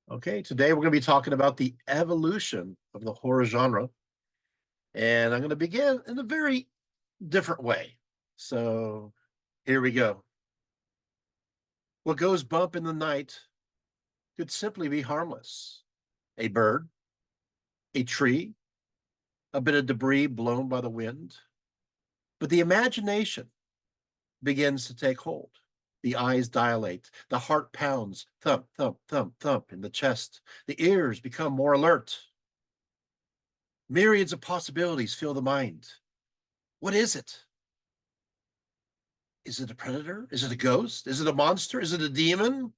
Okay, today we're going to be talking about the evolution of the horror genre, and I'm going to begin in a very different way. So here we go. What goes bump in the night could simply be harmless. A bird, a tree, a bit of debris blown by the wind. But the imagination begins to take hold. The eyes dilate, the heart pounds, thump, thump, thump, thump in the chest. The ears become more alert. Myriads of possibilities fill the mind. What is it? Is it a predator? Is it a ghost? Is it a monster? Is it a demon?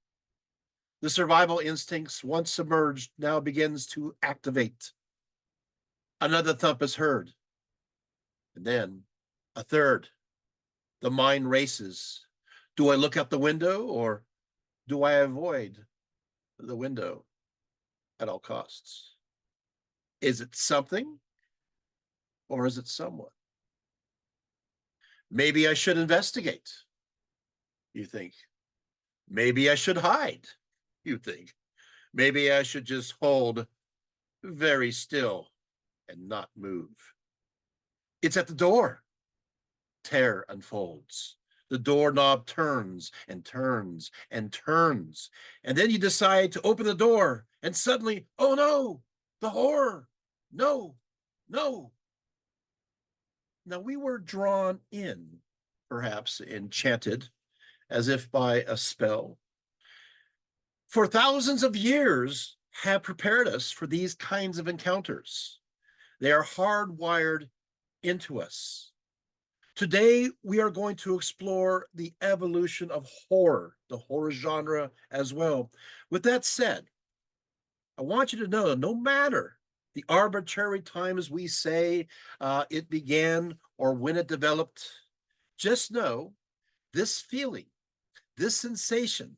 The survival instincts, once submerged, now begins to activate. Another thump is heard, and then a third. The mind races. Do I look out the window or do I avoid the window at all costs? Is it something or is it someone? Maybe I should investigate, you think. Maybe I should hide, you think. Maybe I should just hold very still and not move. It's at the door. Terror unfolds. The doorknob turns and turns and turns. And then you decide to open the door, and suddenly, oh no, the horror. No, no. Now we were drawn in, perhaps enchanted, as if by a spell. For thousands of years have prepared us for these kinds of encounters. They are hardwired into us. Today, we are going to explore the evolution of horror, the horror genre as well. With that said, I want you to know no matter the arbitrary times we say it began or when it developed, just know this feeling, this sensation,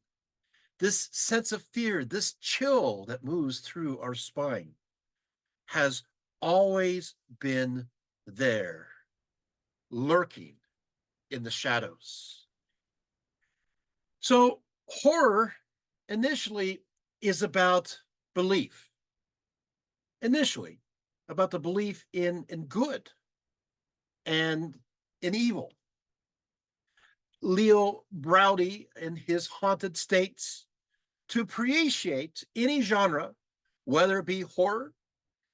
this sense of fear, this chill that moves through our spine has always been there, lurking in the shadows. So, horror initially is about belief, initially, about the belief in good and in evil. Leo Braudy, in his Haunted States, to appreciate any genre, whether it be horror,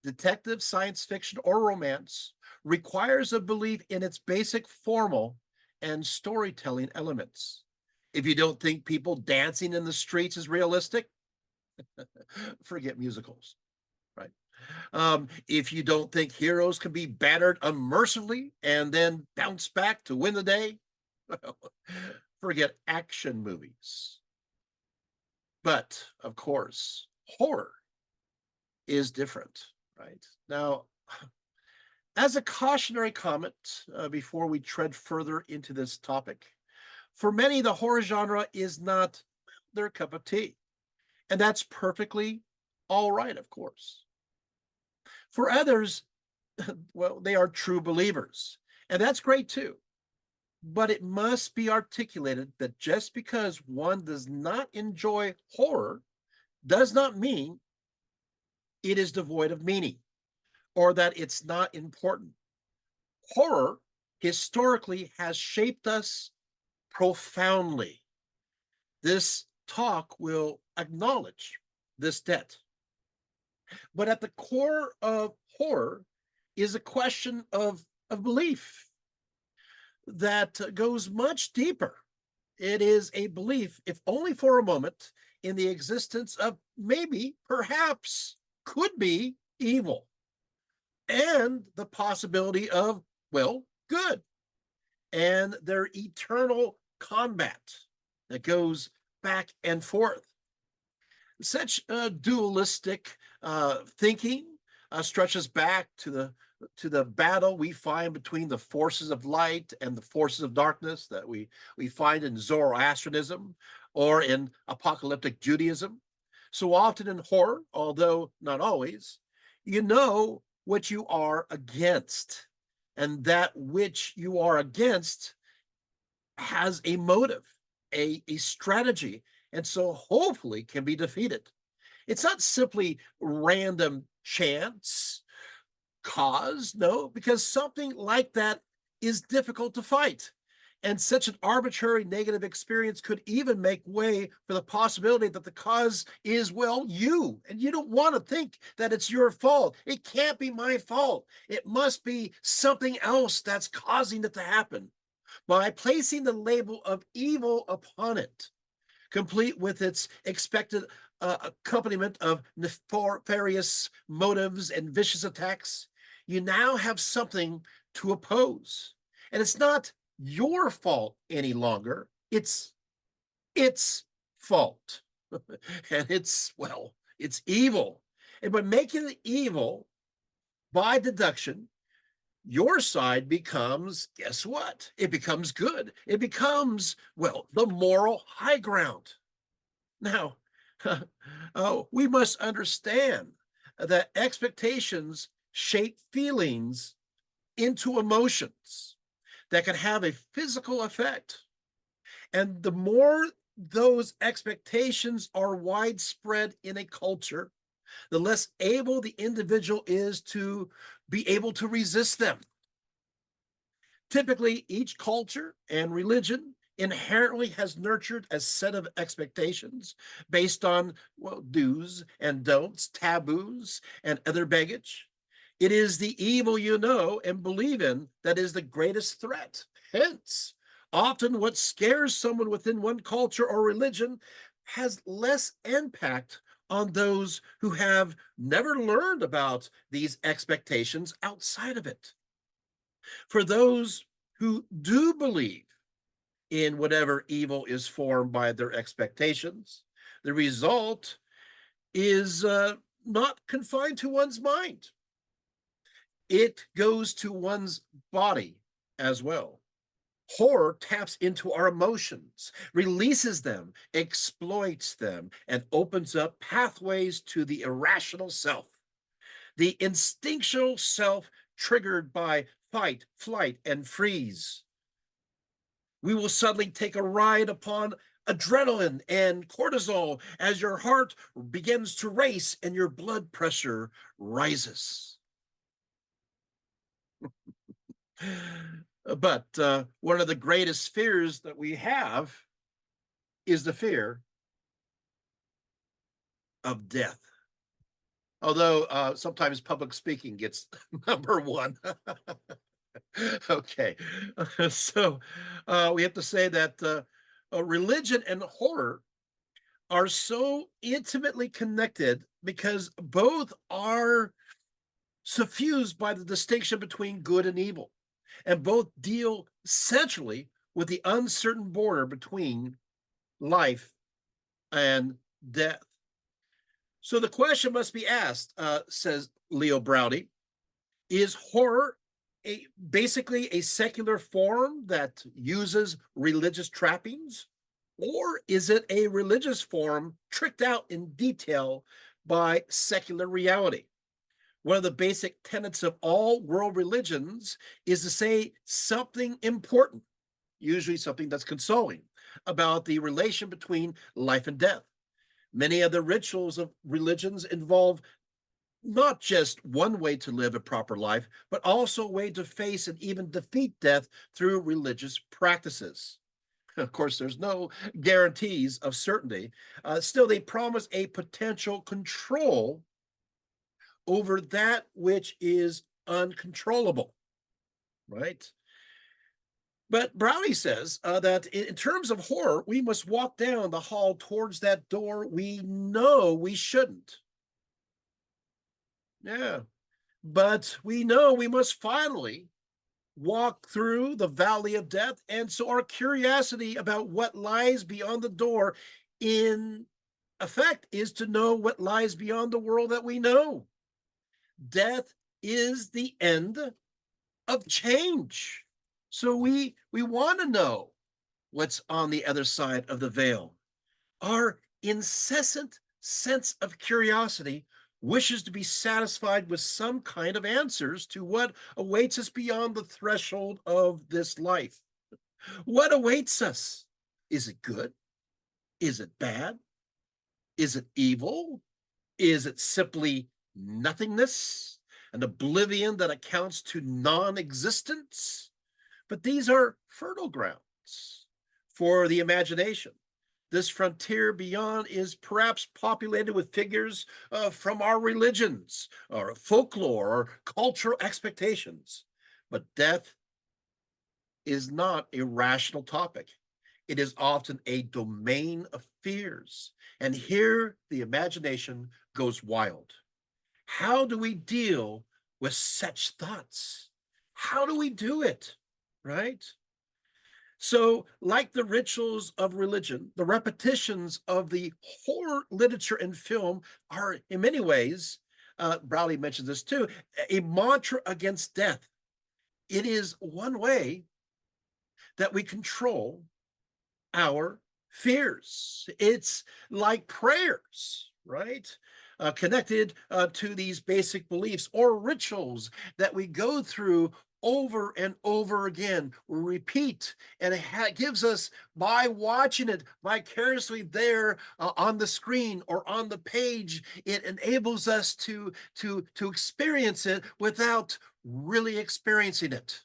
detective, science fiction, or romance, requires a belief in its basic formal and storytelling elements. If you don't think people dancing in the streets is realistic, forget musicals, right? If you don't think heroes can be battered unmercifully and then bounce back to win the day, well, forget action movies. But of course, horror is different, right? Now, as a cautionary comment, before we tread further into this topic, for many, the horror genre is not their cup of tea. And that's perfectly all right, of course. For others, well, they are true believers. And that's great too. But it must be articulated that just because one does not enjoy horror does not mean it is devoid of meaning or that it's not important. Horror historically has shaped us profoundly. This talk will acknowledge this debt. But at the core of horror is a question of belief that goes much deeper. It is a belief, if only for a moment, in the existence of maybe, perhaps, could be evil and the possibility of, well, good and their eternal combat that goes back and forth. Such dualistic thinking stretches back to the battle we find between the forces of light and the forces of darkness that we find in Zoroastrianism or in apocalyptic Judaism. So often in horror, although not always, you know what you are against, and that which you are against has a motive, a strategy, and so hopefully can be defeated. It's not simply random chance cause, no, because something like that is difficult to fight. And such an arbitrary negative experience could even make way for the possibility that the cause is, well, you. And you don't want to think that it's your fault. It can't be my fault. It must be something else that's causing it to happen. By placing the label of evil upon it, complete with its expected accompaniment of nefarious motives and vicious attacks, you now have something to oppose. And it's not your fault any longer. It's its fault. And it's, well, it's evil. And by making it evil, by deduction, your side becomes, guess what? It becomes good. It becomes, well, the moral high ground. Now, we must understand that expectations shape feelings into emotions that can have a physical effect. And the more those expectations are widespread in a culture, the less able the individual is to be able to resist them. Typically, each culture and religion inherently has nurtured a set of expectations based on, well, do's and don'ts, taboos, and other baggage. It is the evil you know and believe in that is the greatest threat. Hence, often what scares someone within one culture or religion has less impact on those who have never learned about these expectations outside of it. For those who do believe in whatever evil is formed by their expectations, the result is not confined to one's mind. It goes to one's body as well. Horror taps into our emotions, releases them, exploits them, and opens up pathways to the irrational self, the instinctual self triggered by fight, flight, and freeze. We will suddenly take a ride upon adrenaline and cortisol as your heart begins to race and your blood pressure rises. But one of the greatest fears that we have is the fear of death. Although sometimes public speaking gets number one. Okay. So we have to say that religion and horror are so intimately connected because both are suffused by the distinction between good and evil, and both deal centrally with the uncertain border between life and death. So the question must be asked, says Leo Browdy, is horror basically a secular form that uses religious trappings? Or is it a religious form tricked out in detail by secular reality? One of the basic tenets of all world religions is to say something important, usually something that's consoling, about the relation between life and death. Many of the rituals of religions involve not just one way to live a proper life, but also a way to face and even defeat death through religious practices. Of course, there's no guarantees of certainty. Still, they promise a potential control over that which is uncontrollable, right? But Brownie says that in terms of horror, we must walk down the hall towards that door we know we shouldn't. Yeah. But we know we must finally walk through the valley of death. And so our curiosity about what lies beyond the door, in effect, is to know what lies beyond the world that we know. Death is the end of change. So we want to know what's on the other side of the veil. Our incessant sense of curiosity wishes to be satisfied with some kind of answers to what awaits us beyond the threshold of this life. What awaits us? Is it good? Is it bad? Is it evil? Is it simply nothingness, an oblivion that accounts to non-existence? But these are fertile grounds for the imagination. This frontier beyond is perhaps populated with figures from our religions or folklore or cultural expectations. But death is not a rational topic. It is often a domain of fears. And here the imagination goes wild. How do we deal with such thoughts? How do we do it? Right? So, like the rituals of religion, the repetitions of the horror literature and film are, in many ways, Browley mentions this too, a mantra against death. It is one way that we control our fears. It's like prayers, right? Connected to these basic beliefs or rituals that we go through over and over again, repeat, and it gives us, by watching it vicariously there on the screen or on the page, it enables us to experience it without really experiencing it.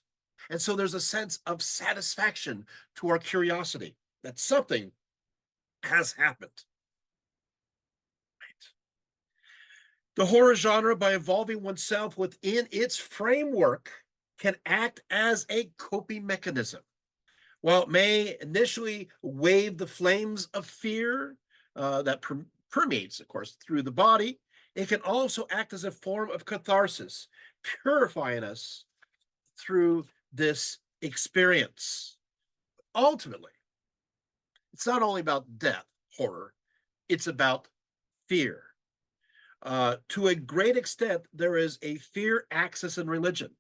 And so there's a sense of satisfaction to our curiosity that something has happened. The horror genre, by involving oneself within its framework, can act as a coping mechanism. While it may initially wave the flames of fear that permeates, of course, through the body, it can also act as a form of catharsis, purifying us through this experience. Ultimately, it's not only about death, horror, it's about fear. To a great extent, there is a fear axis in religion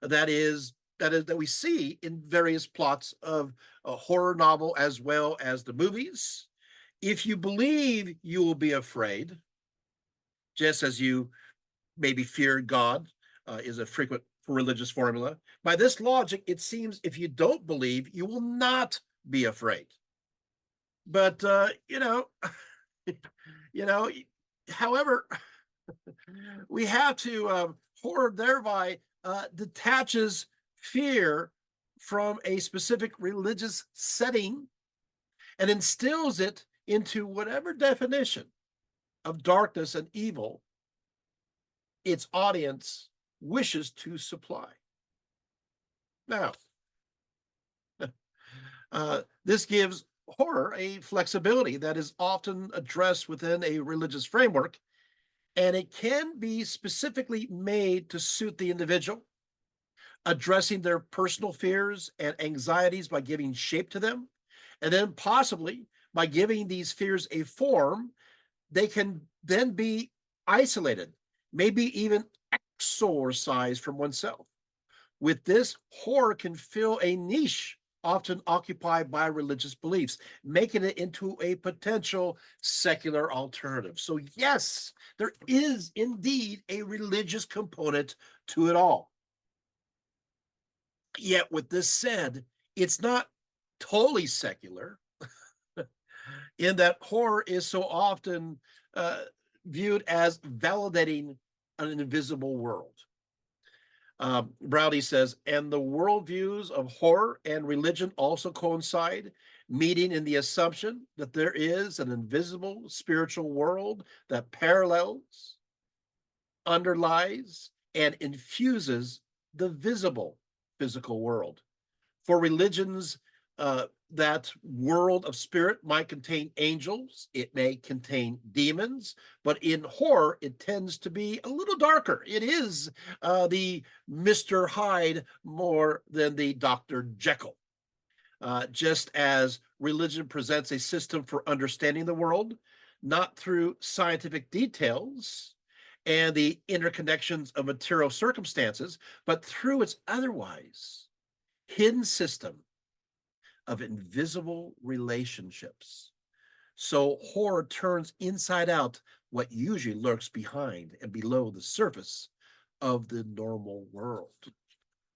that we see in various plots of a horror novel as well as the movies. If you believe, you will be afraid, just as you maybe fear God, is a frequent religious formula. By this logic, it seems if you don't believe, you will not be afraid. But you know, however, we have to horror thereby detaches fear from a specific religious setting and instills it into whatever definition of darkness and evil its audience wishes to supply. Now, this gives horror a flexibility that is often addressed within a religious framework, and it can be specifically made to suit the individual, addressing their personal fears and anxieties by giving shape to them, and then possibly by giving these fears a form, they can then be isolated, maybe even exorcised from oneself. With this, horror can fill a niche often occupied by religious beliefs, making it into a potential secular alternative. So, yes, there is indeed a religious component to it all. Yet, with this said, it's not totally secular in that horror is so often viewed as validating an invisible world. Browdy says, and the worldviews of horror and religion also coincide, meeting in the assumption that there is an invisible spiritual world that parallels, underlies, and infuses the visible physical world. For religions, that world of spirit might contain angels, it may contain demons, but in horror, it tends to be a little darker. It is the Mr. Hyde more than the Dr. Jekyll. Just as religion presents a system for understanding the world, not through scientific details and the interconnections of material circumstances, but through its otherwise hidden system of invisible relationships. So horror turns inside out what usually lurks behind and below the surface of the normal world.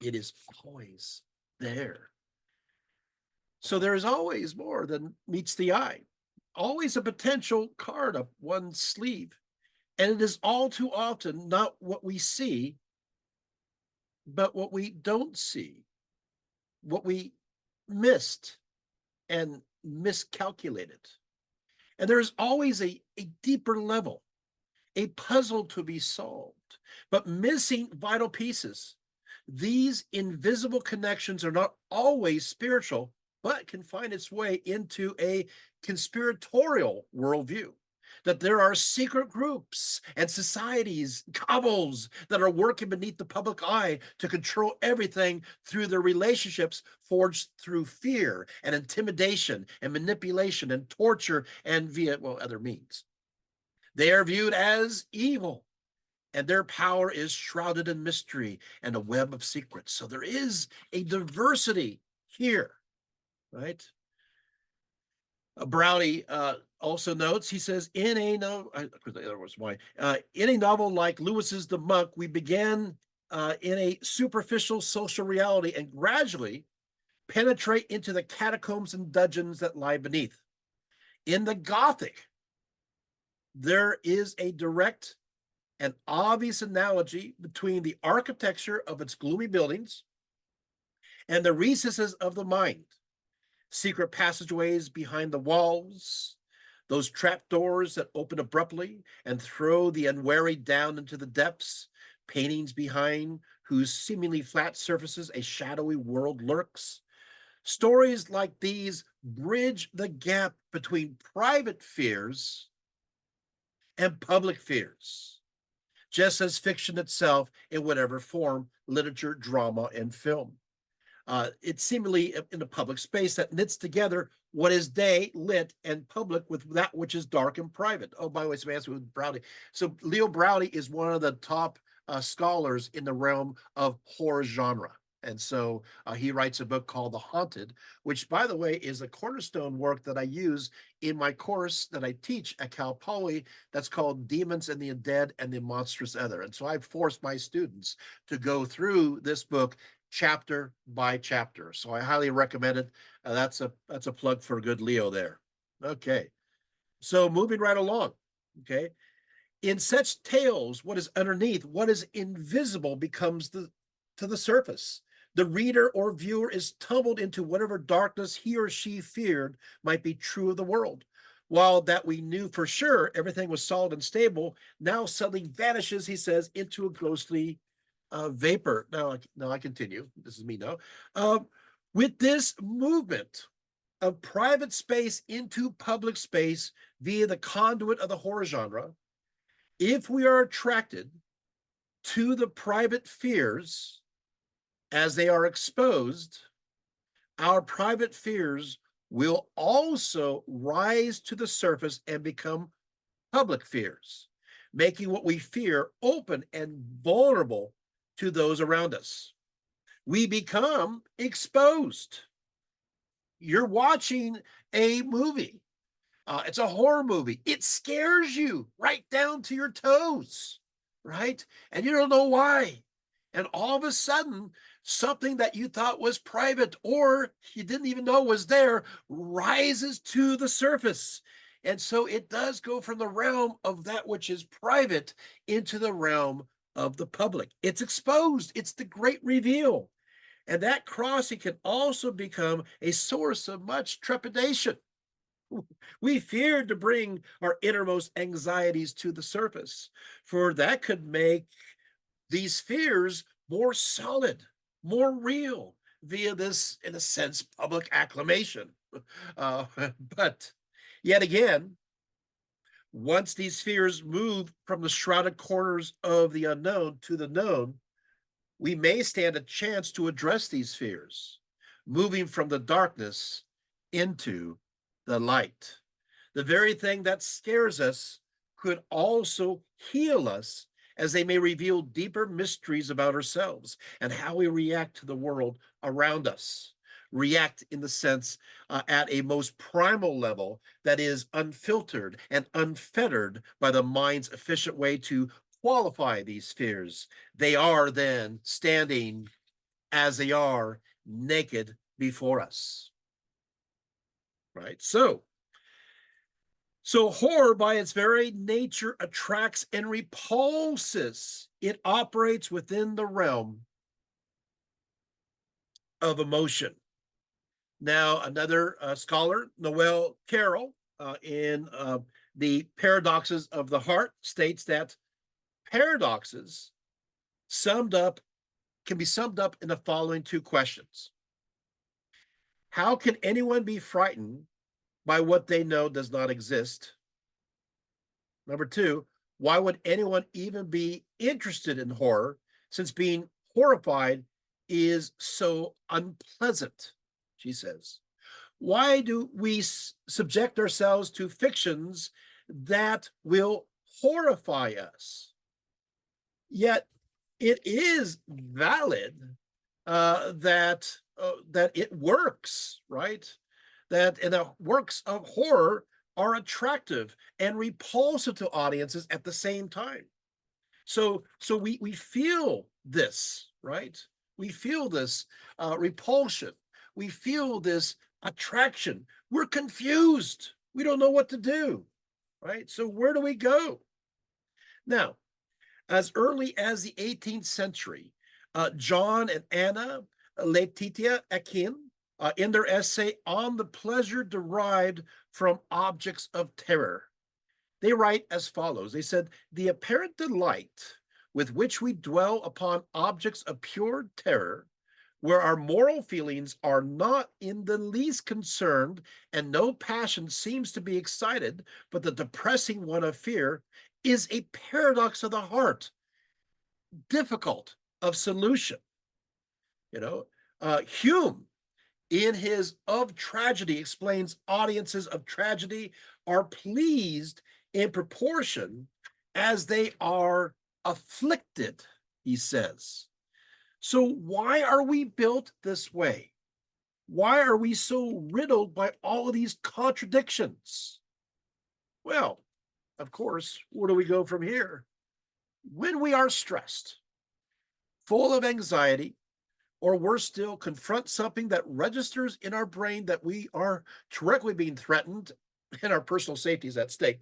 It is always there. So there is always more than meets the eye, always a potential card up one's sleeve. And it is all too often not what we see, but what we don't see, what we missed and miscalculated. And there is always a deeper level, a puzzle to be solved, but missing vital pieces. These invisible connections are not always spiritual, but can find its way into a conspiratorial worldview. That there are secret groups and societies, cabals that are working beneath the public eye to control everything through their relationships forged through fear and intimidation and manipulation and torture and via, well, other means. They are viewed as evil, and their power is shrouded in mystery and a web of secrets. So there is a diversity here, right? Browdy also notes, he says, in a novel, in a novel like Lewis's The Monk, we began in a superficial social reality and gradually penetrate into the catacombs and dungeons that lie beneath. In the Gothic, there is a direct and obvious analogy between the architecture of its gloomy buildings and the recesses of the mind. Secret passageways behind the walls, those trapdoors that open abruptly and throw the unwary down into the depths, paintings behind whose seemingly flat surfaces a shadowy world lurks. Stories like these bridge the gap between private fears and public fears, just as fiction itself in whatever form, literature, drama, and film. It's seemingly in the public space that knits together what is day lit and public with that which is dark and private. Oh, by the way, some answer with Browdy. So Leo Browdy is one of the top scholars in the realm of horror genre. And so he writes a book called The Haunted, which, by the way, is a cornerstone work that I use in my course that I teach at Cal Poly. That's called Demons and the Undead and the Monstrous Other. And so I've forced my students to go through this book chapter by chapter. So I highly recommend it. That's a plug for good Leo there. Okay. So moving right along. Okay. In such tales, what is underneath, what is invisible becomes to the surface. The reader or viewer is tumbled into whatever darkness he or she feared might be true of the world. While that we knew for sure everything was solid and stable, now suddenly vanishes, he says, into a ghostly vapor. Now I continue. This is me now. With this movement of private space into public space via the conduit of the horror genre, if we are attracted to the private fears as they are exposed, our private fears will also rise to the surface and become public fears, making what we fear open and vulnerable to those around us. We become exposed. You're watching a movie. It's a horror movie. It scares you right down to your toes, right? And you don't know why. And all of a sudden, something that you thought was private or you didn't even know was there rises to the surface. And so it does go from the realm of that which is private into the realm of the public. It's exposed. It's the great reveal. And that crossing can also become a source of much trepidation. We feared to bring our innermost anxieties to the surface, for that could make these fears more solid, more real via this, in a sense, public acclamation. Uh, but yet again, once these fears move from the shrouded corners of the unknown to the known, we may stand a chance to address these fears, moving from the darkness into the light. The very thing that scares us could also heal us, as they may reveal deeper mysteries about ourselves and how we react to the world around us. React in the sense at a most primal level that is unfiltered and unfettered by the mind's efficient way to qualify these fears. They are then standing as they are, naked before us. Right? So So horror by its very nature attracts and repulses. It operates within the realm of emotion. Now, another scholar, Noel Carroll, in The Paradoxes of the Heart, states that paradoxes summed up can be summed up in the following two questions. How can anyone be frightened by what they know does not exist? Number two, why would anyone even be interested in horror since being horrified is so unpleasant? She says. Why do we subject ourselves to fictions that will horrify us? Yet it is valid that it works, right? That and the works of horror are attractive and repulsive to audiences at the same time. So we feel this, right? We feel this repulsion. We feel this attraction. We're confused. We don't know what to do, right? So where do we go? Now, as early as the 18th century, John and Anna Letitia Akin, in their essay on the pleasure derived from objects of terror, they write as follows. They said, the apparent delight with which we dwell upon objects of pure terror, where our moral feelings are not in the least concerned and no passion seems to be excited, but the depressing one of fear, is a paradox of the heart, difficult of solution. You know, Hume, in his Of Tragedy, explains audiences of tragedy are pleased in proportion as they are afflicted, he says. So, why are we built this way? Why are we so riddled by all of these contradictions? Well, of course, where do we go from here? When we are stressed, full of anxiety, or worse still, confront something that registers in our brain that we are directly being threatened and our personal safety is at stake,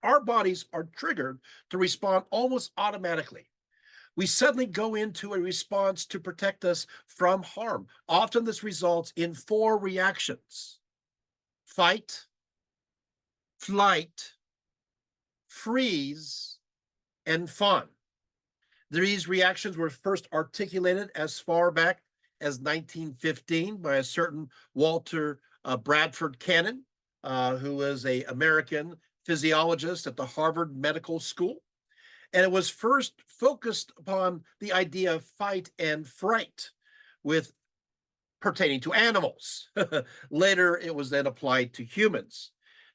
our bodies are triggered to respond almost automatically. We suddenly go into a response to protect us from harm. Often this results in four reactions: fight, flight, freeze, and fawn. These reactions were first articulated as far back as 1915 by a certain Walter Bradford Cannon, who was an American physiologist at the Harvard Medical School. And it was first focused upon the idea of fight and fright with pertaining to animals. Later, it was then applied to humans.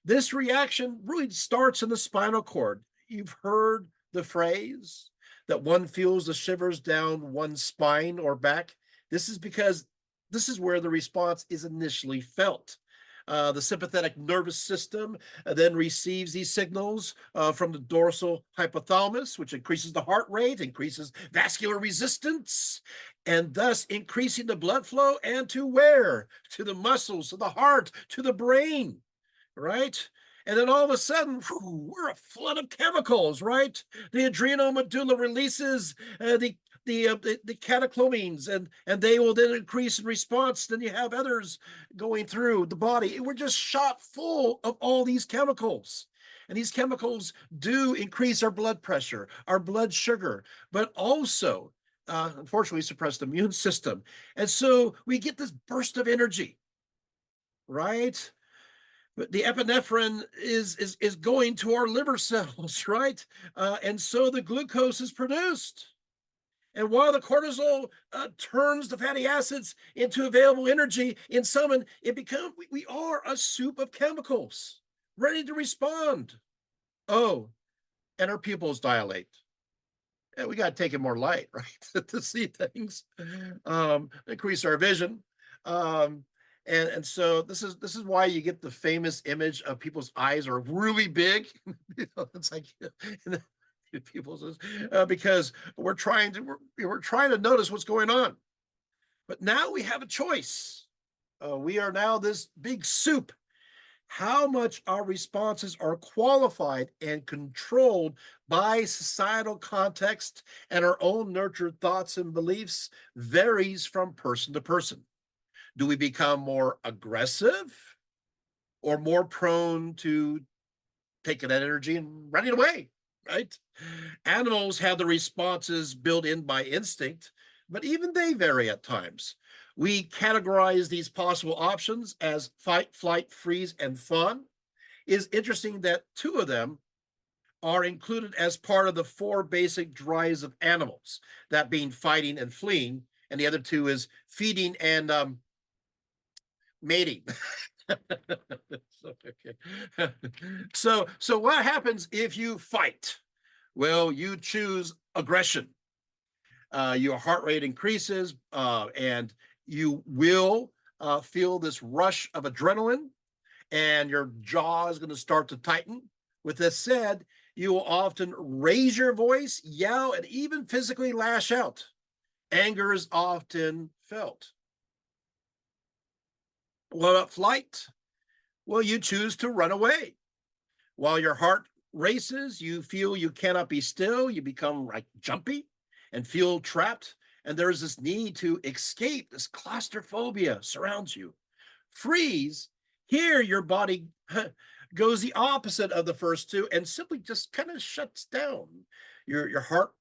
This reaction really starts in the spinal cord. You've heard the phrase that one feels the shivers down one's spine or back. This is because this is where the response is initially felt. The sympathetic nervous system then receives these signals from the dorsal hypothalamus, which increases the heart rate, increases vascular resistance, and thus increasing the blood flow. And to where? To the muscles, to the heart, to the brain, right? And then all of a sudden, we're a flood of chemicals, right? The adrenal medulla releases the catecholamines, and they will then increase in response. Then you have others going through the body. We're just shot full of all these chemicals. And these chemicals do increase our blood pressure, our blood sugar, but also, unfortunately, suppress the immune system. And so we get this burst of energy, right? But the epinephrine is going to our liver cells, right? And so the glucose is produced. And while the cortisol turns the fatty acids into available energy in some, it becomes, we are a soup of chemicals ready to respond. Oh, and our pupils dilate. And we got to take it more light, right? To see things, increase our vision. And so this is why you get the famous image of people's eyes are really big. It's like people says, because we're trying to notice what's going on. But now we have a choice. We are now this big soup. how much our responses are qualified and controlled by societal context and our own nurtured thoughts and beliefs varies from person to person. Do we become more aggressive or more prone to taking that energy and running away? Right? Animals have the responses built in by instinct, but even they vary at times. We categorize these possible options as fight, flight, freeze, and fawn. It's interesting that two of them are included as part of the four basic drives of animals, that being fighting and fleeing, and the other two is feeding and mating. So what happens if you fight? Well, you choose aggression. Your heart rate increases, and you will feel this rush of adrenaline, and your jaw is going to start to tighten. With this said, you will often raise your voice, yell, and even physically lash out. Anger is often felt. What about flight? Well, you choose to run away. While your heart races, you feel you cannot be still. You become like jumpy and feel trapped. And there's this need to escape. This claustrophobia surrounds you. Freeze. Here, your body goes the opposite of the first two and simply just kind of shuts down. Your heart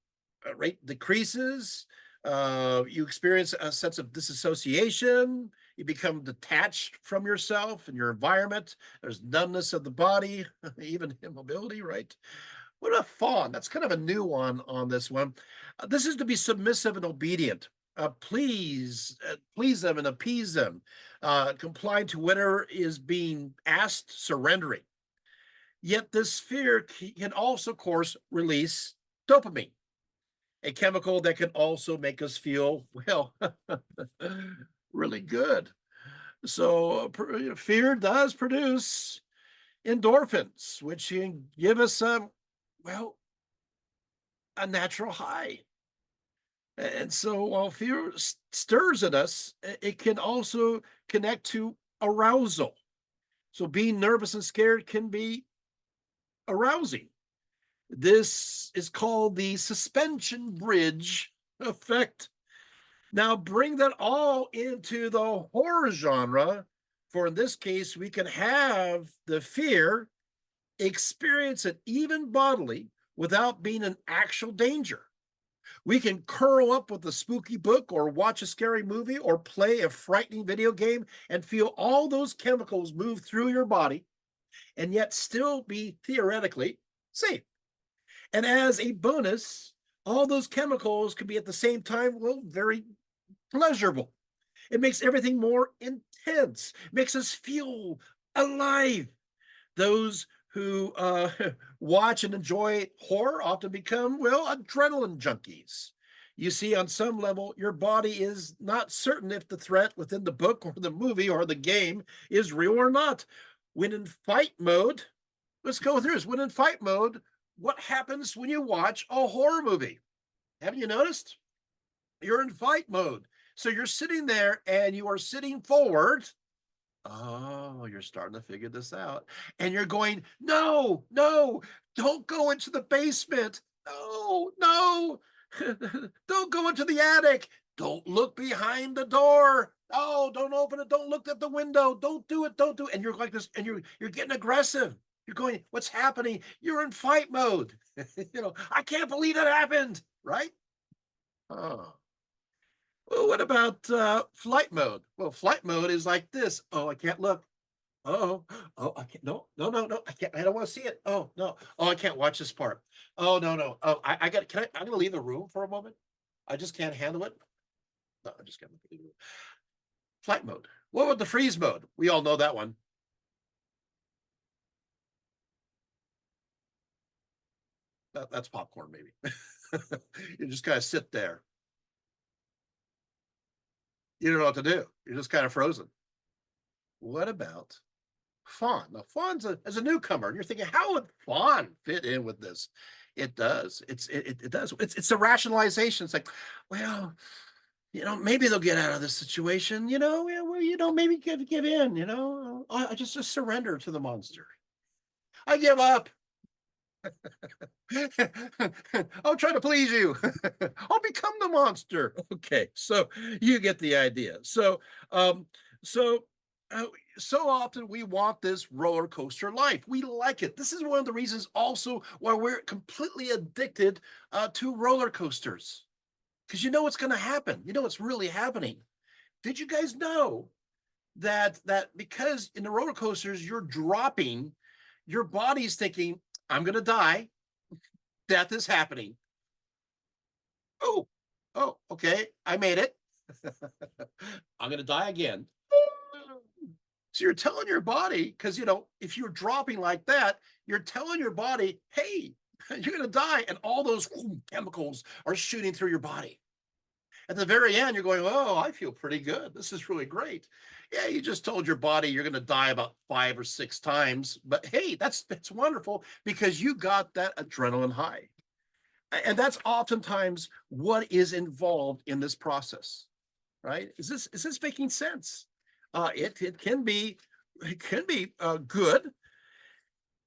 rate decreases. You experience a sense of disassociation. You become detached from yourself and your environment. There's numbness of the body, even immobility, right? What a fawn. That's kind of a new one on this one. This is to be submissive and obedient. Please them and appease them, complying to whatever is being asked, surrendering. Yet this fear can also, of course, release dopamine, a chemical that can also make us feel, well, really good. So fear does produce endorphins, which can give us well, a natural high. And so while fear stirs at us, it can also connect to arousal. So being nervous and scared can be arousing. This is called the suspension bridge effect. Now bring that all into the horror genre. For in this case, we can have the fear, experience it even bodily without being in actual danger. We can curl up with a spooky book or watch a scary movie or play a frightening video game and feel all those chemicals move through your body and yet still be theoretically safe. And as a bonus, all those chemicals can be at the same time, well, very pleasurable. It makes everything more intense, makes us feel alive. Those who watch and enjoy horror often become, well, adrenaline junkies. You see, on some level, your body is not certain if the threat within the book or the movie or the game is real or not. When in fight mode, let's go through this. When in fight mode, what happens when you watch a horror movie? Haven't you noticed? You're in fight mode. So you're sitting there and you are sitting forward. Oh, you're starting to figure this out. And you're going, no, no, don't go into the basement. No, no, don't go into the attic. Don't look behind the door. Oh, don't open it. Don't look at the window. Don't do it. Don't do it. And you're like this, and you're getting aggressive. You're going, what's happening? You're in fight mode. I can't believe that happened, right? Oh. Well, what about flight mode? Well, flight mode is like this. Oh, I can't look. Oh, oh, I can't. No, no, no, no. I can't. I don't want to see it. Oh, no. Oh, I can't watch this part. Oh, no, no. Oh, I got. Can I? I'm gonna leave the room for a moment. I just can't handle it. No, I just can't leave the room. Flight mode. What about the freeze mode? We all know that one. That's popcorn, maybe. You just kind of sit there. You don't know what to do. You're just kind of frozen. What about Fawn? Now, Fawn's as a newcomer, and you're thinking, how would Fawn fit in with this? It does. It does. It's a rationalization. It's like, well, maybe they'll get out of this situation, yeah, well, maybe give in, I just surrender to the monster. I give up. I'll try to please you. I'll become the monster. Okay, so you get the idea. Um, so, uh, so often we want this roller coaster life. We like it. This is one of the reasons also why we're completely addicted to roller coasters, because you know what's going to happen. You know what's really happening. Did you guys know that because in the roller coasters you're dropping, your body's thinking, "I'm going to die. Death is happening. Oh, oh, okay, I made it. I'm gonna die again." So you're telling your body, because if you're dropping like that, you're telling your body, "Hey, you're gonna die," and all those chemicals are shooting through your body. At the very end, you're going, "Oh, I feel pretty good. This is really great." Yeah, you just told your body you're going to die about 5 or 6 times, but hey, that's wonderful because you got that adrenaline high. And that's oftentimes what is involved in this process, right? Is this making sense? It can be good,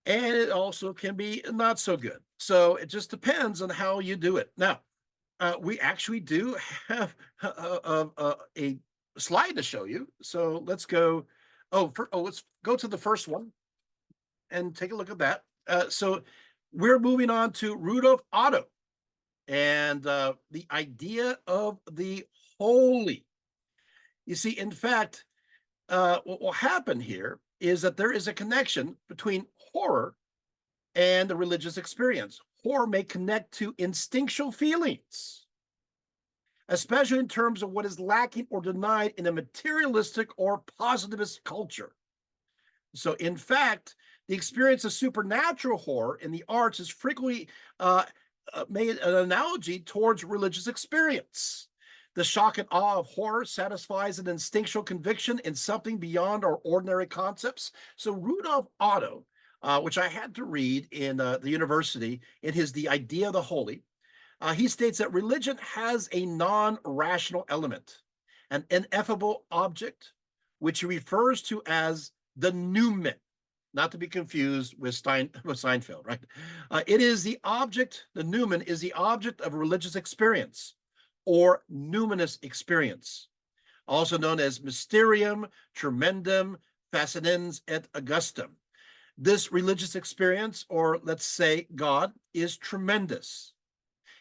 and it also can be not so good. So it just depends on how you do it. Now, we actually do have a slide to show you. So let's go. Let's go to the first one and take a look at that. So we're moving on to Rudolf Otto and the idea of the holy. You see, in fact, what will happen here is that there is a connection between horror and the religious experience. Horror may connect to instinctual feelings, especially in terms of what is lacking or denied in a materialistic or positivist culture. So, in fact, the experience of supernatural horror in the arts is frequently uh, made an analogy towards religious experience. The shock and awe of horror satisfies an instinctual conviction in something beyond our ordinary concepts. So, Rudolf Otto, which I had to read in the university, in his The Idea of the Holy, he states that religion has a non rational element, an ineffable object, which he refers to as the noumen, not to be confused with Seinfeld, right? It is the object, the noumen is the object of religious experience or numinous experience, also known as mysterium, tremendum, fascinans et augustum. This religious experience, or let's say God, is tremendous.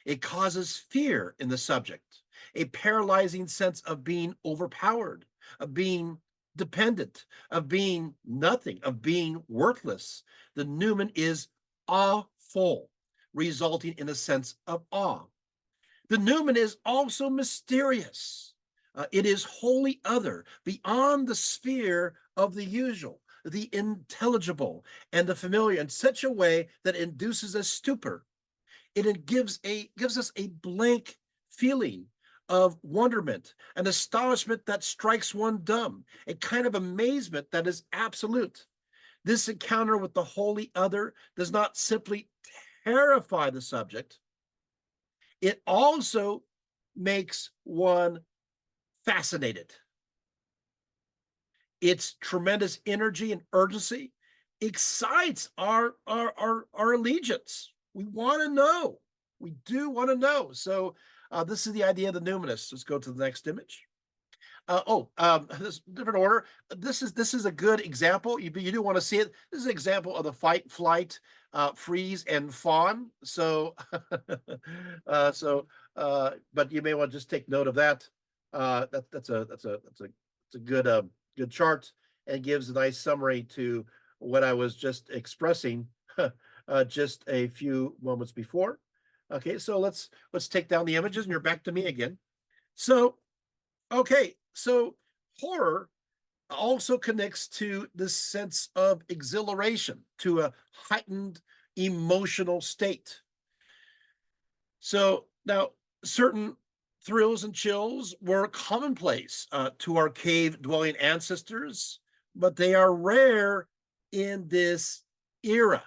It causes fear in the subject, a paralyzing sense of being overpowered, of being dependent, of being nothing, of being worthless. The noumen is awful, resulting in a sense of awe. The noumen is also mysterious. It is wholly other, beyond the sphere of the usual, the intelligible, and the familiar in such a way that induces a stupor. It gives us a blank feeling of wonderment, an astonishment that strikes one dumb, a kind of amazement that is absolute. This encounter with the holy other does not simply terrify the subject, it also makes one fascinated. Its tremendous energy and urgency excites our allegiance. We want to know. We do want to know. So this is the idea of the numinous. Let's go to the next image. This different order. This is a good example. You do want to see it. This is an example of the fight, flight, freeze, and fawn. So, but you may want to just take note of that. That's a good chart and gives a nice summary to what I was just expressing just a few moments before. Okay, so let's take down the images, and you're back to me again. So, okay, so horror also connects to this sense of exhilaration, to a heightened emotional state. So now, certain thrills and chills were commonplace to our cave dwelling ancestors, but they are rare in this era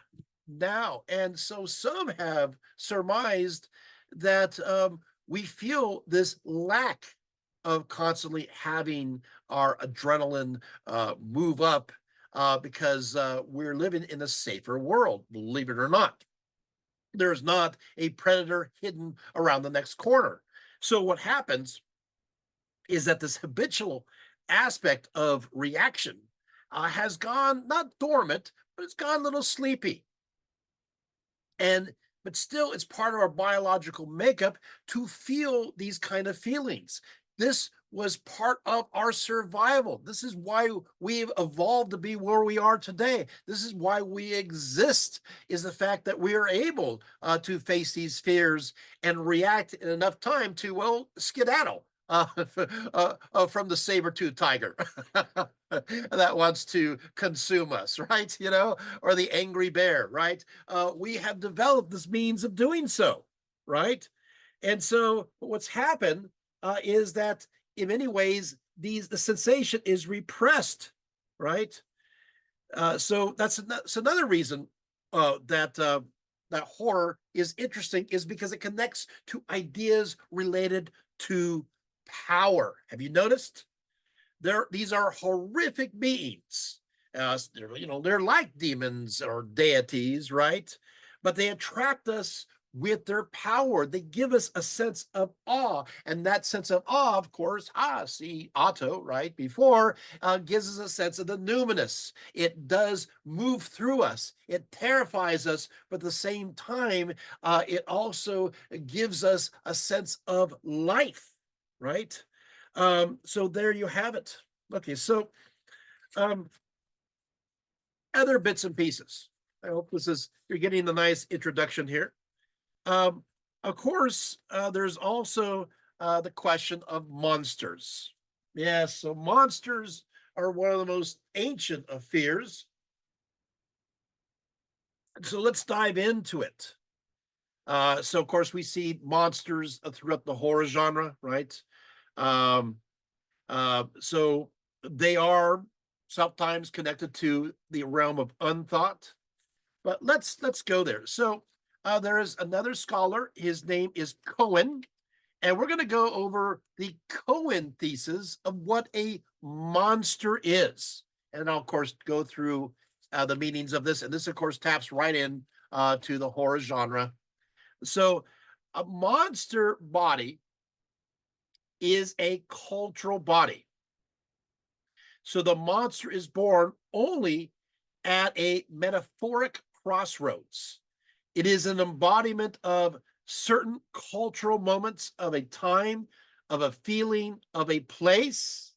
now. And so some have surmised that we feel this lack of constantly having our adrenaline move up because we're living in a safer world, believe it or not. There's not a predator hidden around the next corner. So what happens is that this habitual aspect of reaction has gone not dormant, but it's gone a little sleepy. And but still, it's part of our biological makeup to feel these kind of feelings. This was part of our survival. This is why we've evolved to be where we are today. This is why we exist, is the fact that we are able to face these fears and react in enough time to, well, skedaddle from the saber-toothed tiger that wants to consume us, right? Or the angry bear, right? We have developed this means of doing so, right? And so what's happened is that in many ways, the sensation is repressed, right? So that's another reason that horror is interesting, is because it connects to ideas related to power. Have you noticed? These are horrific beings. They're like demons or deities, right? But they attract us with their power. They give us a sense of awe, and that sense of awe, of course, see Otto, right before, gives us a sense of the numinous. It does move through us. It terrifies us, but at the same time, it also gives us a sense of life, right? So there you have it. Okay, so um, other bits and pieces. I hope you're getting the nice introduction here. Um, of course, there's also the question of monsters. Yes, so monsters are one of the most ancient of fears. So let's dive into it. So, of course, we see monsters throughout the horror genre, right? Um, so they are sometimes connected to the realm of unthought, but let's go there. So there is another scholar. His name is Cohen, and we're going to go over the Cohen thesis of what a monster is, and I'll of course go through the meanings of this. And this, of course, taps right in to the horror genre. So a monster body is a cultural body. So the monster is born only at a metaphoric crossroads. It is an embodiment of certain cultural moments of a time, of a feeling, of a place.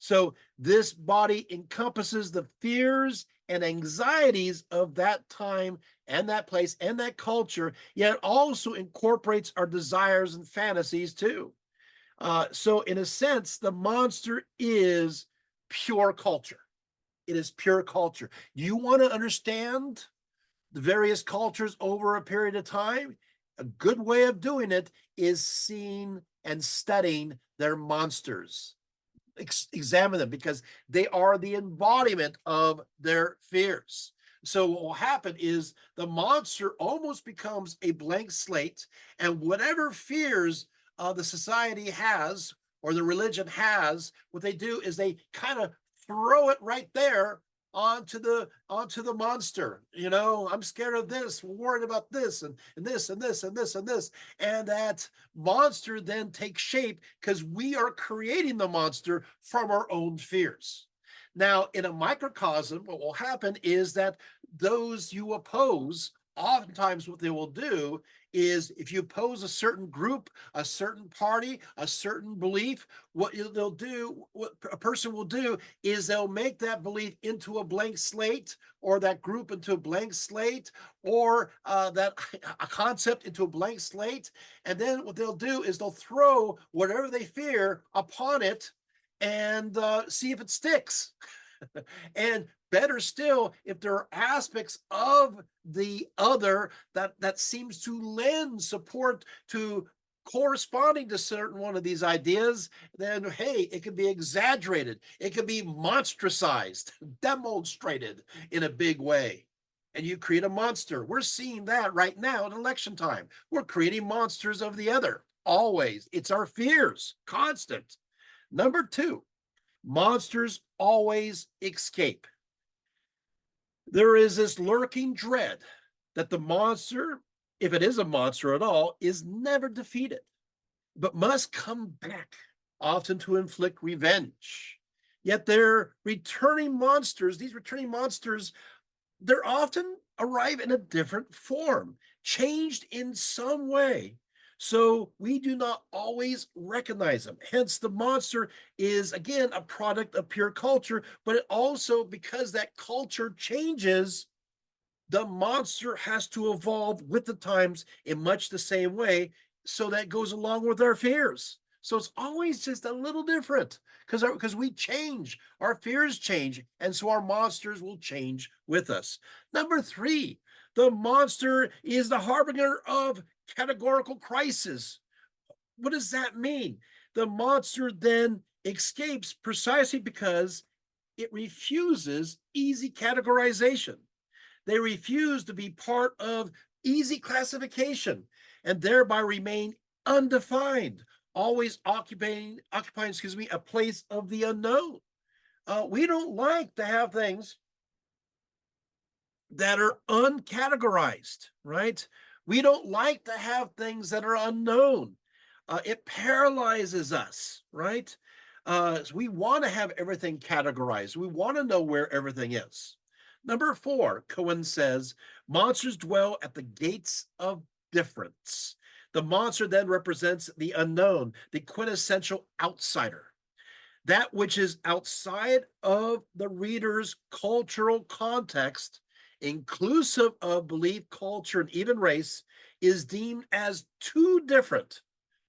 So this body encompasses the fears and anxieties of that time and that place and that culture, yet also incorporates our desires and fantasies too. So in a sense, the monster is pure culture. It is pure culture. You want to understand the various cultures over a period of time? A good way of doing it is seeing and studying their monsters. Examine them, because they are the embodiment of their fears. So what will happen is the monster almost becomes a blank slate, and whatever fears the society has or the religion has, what they do is they kind of throw it right there onto the monster. I'm scared of this, worried about this, and this and this and this and this. And that monster then takes shape because we are creating the monster from our own fears. Now, in a microcosm, what will happen is that those you oppose, oftentimes what they will do is, if you oppose a certain group, a certain party, a certain belief, what a person will do is they'll make that belief into a blank slate, or that group into a blank slate, or that a concept into a blank slate. And then what they'll do is they'll throw whatever they fear upon it and see if it sticks. And better still, if there are aspects of the other that seems to lend support to corresponding to certain one of these ideas, then hey, it can be exaggerated, it can be monstrosized, demonstrated in a big way, and you create a monster. We're seeing that right now at election time. We're creating monsters of the other. Always, it's our fears, constant. Number two, monsters always escape. There is this lurking dread that the monster, if it is a monster at all, is never defeated, but must come back, often to inflict revenge. Yet they're returning monsters. These returning monsters, they're often arrive in a different form, changed in some way. So we do not always recognize them. Hence, the monster is again a product of pure culture, but it also, because that culture changes, the monster has to evolve with the times in much the same way. So that goes along with our fears. So it's always just a little different because we change, our fears change, and so our monsters will change with us. Number three, the monster is the harbinger of categorical crisis. What does that mean? The monster then escapes precisely because it refuses easy categorization. They refuse to be part of easy classification and thereby remain undefined, always occupying, a place of the unknown. We don't like to have things that are uncategorized, right? We don't like to have things that are unknown. It paralyzes us, right? So we want to have everything categorized. We want to know where everything is. Number four, Cohen says, monsters dwell at the gates of difference. The monster then represents the unknown, the quintessential outsider. That which is outside of the reader's cultural context, inclusive of belief, culture, and even race, is deemed as too different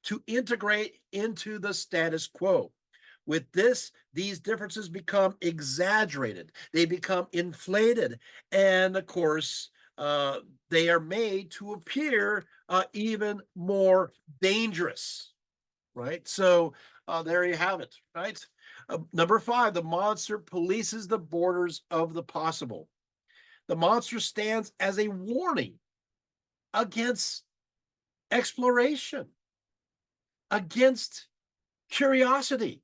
to integrate into the status quo. With this, these differences become exaggerated, they become inflated, and of course, they are made to appear even more dangerous, right? So there you have it, right? Number five, the monster polices the borders of the possible. The monster stands as a warning against exploration, against curiosity,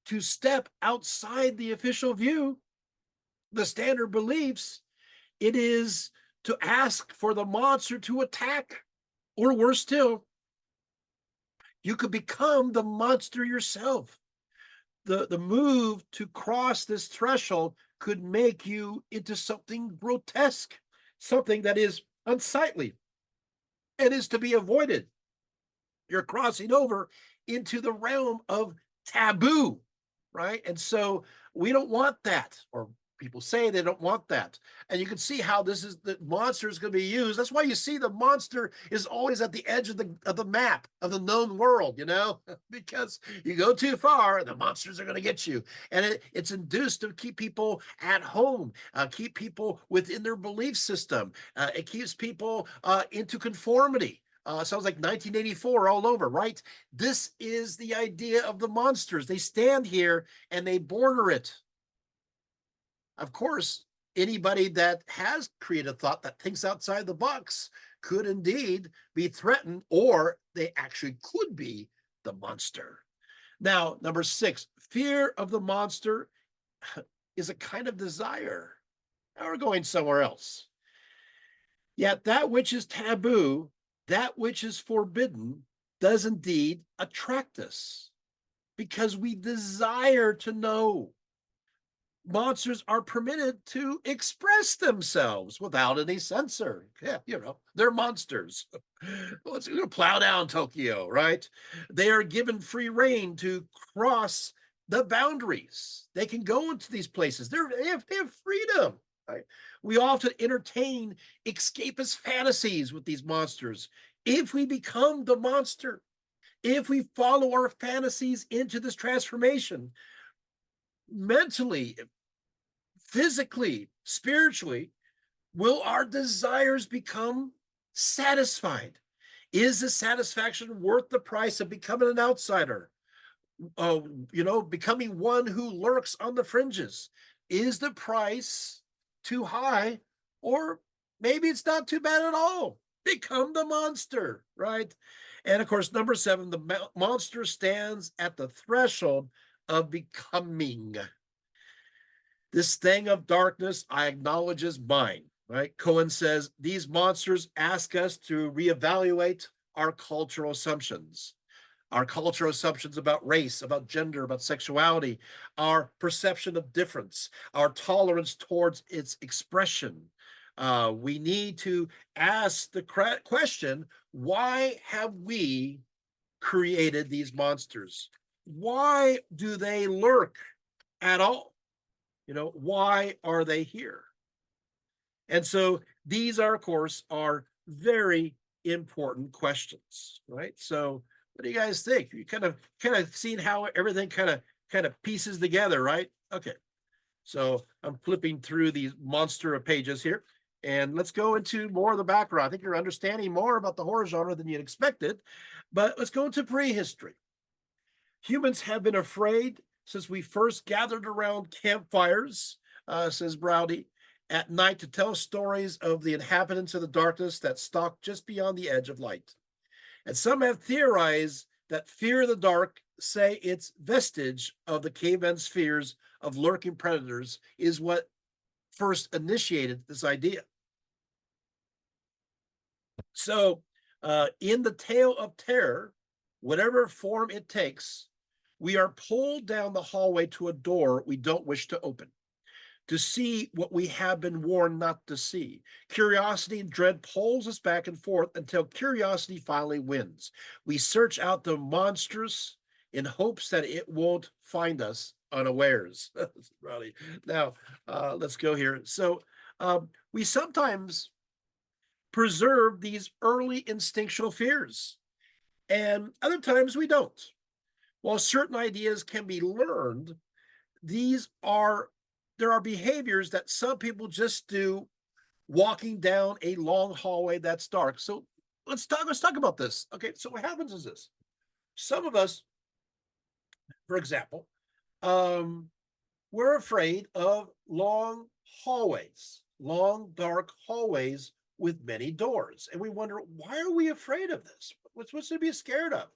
to step outside the official view, the standard beliefs. It is to ask for the monster to attack, or worse still, you could become the monster yourself. The move to cross this threshold could make you into something grotesque, something that is unsightly and is to be avoided. You're crossing over into the realm of taboo, right? And so we don't want that, or people say they don't want that. And you can see how this is, the monster is going to be used. That's why you see the monster is always at the edge of the map of the known world, because you go too far and the monsters are going to get you. And it's induced to keep people at home, keep people within their belief system. It keeps people into conformity. Sounds like 1984 all over, right? This is the idea of the monsters. They stand here and they border it. Of course, anybody that has creative thought that thinks outside the box could indeed be threatened, or they actually could be the monster. Now, number six, fear of the monster is a kind of desire. Now we're going somewhere else. Yet that which is taboo, that which is forbidden, does indeed attract us because we desire to know. Monsters are permitted to express themselves without any censor. Yeah, they're monsters. Let's plow down Tokyo, right? They are given free reign to cross the boundaries. They can go into these places. They have freedom. Right? We often entertain escapist fantasies with these monsters. If we become the monster, if we follow our fantasies into this transformation, mentally, physically, spiritually, will our desires become satisfied? Is the satisfaction worth the price of becoming an outsider? Becoming one who lurks on the fringes? Is the price too high? Or maybe it's not too bad at all. become the monster, right? And of course, number seven, the monster stands at the threshold of becoming. This thing of darkness I acknowledge is mine, right? Cohen says these monsters ask us to reevaluate our cultural assumptions. Our cultural assumptions about race, about gender, about sexuality, our perception of difference, our tolerance towards its expression. We need to ask the question, why have we created these monsters? Why do they lurk at all? Why are they here? And so these are, of course, are very important questions, right? So what do you guys think? You kind of seen how everything kind of pieces together, right? Okay. So I'm flipping through these monster of pages here, and let's go into more of the background. I think you're understanding more about the horror genre than you'd expected, but let's go into prehistory. Humans have been afraid since we first gathered around campfires, says Browdy, at night to tell stories of the inhabitants of the darkness that stalk just beyond the edge of light. And some have theorized that fear of the dark, say its vestige of the cavemen's fears of lurking predators, is what first initiated this idea. So, in the tale of terror, whatever form it takes, we are pulled down the hallway to a door we don't wish to open, to see what we have been warned not to see. Curiosity and dread pulls us back and forth until curiosity finally wins. We search out the monstrous in hopes that it won't find us unawares. Now, let's go here. So, we sometimes preserve these early instinctual fears, and other times we don't. While certain ideas can be learned, there are behaviors that some people just do walking down a long hallway that's dark. So let's talk about this. Okay, so what happens is this. Some of us, for example, um, we're afraid of long hallways, long dark hallways with many doors. And we wonder, why are we afraid of this? What's to be scared of?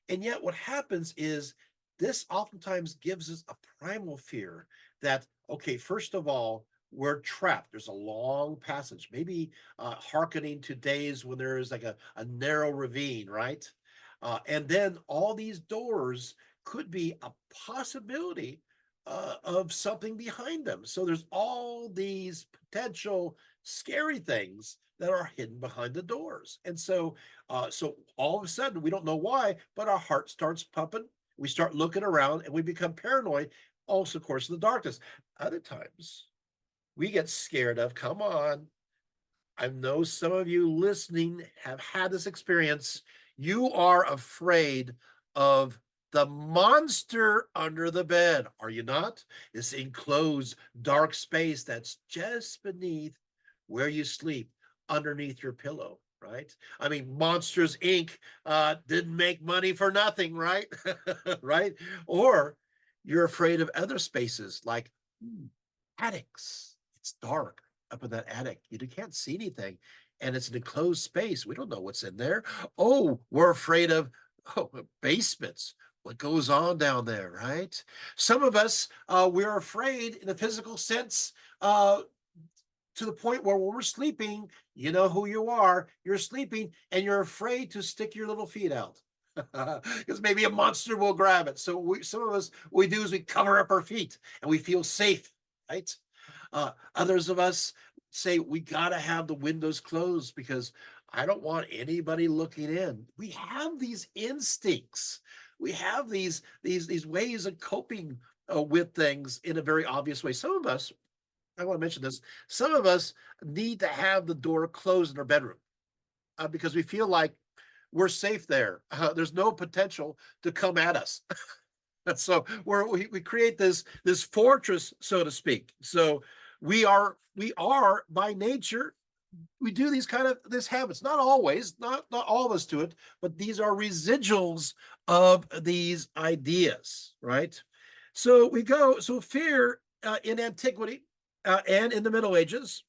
And yet, what happens is this oftentimes gives us a primal fear that, okay, first of all, we're trapped. There's a long passage, maybe hearkening to days when there is like a narrow ravine, right? And then all these doors could be a possibility of something behind them. So there's all these potential scary things that are hidden behind the doors. And so all of a sudden, we don't know why, but our heart starts pumping. We start looking around and we become paranoid. Also, of course, in the darkness. Other times, we get scared of, come on. I know some of you listening have had this experience. You are afraid of the monster under the bed, are you not? This enclosed dark space that's just beneath where you sleep, underneath your pillow, right? I mean, Monsters Inc. Didn't make money for nothing, right? Right? Or you're afraid of other spaces like attics. It's dark up in that attic. You can't see anything, and it's an enclosed space. We don't know what's in there. Oh, we're afraid of basements. What goes on down there, right? Some of us, we're afraid in a physical sense, to the point where when we're sleeping, you know who you are. You're sleeping and you're afraid to stick your little feet out because maybe a monster will grab it. So some of us, what we do is we cover up our feet and we feel safe, right? Others of us say we got to have the windows closed because I don't want anybody looking in. We have these instincts. We have these ways of coping with things in a very obvious way. Some of us, I want to mention this. Some of us need to have the door closed in our bedroom because we feel like we're safe there. There's no potential to come at us. So we create this fortress, so to speak. So we are by nature, we do these kind of this habits. Not always, not all of us do it, but these are residuals of these ideas, right? So fear in antiquity and in the Middle Ages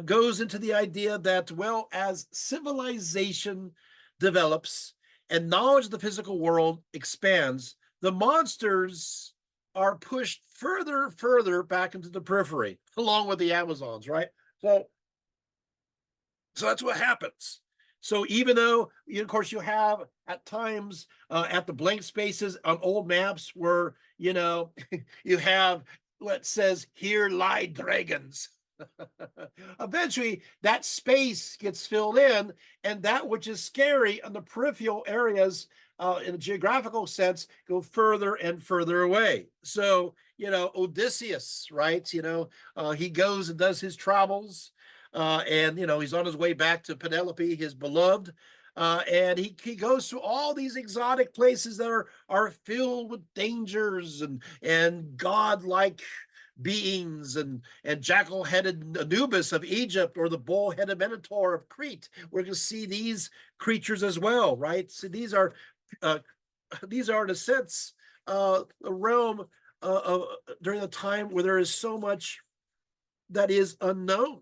goes into the idea that, well, as civilization develops and knowledge of the physical world expands, the monsters are pushed further back into the periphery, along with the Amazons, right? So, so that's what happens. So even though, of course, you have at times at the blank spaces on old maps where, you have what says, "Here lie dragons." Eventually, that space gets filled in, and that which is scary on the peripheral areas, in a geographical sense, go further and further away. So, Odysseus, right? He goes and does his travels, and he's on his way back to Penelope, his beloved. And he goes to all these exotic places that are filled with dangers and godlike beings and jackal-headed Anubis of Egypt, or the bull-headed Minotaur of Crete. We're going to see these creatures as well, right? So uh, these are in a sense a realm during a time where there is so much that is unknown.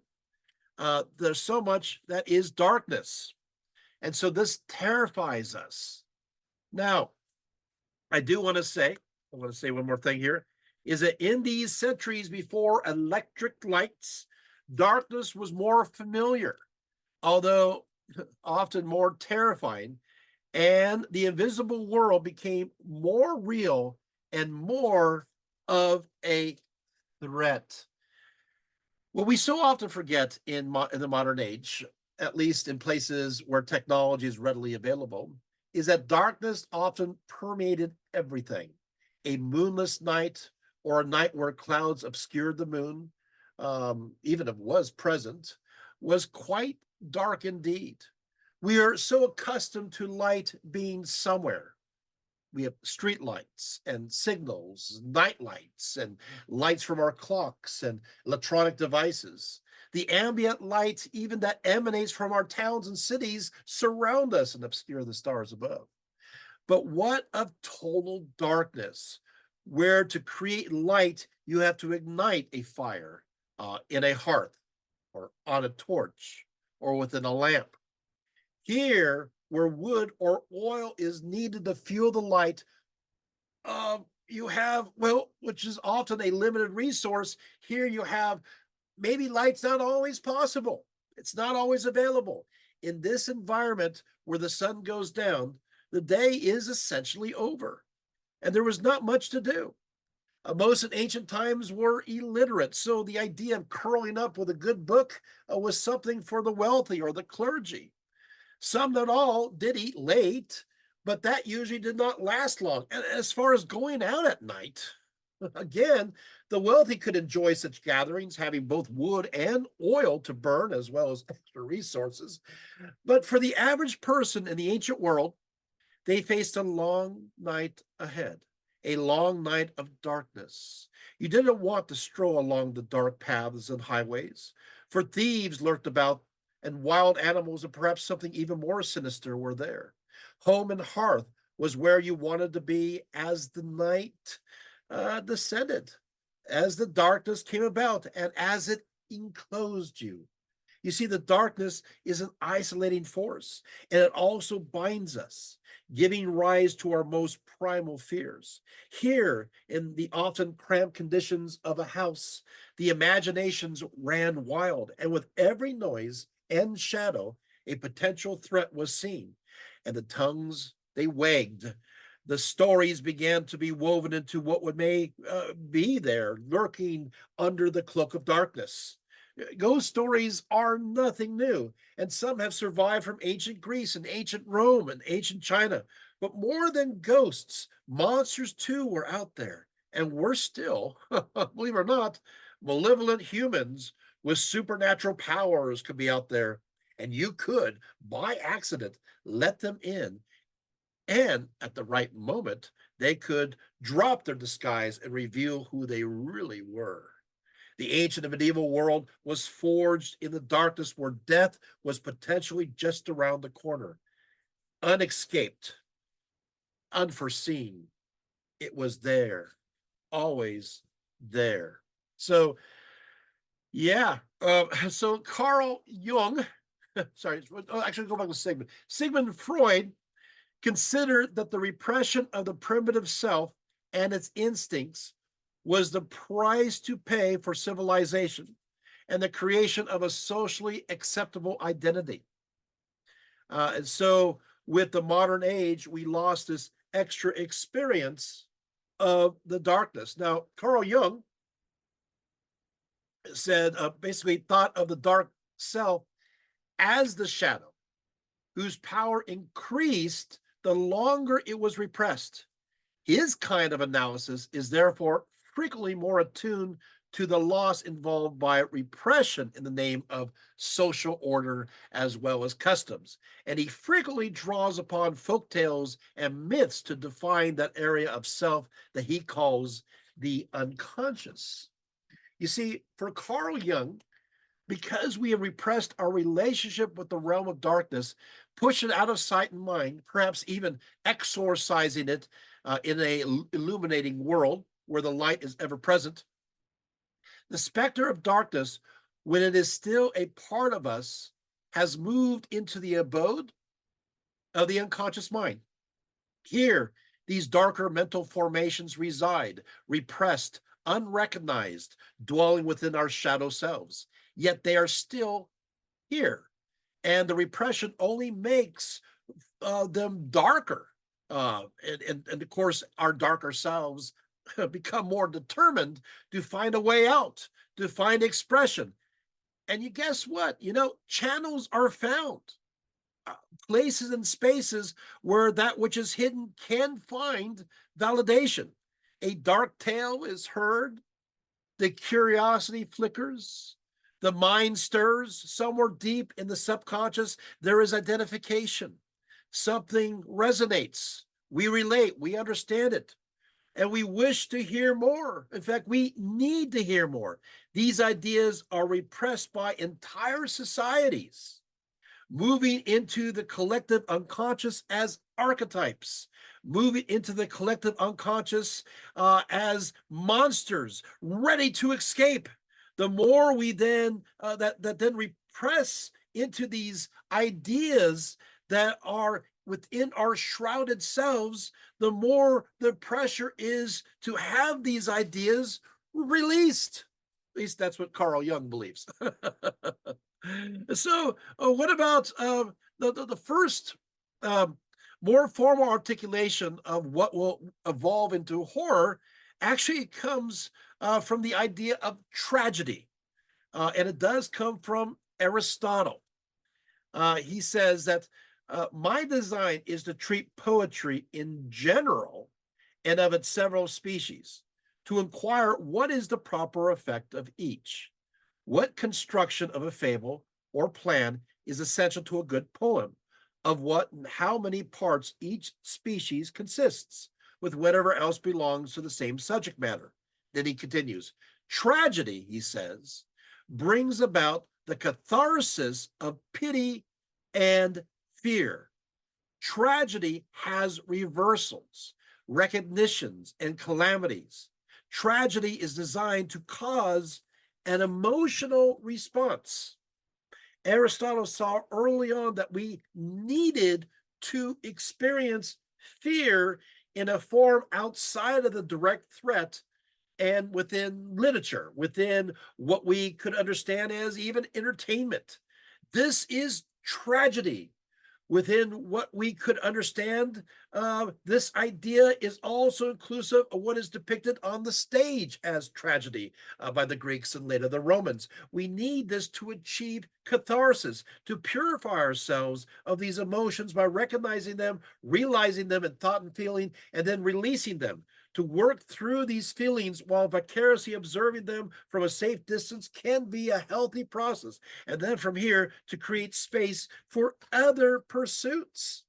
There's so much that is darkness. And so this terrifies us. Now, I want to say one more thing here, is that in these centuries before electric lights, darkness was more familiar, although often more terrifying, and the invisible world became more real and more of a threat. What we so often forget in the modern age, at least in places where technology is readily available, is that darkness often permeated everything. A moonless night, or a night where clouds obscured the moon, even if it was present, was quite dark indeed. We are so accustomed to light being somewhere. We have street lights and signals, night lights, and lights from our clocks and electronic devices. The ambient light, even that emanates from our towns and cities, surround us and obscure the stars above. But what of total darkness, where to create light, you have to ignite a fire in a hearth, or on a torch, or within a lamp? Here, where wood or oil is needed to fuel the light, you have, well, which is often a limited resource. Here you have, maybe light's not always possible. It's not always available. In this environment where the sun goes down, the day is essentially over, and there was not much to do. Most in ancient times were illiterate, so the idea of curling up with a good book was something for the wealthy or the clergy. Some, not all, did eat late, but that usually did not last long. And as far as going out at night, again, the wealthy could enjoy such gatherings, having both wood and oil to burn, as well as extra resources. But for the average person in the ancient world, they faced a long night ahead, a long night of darkness. You didn't want to stroll along the dark paths and highways, for thieves lurked about, and wild animals, and perhaps something even more sinister, were there. Home and hearth was where you wanted to be as the night descended, as the darkness came about, and as it enclosed you. You see, the darkness is an isolating force, and it also binds us, giving rise to our most primal fears. Here, in the often cramped conditions of a house, the imaginations ran wild, and with every noise and shadow, a potential threat was seen, and the tongues they wagged. The stories began to be woven into what would may be there, lurking under the cloak of darkness. Ghost stories are nothing new, and some have survived from ancient Greece and ancient Rome and ancient China. But more than ghosts, monsters too were out there, and worse still, believe it or not, malevolent humans with supernatural powers could be out there, and you could, by accident, let them in. And at the right moment, they could drop their disguise and reveal who they really were. The ancient and medieval world was forged in the darkness, where death was potentially just around the corner, unescaped, unforeseen. It was there, always there. So Yeah. So Carl Jung, sorry, actually go back to Sigmund. Sigmund Freud considered that the repression of the primitive self and its instincts was the price to pay for civilization and the creation of a socially acceptable identity. And so, with the modern age, we lost this extra experience of the darkness. Now, Carl Jung said, basically, thought of the dark self as the shadow whose power increased the longer it was repressed. His kind of analysis is therefore frequently more attuned to the loss involved by repression in the name of social order as well as customs. And he frequently draws upon folk tales and myths to define that area of self that he calls the unconscious. You see, for Carl Jung, because we have repressed our relationship with the realm of darkness, push it out of sight and mind, perhaps even exorcising it in a illuminating world where the light is ever present. The specter of darkness, when it is still a part of us, has moved into the abode of the unconscious mind. Here, these darker mental formations reside, repressed, unrecognized, dwelling within our shadow selves. Yet they are still here. And the repression only makes them darker. And of course, our darker selves become more determined to find a way out, to find expression. And you guess what? Channels are found, uh, places and spaces where that which is hidden can find validation. A dark tale is heard, the curiosity flickers, the mind stirs. Somewhere deep in the subconscious, there is identification. Something resonates. We relate, we understand it, and we wish to hear more. In fact, we need to hear more. These ideas are repressed by entire societies, moving into the collective unconscious as archetypes, moving into the collective unconscious as monsters ready to escape. The more we then that then repress into these ideas that are within our shrouded selves, the more the pressure is to have these ideas released. At least that's what Carl Jung believes. So, what about the first um, more formal articulation of what will evolve into horror? Actually, comes from the idea of tragedy, and it does come from Aristotle. He says that my design is to treat poetry in general and of its several species, to inquire what is the proper effect of each. What construction of a fable or plan is essential to a good poem? Of what and how many parts each species consists, with whatever else belongs to the same subject matter. Then he continues, tragedy, he says, brings about the catharsis of pity and fear. Tragedy has reversals, recognitions, and calamities. Tragedy is designed to cause an emotional response. Aristotle saw early on that we needed to experience fear in a form outside of the direct threat and within literature, within what we could understand as even entertainment. This is tragedy within what we could understand. This idea is also inclusive of what is depicted on the stage as tragedy by the Greeks and later the Romans. We need this to achieve catharsis, to purify ourselves of these emotions by recognizing them, realizing them in thought and feeling, and then releasing them. To work through these feelings while vicariously observing them from a safe distance can be a healthy process. And then from here to create space for other pursuits.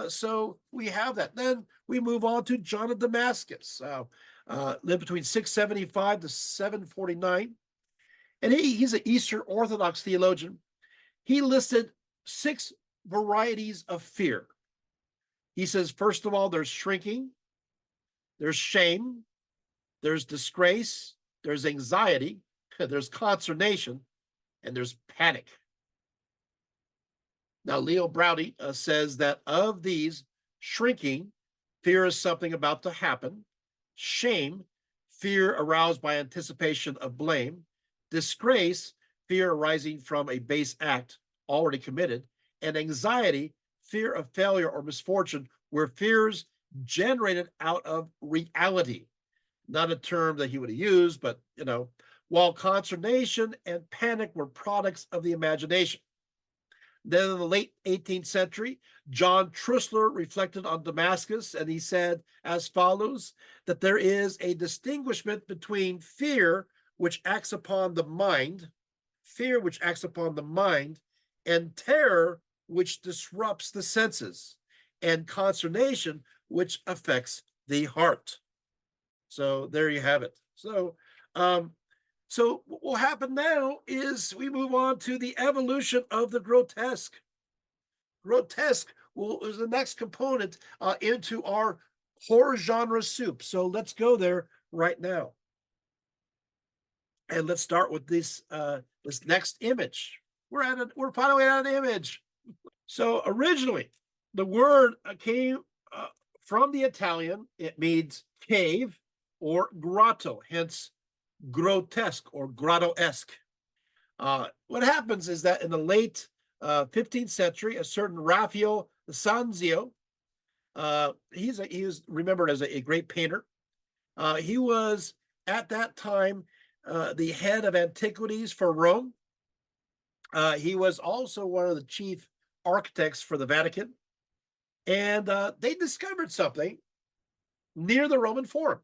So we have that. Then we move on to John of Damascus, lived between 675 to 749. And he's an Eastern Orthodox theologian. He listed 6 varieties of fear. He says, first of all, there's shrinking, there's shame, there's disgrace, there's anxiety, there's consternation, and there's panic. Now, Leo Braudy says that of these, shrinking, fear is something about to happen; shame, fear aroused by anticipation of blame; disgrace, fear arising from a base act already committed; and anxiety, fear of failure or misfortune, were fears generated out of reality. Not a term that he would have used, but while consternation and panic were products of the imagination. Then in the late 18th century, John Trusler reflected on Damascus, and he said as follows, that there is a distinguishment between fear, which acts upon the mind, and terror, which disrupts the senses, and consternation, which affects the heart. So there you have it. So what will happen now is we move on to the evolution of the grotesque. Grotesque is the next component into our horror genre soup. So let's go there right now. And let's start with this next image. We're finally at an image. So originally, the word came from the Italian. It means cave or grotto, hence grotesque or grotto-esque. What happens is that in the late 15th century, a certain Raphael Sanzio, he was remembered as a great painter. He was at that time the head of antiquities for Rome. He was also one of the chief architects for the Vatican. And they discovered something near the Roman Forum.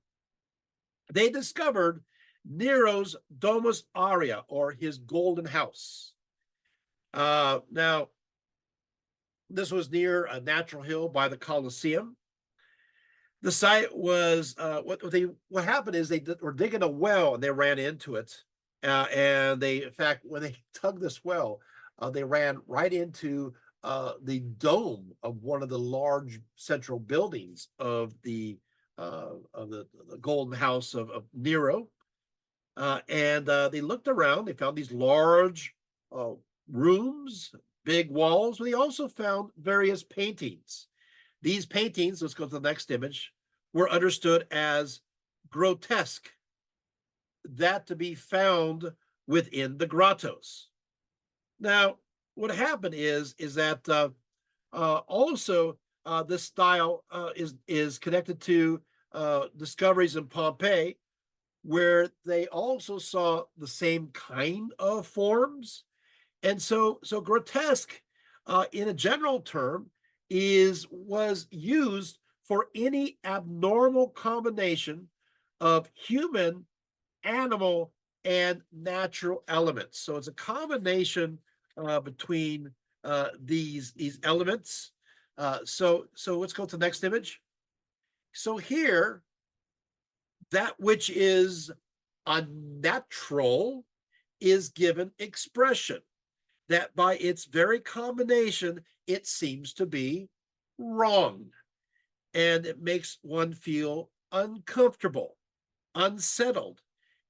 They discovered Nero's Domus Aurea, or his golden house. Now, this was near a natural hill by the Colosseum. The site was what happened is they were digging a well and they ran into it, and in fact, when they dug this well, they ran right into the dome of one of the large central buildings of the golden house of Nero. And they looked around. They found these large rooms, big walls. But they also found various paintings. These paintings, let's go to the next image, were understood as grotesque, that to be found within the grottos. Now, what happened is that also this style is connected to discoveries in Pompeii, where they also saw the same kind of forms. And so grotesque, in a general term, was used for any abnormal combination of human, animal, and natural elements. So it's a combination between these elements. So let's go to the next image. So here, that which is unnatural is given expression, that by its very combination, it seems to be wrong. And it makes one feel uncomfortable, unsettled,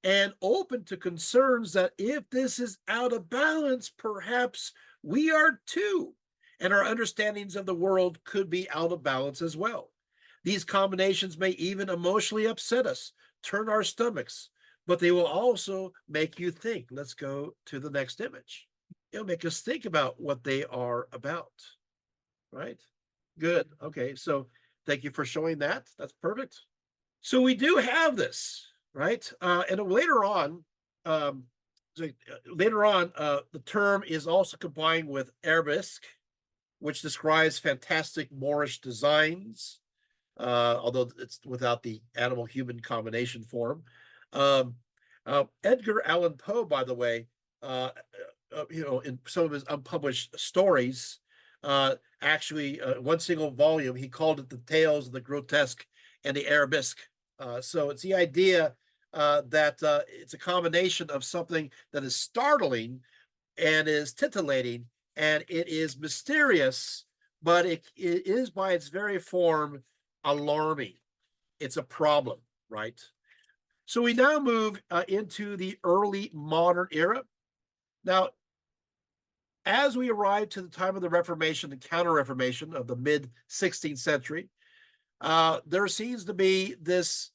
and open to concerns that if this is out of balance, perhaps we are too, and our understandings of the world could be out of balance as well. These combinations may even emotionally upset us, turn our stomachs, but they will also make you think. Let's go to the next image. It'll make us think about what they are about, right? Good. Okay, so thank you for showing that. That's perfect. So we do have this, right? And later on, the term is also combined with arabesque, which describes fantastic Moorish designs, although it's without the animal-human combination form. Edgar Allan Poe, by the way, in some of his unpublished stories, actually, one single volume, he called it The Tales of the Grotesque and the Arabesque. So it's the idea that it's a combination of something that is startling and is titillating, and it is mysterious, but it is by its very form alarming. It's a problem, right? So we now move into the early modern era. Now, as we arrive to the time of the Reformation, the Counter Reformation of the mid 16th century, there seems to be this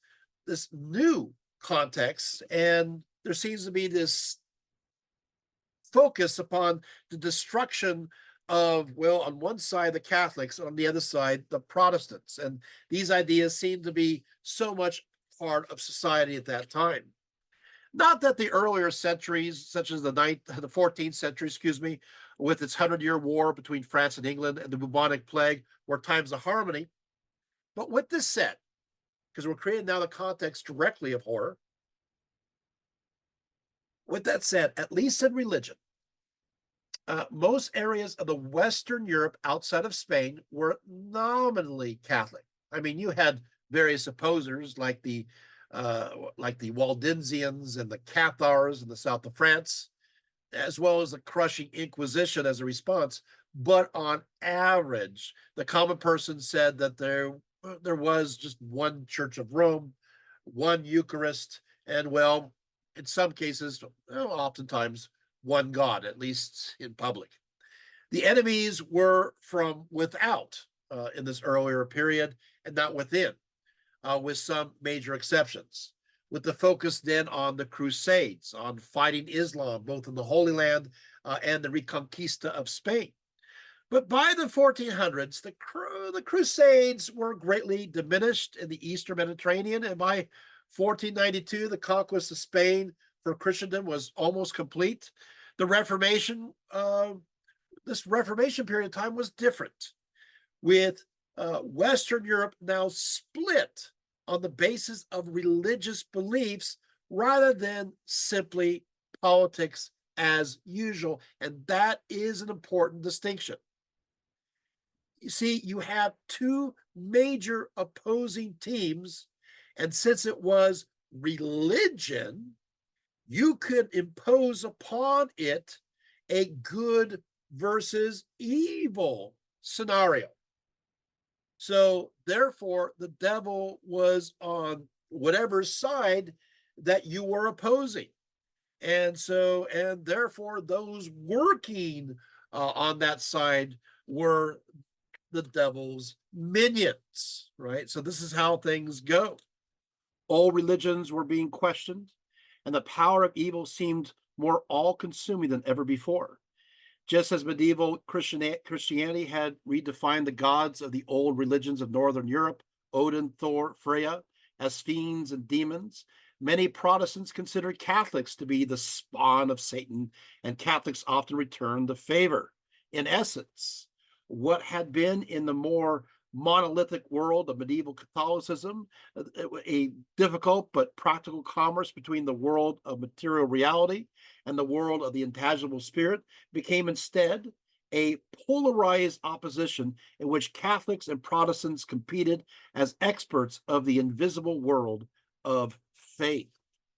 new context, and there seems to be this focus upon the destruction of, well, on one side the Catholics, on the other side the Protestants, and these ideas seem to be so much part of society at that time. Not that the earlier centuries, such as the 14th century, excuse me, with its 100-Year War between France and England and the bubonic plague, were times of harmony. But with this said, because we're creating now the context directly of horror, with that said, at least in religion, most areas of the Western Europe outside of Spain were nominally Catholic. I mean, you had various opposers like the Waldensians and the Cathars in the south of France, as well as the crushing Inquisition as a response. But on average, the common person said that there was just one Church of Rome, one Eucharist, and, well, in some cases, well, oftentimes, one God, at least in public. The enemies were from without in this earlier period and not within, with some major exceptions. With the focus then on the Crusades, on fighting Islam, both in the Holy Land and the Reconquista of Spain. But by the 1400s, the Crusades were greatly diminished in the Eastern Mediterranean, and by 1492, the conquest of Spain for Christendom was almost complete. The Reformation, this Reformation period of time was different, with Western Europe now split on the basis of religious beliefs rather than simply politics as usual. And that is an important distinction. You see, you have two major opposing teams, and since it was religion, you could impose upon it a good versus evil scenario. So therefore, the devil was on whatever side that you were opposing. And therefore, those working on that side were the devil's minions, right? So this is how things go. All religions were being questioned, and the power of evil seemed more all consuming than ever before. Just as medieval Christianity had redefined the gods of the old religions of Northern Europe, Odin, Thor, Freya, as fiends and demons, many Protestants considered Catholics to be the spawn of Satan, and Catholics often returned the favor. In essence, what had been in the more monolithic world of medieval Catholicism, a difficult but practical commerce between the world of material reality and the world of the intangible spirit, became instead a polarized opposition in which Catholics and Protestants competed as experts of the invisible world of faith.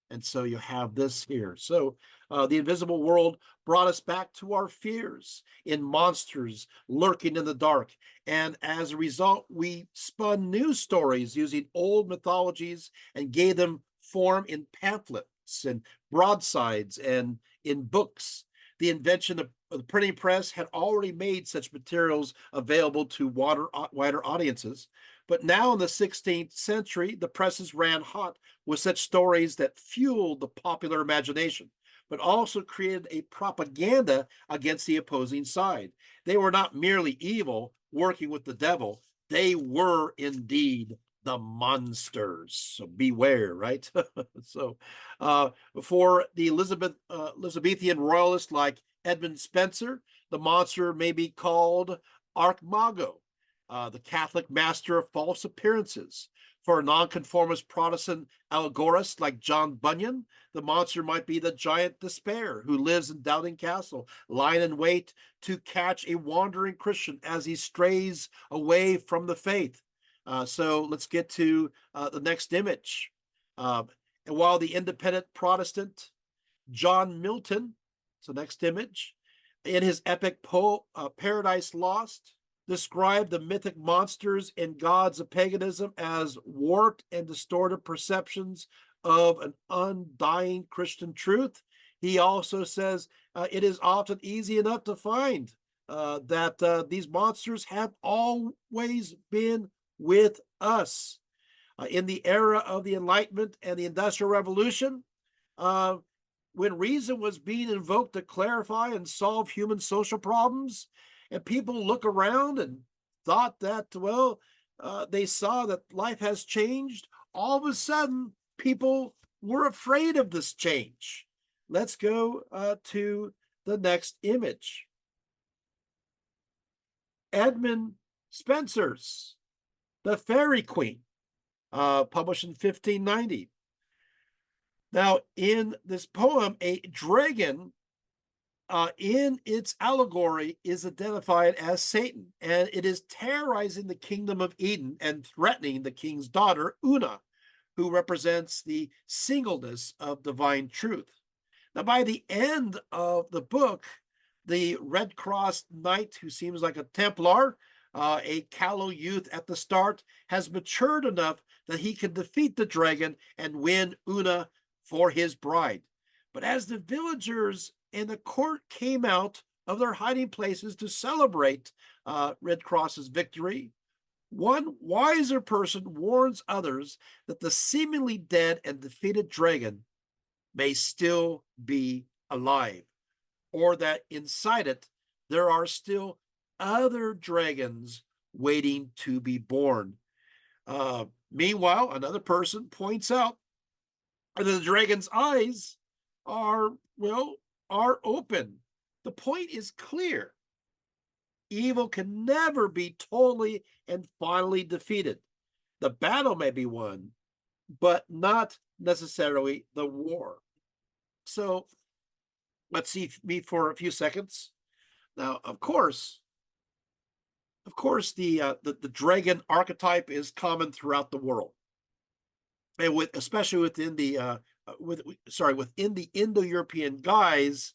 And so you have this here. So the invisible world brought us back to our fears in monsters lurking in the dark. And as a result, we spun new stories using old mythologies and gave them form in pamphlets and broadsides and in books. The invention of the printing press had already made such materials available to wider audiences. But now in the 16th century, the presses ran hot with such stories that fueled the popular imagination, but also created a propaganda against the opposing side. They were not merely evil, working with the devil. They were indeed the monsters. So beware, right? So for the Elizabethan royalists like Edmund Spencer, the monster may be called Archimago, the Catholic master of false appearances. For a nonconformist Protestant allegorist like John Bunyan, the monster might be the giant Despair, who lives in Doubting Castle, lying in wait to catch a wandering Christian as he strays away from the faith. So let's get to the next image. And while the independent Protestant John Milton, so next image, in his epic Paradise Lost, described the mythic monsters and gods of paganism as warped and distorted perceptions of an undying Christian truth. He also says it is often easy enough to find that these monsters have always been with us. In the era of the Enlightenment and the Industrial Revolution, uh, when reason was being invoked to clarify and solve human social problems, and people look around and thought that, well, they saw that life has changed, all of a sudden, people were afraid of this change. Let's go to the next image. Edmund Spenser's The Fairy Queen, published in 1590. Now, in this poem, a dragon in its allegory is identified as Satan, and it is terrorizing the kingdom of Eden and threatening the king's daughter, Una, who represents the singleness of divine truth. Now, by the end of the book, the Red Cross knight, who seems like a Templar, a callow youth at the start, has matured enough that he can defeat the dragon and win Una for his bride. But as the villagers and the court came out of their hiding places to celebrate Red Cross's victory, one wiser person warns others that the seemingly dead and defeated dragon may still be alive, or that inside it there are still other dragons waiting to be born. Meanwhile, another person points out that the dragon's eyes are, well, are open. The point is clear. Evil can never be totally and finally defeated. The battle may be won, but not necessarily the war. So let's see me for a few seconds. Now, of course, the dragon archetype is common throughout the world, and especially within the within the Indo-European guise,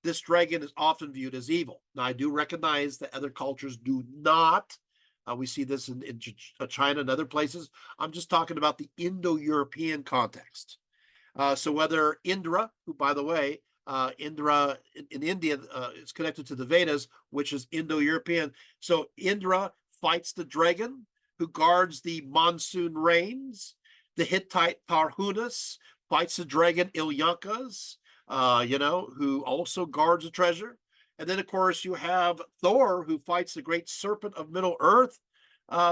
this dragon is often viewed as evil. Now, I do recognize that other cultures do not. We see this in China and other places. I'm just talking about the Indo-European context. So whether Indra, who, by the way, Indra in India is connected to the Vedas, which is Indo-European. So Indra fights the dragon who guards the monsoon rains. The Hittite Tarhunas fights the dragon Ilyankas, who also guards the treasure. And then, of course, you have Thor, who fights the great serpent of Middle Earth.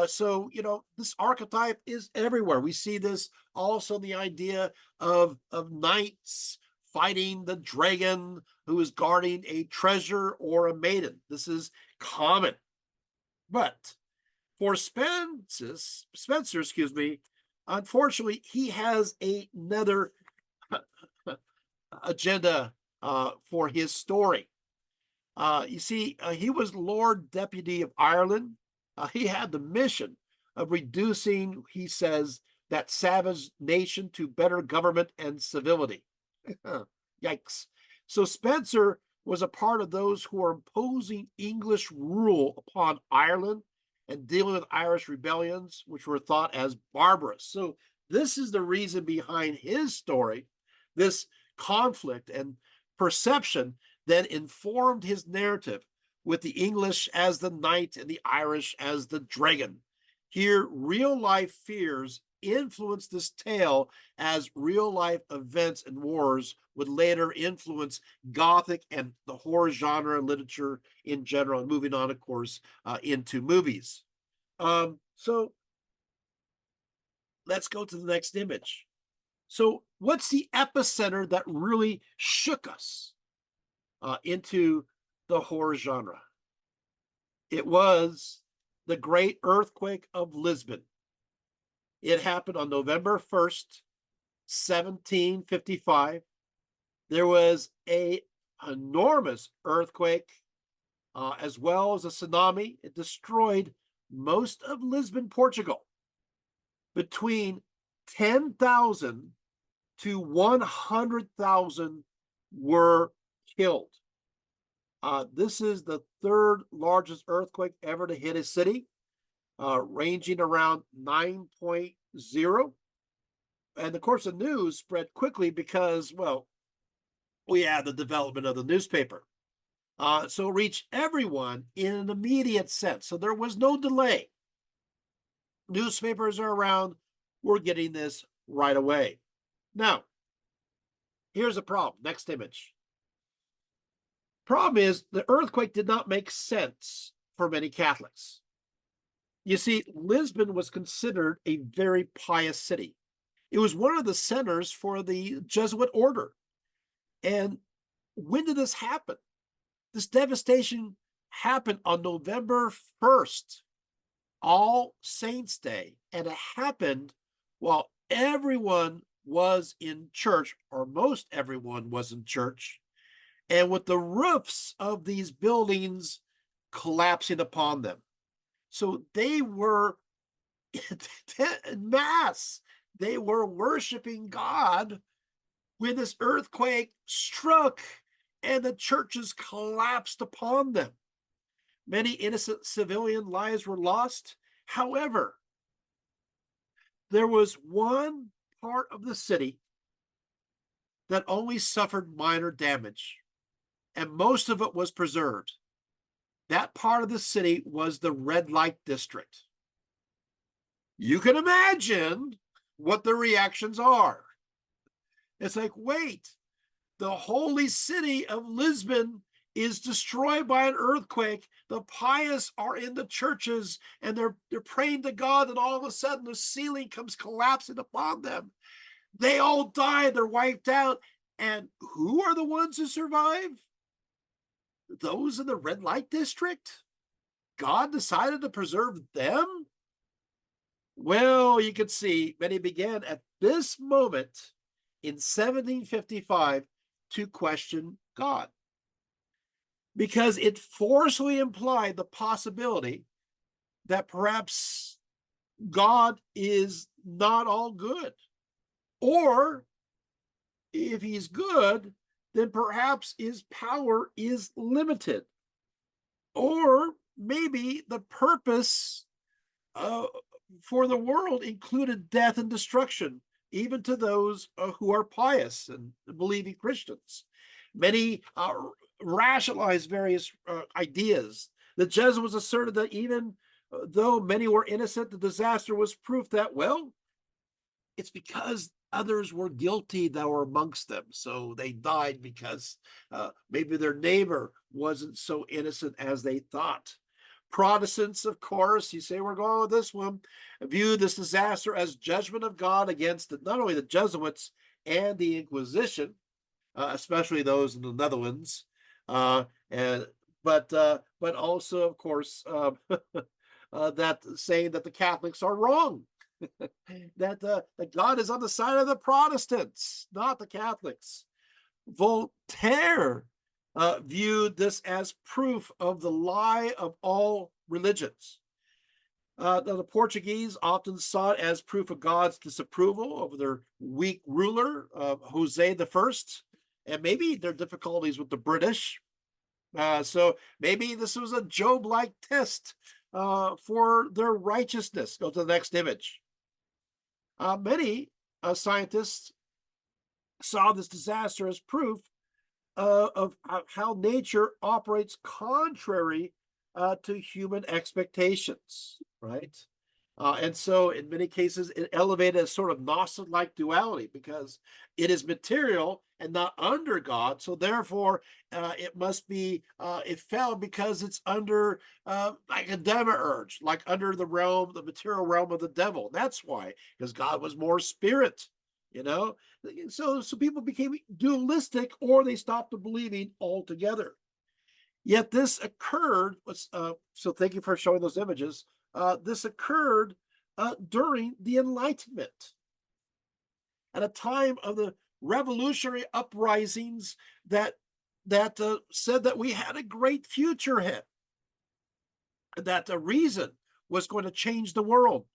So, this archetype is everywhere. We see this also in the idea of knights fighting the dragon who is guarding a treasure or a maiden. This is common. But for Spenser, unfortunately, he has another agenda for his story. You see, he was Lord Deputy of Ireland. He had the mission of reducing, he says, that savage nation to better government and civility. Yikes. So Spenser was a part of those who were imposing English rule upon Ireland and dealing with Irish rebellions, which were thought as barbarous. So this is the reason behind his story. This conflict and perception then informed his narrative, with the English as the knight and the Irish as the dragon. Here, real life fears influenced this tale, as real life events and wars would later influence Gothic and the horror genre and literature in general, and moving on, of course, into movies. So let's go to the next image. So, what's the epicenter that really shook us into the horror genre? It was the great earthquake of Lisbon. It happened on November 1st, 1755. There was an enormous earthquake, as well as a tsunami. It destroyed most of Lisbon, Portugal. Between 10,000 to 100,000 were killed. This is the third largest earthquake ever to hit a city, ranging around 9.0. And of course, the news spread quickly because, well, we had the development of the newspaper. So it reached everyone in an immediate sense. So there was no delay. Newspapers are around. We're getting this right away. Now, here's a problem. Next image. Problem is, the earthquake did not make sense for many Catholics. You see, Lisbon was considered a very pious city. It was one of the centers for the Jesuit order. And when did this happen? This devastation happened on November 1st, All Saints Day, and it happened while everyone was in church, or most everyone was in church, and with the roofs of these buildings collapsing upon them. So they were in mass. They were worshiping God when this earthquake struck and the churches collapsed upon them. Many innocent civilian lives were lost. However, there was one part of the city that only suffered minor damage, and most of it was preserved. That part of the city was the red light district. You can imagine what the reactions are. It's like, wait, the holy city of Lisbon is destroyed by an earthquake. The pious are in the churches and they're praying to God, and all of a sudden the ceiling comes collapsing upon them. They all die, they're wiped out. And who are the ones who survive? Those in the red light district? God decided to preserve them? Well, you can see many began at this moment in 1755 to question God, because it forcefully implied the possibility that perhaps God is not all good. Or if he's good, then perhaps his power is limited. Or maybe the purpose uh, for the world included death and destruction, even to those who are pious and believing Christians. Many rationalized various ideas. The Jesuits asserted that even though many were innocent, the disaster was proof that, well, it's because others were guilty that were amongst them. So they died because maybe their neighbor wasn't so innocent as they thought. Protestants, of course, you say we're going with this one, view this disaster as judgment of God against not only the Jesuits and the Inquisition, especially those in the Netherlands, and but also, of course, that saying that the Catholics are wrong, that God is on the side of the Protestants, not the Catholics. Voltaire viewed this as proof of the lie of all religions. The Portuguese often saw it as proof of God's disapproval over their weak ruler, Jose the First, and maybe their difficulties with the British. So maybe this was a Job-like test for their righteousness. Go to the next image. Many scientists saw this disaster as proof of how nature operates contrary to human expectations, right? And so, in many cases, it elevated a sort of Gnostic-like duality because it is material and not under God. So, therefore, it must be, it fell because it's under like a demiurge, like under the realm, the material realm of the devil. That's why, because God was more spirit, you know? So people became dualistic, or they stopped believing altogether. Yet this occurred. So thank you for showing those images. This occurred during the Enlightenment, at a time of the revolutionary uprisings that said that we had a great future ahead, that the reason was going to change the world.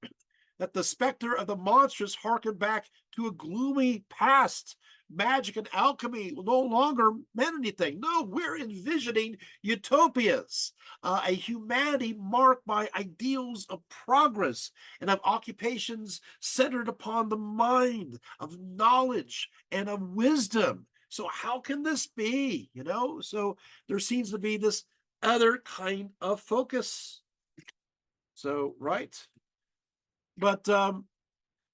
that the specter of the monstrous harkened back to a gloomy past. Magic and alchemy no longer meant anything. No, we're envisioning utopias, a humanity marked by ideals of progress and of occupations centered upon the mind, of knowledge and of wisdom. So, how can this be? So there seems to be this other kind of focus. So, right. But and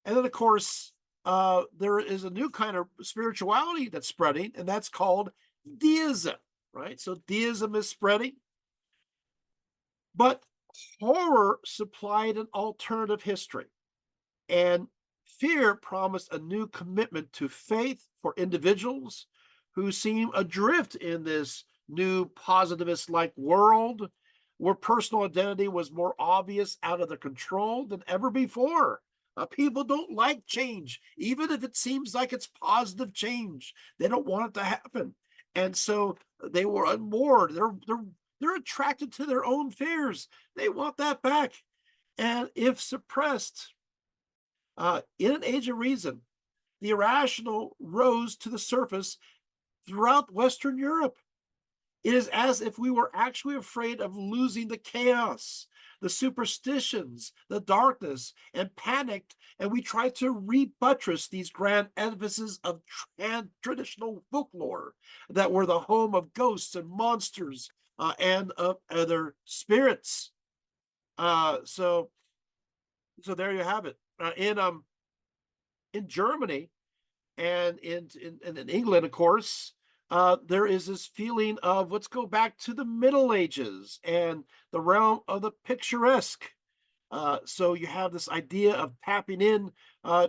then of course there is a new kind of spirituality that's spreading, and that's called deism, right? So deism is spreading, but horror supplied an alternative history, and fear promised a new commitment to faith for individuals who seem adrift in this new positivist like world where personal identity was more obvious out of their control than ever before. People don't like change, even if it seems like it's positive change. They don't want it to happen, and so they were unmoored. They're attracted to their own fears. They want that back, and if suppressed, in an age of reason, the irrational rose to the surface throughout Western Europe. It is as if we were actually afraid of losing the chaos, the superstitions, the darkness, and panicked, and we tried to rebuttress these grand edifices of traditional folklore that were the home of ghosts and monsters and of other spirits. So, so there you have it. In Germany and in England, of course, there is this feeling of let's go back to the Middle Ages and the realm of the picturesque. So you have this idea of tapping in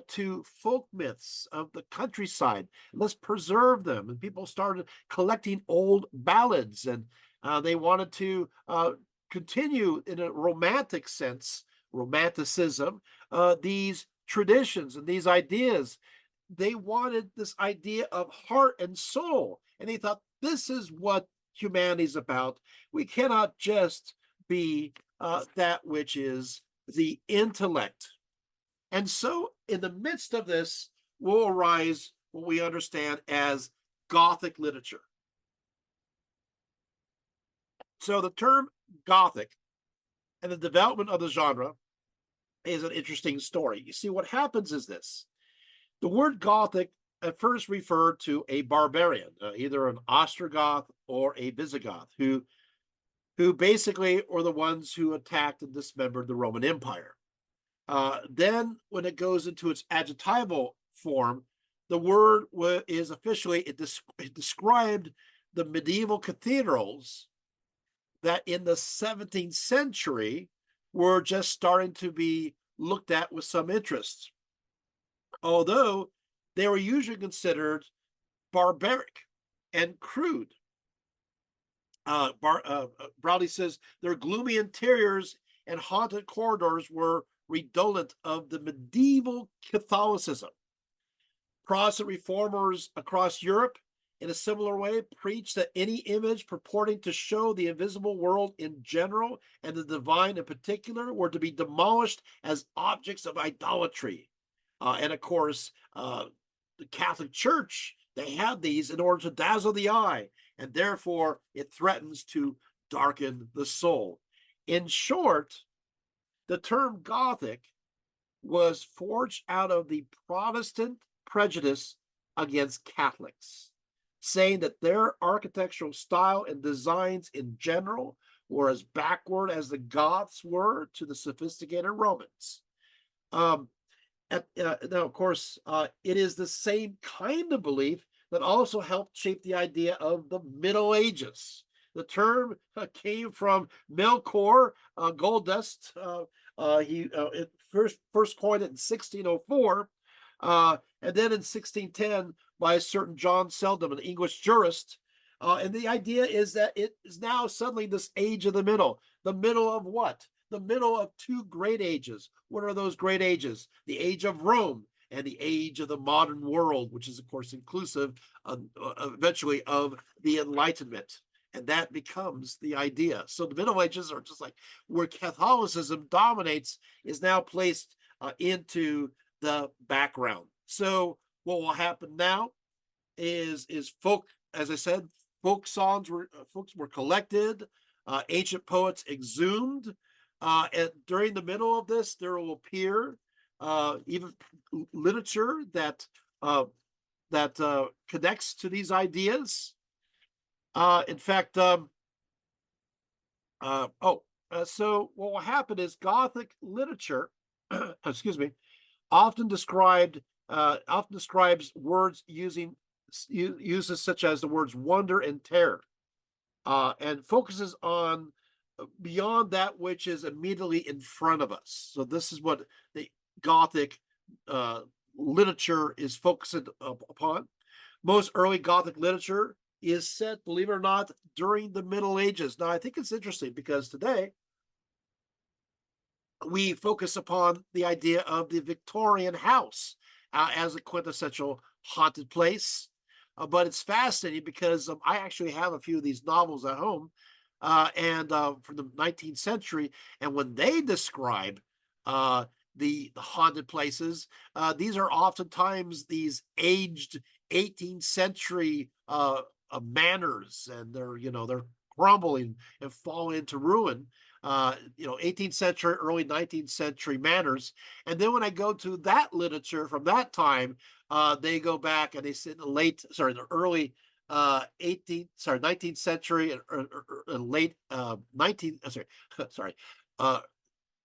to folk myths of the countryside. Let's preserve them. And people started collecting old ballads, and they wanted to continue in a romantic sense, romanticism, these traditions and these ideas. They wanted this idea of heart and soul. And they thought, this is what humanity's about. We cannot just be that which is the intellect. And so, in the midst of this, will arise what we understand as Gothic literature. So, the term Gothic and the development of the genre is an interesting story. You see, what happens is this: the word Gothic at first referred to a barbarian, either an Ostrogoth or a Visigoth, who basically were the ones who attacked and dismembered the Roman Empire. Then, when it goes into its adjectival form, the word is officially it described the medieval cathedrals that in the 17th century were just starting to be looked at with some interest, although they were usually considered barbaric and crude. Browley says their gloomy interiors and haunted corridors were redolent of the medieval Catholicism. Protestant reformers across Europe, in a similar way, preached that any image purporting to show the invisible world in general and the divine in particular were to be demolished as objects of idolatry. And of course, the Catholic Church, they had these in order to dazzle the eye, and therefore it threatens to darken the soul. In short, the term Gothic was forged out of the Protestant prejudice against Catholics, saying that their architectural style and designs in general were as backward as the Goths were to the sophisticated Romans. Now, of course, it is the same kind of belief that also helped shape the idea of the Middle Ages. The term came from Melchior Goldust. He first coined it in 1604, and then in 1610 by a certain John Seldom, an English jurist. And the idea is that it is now suddenly this age of the middle. The middle of what? The middle of two great ages. What are those great ages? The age of Rome and the age of the modern world, which is, of course, inclusive eventually of the Enlightenment. And that becomes the idea. So the Middle Ages are just like where Catholicism dominates, is now placed into the background. So what will happen now is folk, as I said, folks were collected, ancient poets exhumed, and during the middle of this, there will appear even literature uh, that connects to these ideas. In fact, so what will happen is Gothic literature, excuse me, often describes words using uses such as the words wonder and terror, and focuses on beyond that which is immediately in front of us. So this is what the Gothic uh, literature is focused upon. Most early Gothic literature is set, believe it or not, during the Middle Ages. Now, I think it's interesting because today we focus upon the idea of the Victorian house as a quintessential haunted place. But it's fascinating because I actually have a few of these novels at home, and from the 19th century. And when they describe uh, the haunted places, these are oftentimes these aged 18th century manners, and they're crumbling and falling into ruin. 18th century, early 19th century manners. And then when I go to that literature from that time, they go back and they sit in the early 19th century and late 19th, sorry, uh,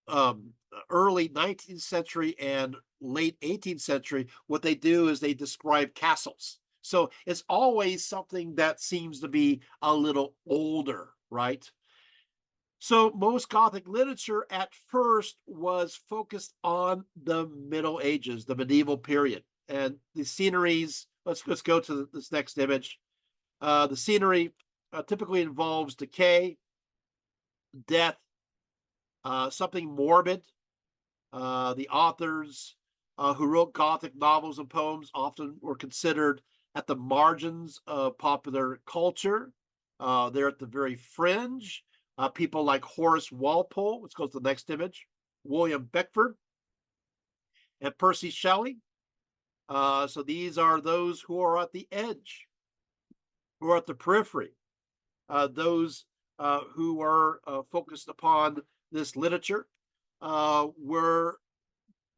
um, early 19th century and late 18th century. What they do is they describe castles. So it's always something that seems to be a little older, right? So most Gothic literature at first was focused on the Middle Ages, the medieval period, and the sceneries. Let's go to this next image. The scenery typically involves decay, death, something morbid. The authors who wrote Gothic novels and poems often were considered at the margins of popular culture. They're at the very fringe. People like Horace Walpole, let's go to the next image, William Beckford, and Percy Shelley. So these are those who are at the edge, who are at the periphery, those who are focused upon this literature were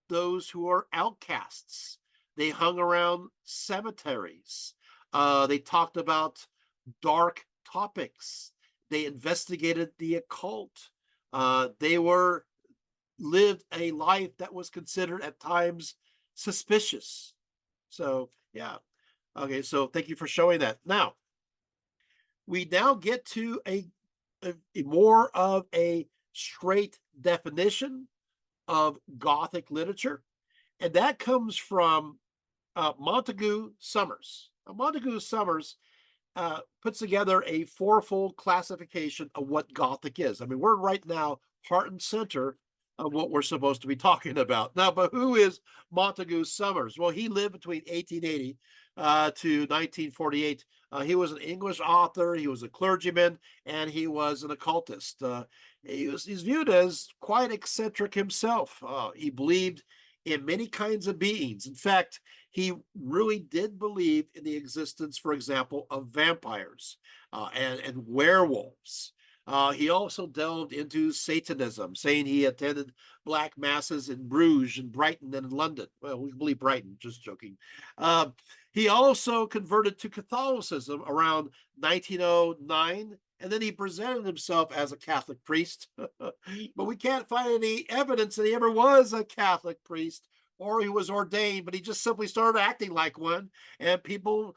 those who are outcasts. They hung around cemeteries. They talked about dark topics. They investigated the occult. They were lived a life that was considered at times suspicious. So, yeah. Okay, so thank you for showing that. Now, we now get to a more of a straight definition of Gothic literature, and that comes from Montague Summers. Now, Montague Summers puts together a fourfold classification of what Gothic is. I mean, we're right now heart and center of what we're supposed to be talking about. Now, but who is Montague Summers? Well, he lived between 1880 to 1948. He was an English author, he was a clergyman, and he was an occultist. He's viewed as quite eccentric himself. He believed in many kinds of beings. In fact, he really did believe in the existence, for example, of vampires and werewolves. He also delved into Satanism, saying he attended black masses in Bruges and Brighton and in London. Well, we believe Brighton, just joking. Uh, he also converted to Catholicism around 1909, and then he presented himself as a Catholic priest. But we can't find any evidence that he ever was a Catholic priest or he was ordained, but he just simply started acting like one, and people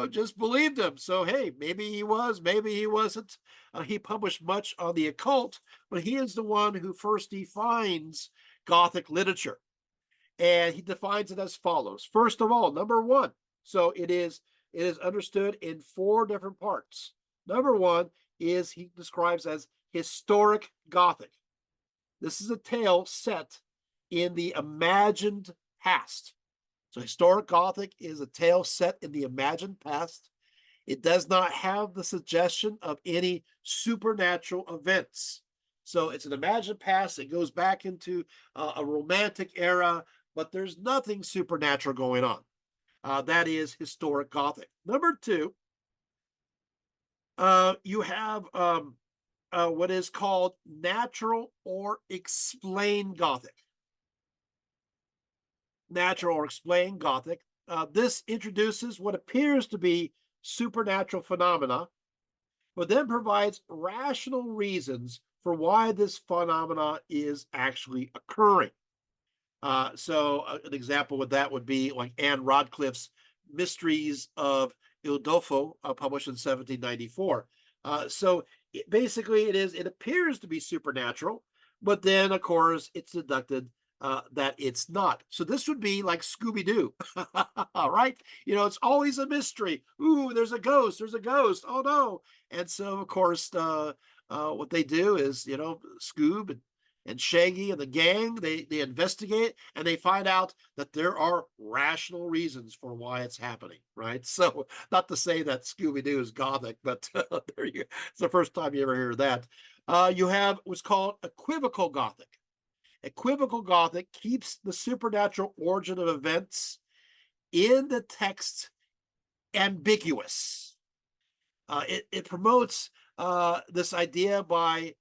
just believed him. So, hey, maybe he was, maybe he wasn't. He published much on the occult, but he is the one who first defines Gothic literature. And he defines it as follows. First of all, number one, so it is understood in four different parts. Number one is he describes as historic Gothic. This is a tale set in the imagined past. So historic Gothic is a tale set in the imagined past. It does not have the suggestion of any supernatural events. So it's an imagined past. It goes back into a romantic era, but there's nothing supernatural going on. That is historic Gothic. Number two, you have what is called natural or explained Gothic. Natural or explained Gothic. This introduces what appears to be supernatural phenomena, but then provides rational reasons for why this phenomena is actually occurring. An example with that would be like Anne Radcliffe's Mysteries of Udolpho, published in 1794. Basically, it appears to be supernatural, but then, of course, it's deducted that it's not. So this would be like Scooby Doo, right? It's always a mystery. Ooh, there's a ghost. There's a ghost. Oh no! And so, of course, what they do is, Scoob and Shaggy and the gang, they investigate and they find out that there are rational reasons for why it's happening, right? So, not to say that Scooby Doo is Gothic, but there you. It's the first time you ever hear that. You have what's called equivocal Gothic. Equivocal Gothic keeps the supernatural origin of events in the text ambiguous. It promotes this idea by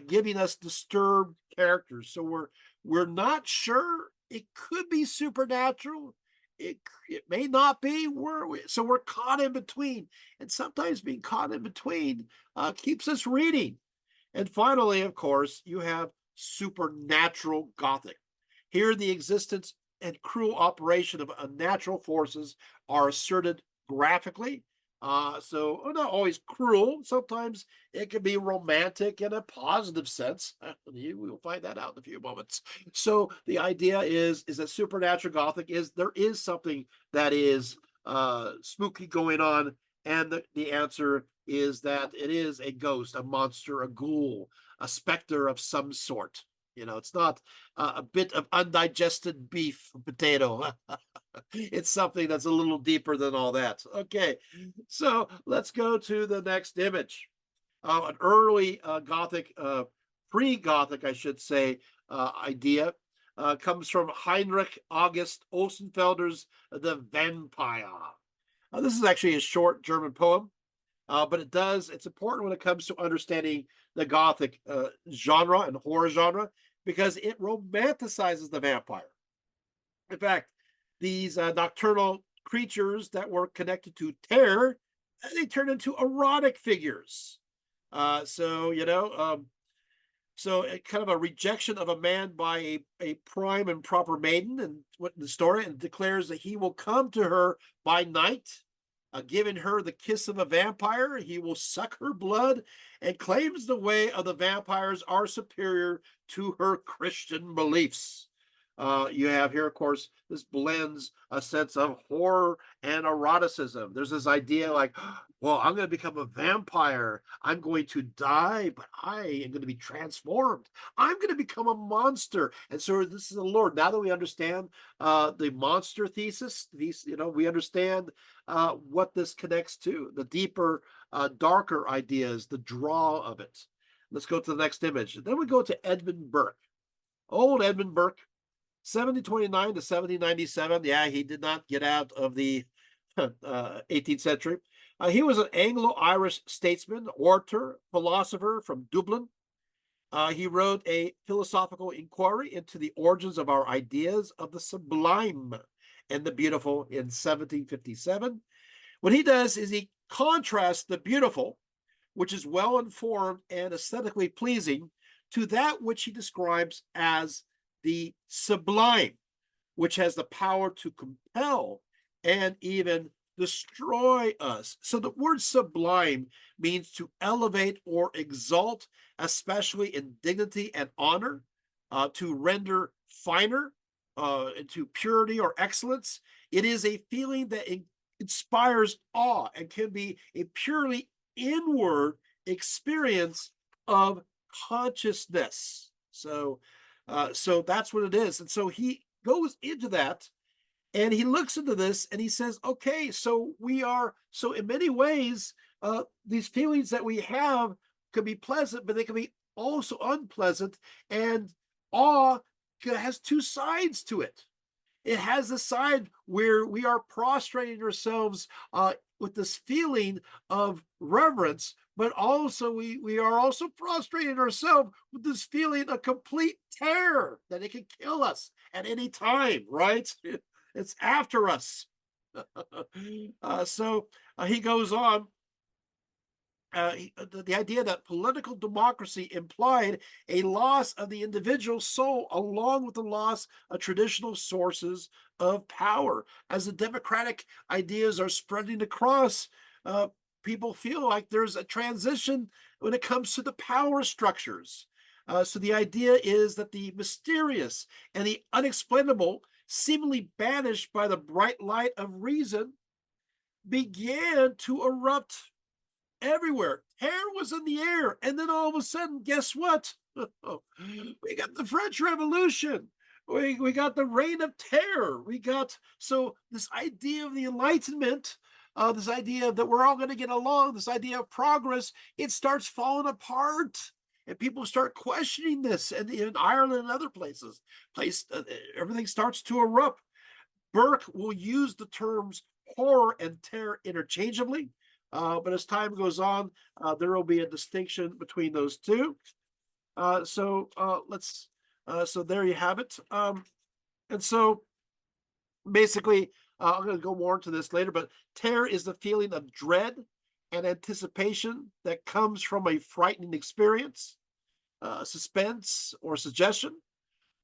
giving us disturbed characters. So we're not sure. It could be supernatural. It may not be. So we're caught in between, and sometimes being caught in between keeps us reading. And finally, of course, you have supernatural Gothic. Here, the existence and cruel operation of unnatural forces are asserted graphically. So not always cruel. Sometimes it can be romantic in a positive sense. We'll find that out in a few moments. So the idea is that supernatural Gothic is there is something that is spooky going on, and the answer is that it is a ghost, a monster, a ghoul, a specter of some sort. It's not a bit of undigested beef potato. It's something that's a little deeper than all that. Okay, so let's go to the next image. An early Gothic, pre-Gothic, I should say, idea comes from Heinrich August Osenfelder's The Vampire. This is actually a short German poem, but it's important when it comes to understanding the Gothic genre and horror genre because it romanticizes the vampire. In fact, these nocturnal creatures that were connected to terror, they turn into erotic figures. So kind of a rejection of a man by a prime and proper maiden, and what the story, and declares that he will come to her by night, giving her the kiss of a vampire. He will suck her blood and claims the way of the vampires are superior to her Christian beliefs. You have here, of course, this blends a sense of horror and eroticism. There's this idea like, well, I'm going to become a vampire. I'm going to die, but I am going to be transformed. I'm going to become a monster. And so this is the Lord. Now that we understand the monster thesis, we understand what this connects to, the deeper, darker ideas, the draw of it. Let's go to the next image. Then we go to Edmund Burke. Old Edmund Burke, 1729 to 1797. Yeah, he did not get out of the 18th century. He was an Anglo-Irish statesman, orator, philosopher from Dublin. He wrote a philosophical inquiry into the origins of our ideas of the sublime and the beautiful in 1757. What he does is he contrasts the beautiful, which is well informed and aesthetically pleasing, to that which he describes as the sublime, which has the power to compel and even destroy us. So the word sublime means to elevate or exalt, especially in dignity and honor, to render finer, into purity or excellence. It is a feeling that inspires awe and can be a purely inward experience of consciousness. So that's what it is. And so he goes into that and he looks into this and he says, okay, so in many ways, these feelings that we have could be pleasant, but they can be also unpleasant, and awe has two sides to it. It has a side where we are prostrating ourselves with this feeling of reverence, but also we are also prostrating ourselves with this feeling of complete terror that it can kill us at any time, right? It's after us. So he goes on, the idea that political democracy implied a loss of the individual soul along with the loss of traditional sources of power. As the democratic ideas are spreading across, uh, people feel like there's a transition when it comes to the power structures. So the idea is that the mysterious and the unexplainable, seemingly banished by the bright light of reason, began to erupt everywhere. Hair was in the air. And then all of a sudden, guess what? We got the French Revolution. We got the reign of terror. We got, so this idea of the Enlightenment, this idea that we're all going to get along, this idea of progress, it starts falling apart. And people start questioning this, and in Ireland and other places, everything starts to erupt. Burke will use the terms horror and terror interchangeably, but as time goes on, there will be a distinction between those two. So there you have it. And so basically, I'm going to go more into this later, but terror is the feeling of dread and anticipation that comes from a frightening experience, suspense, or suggestion,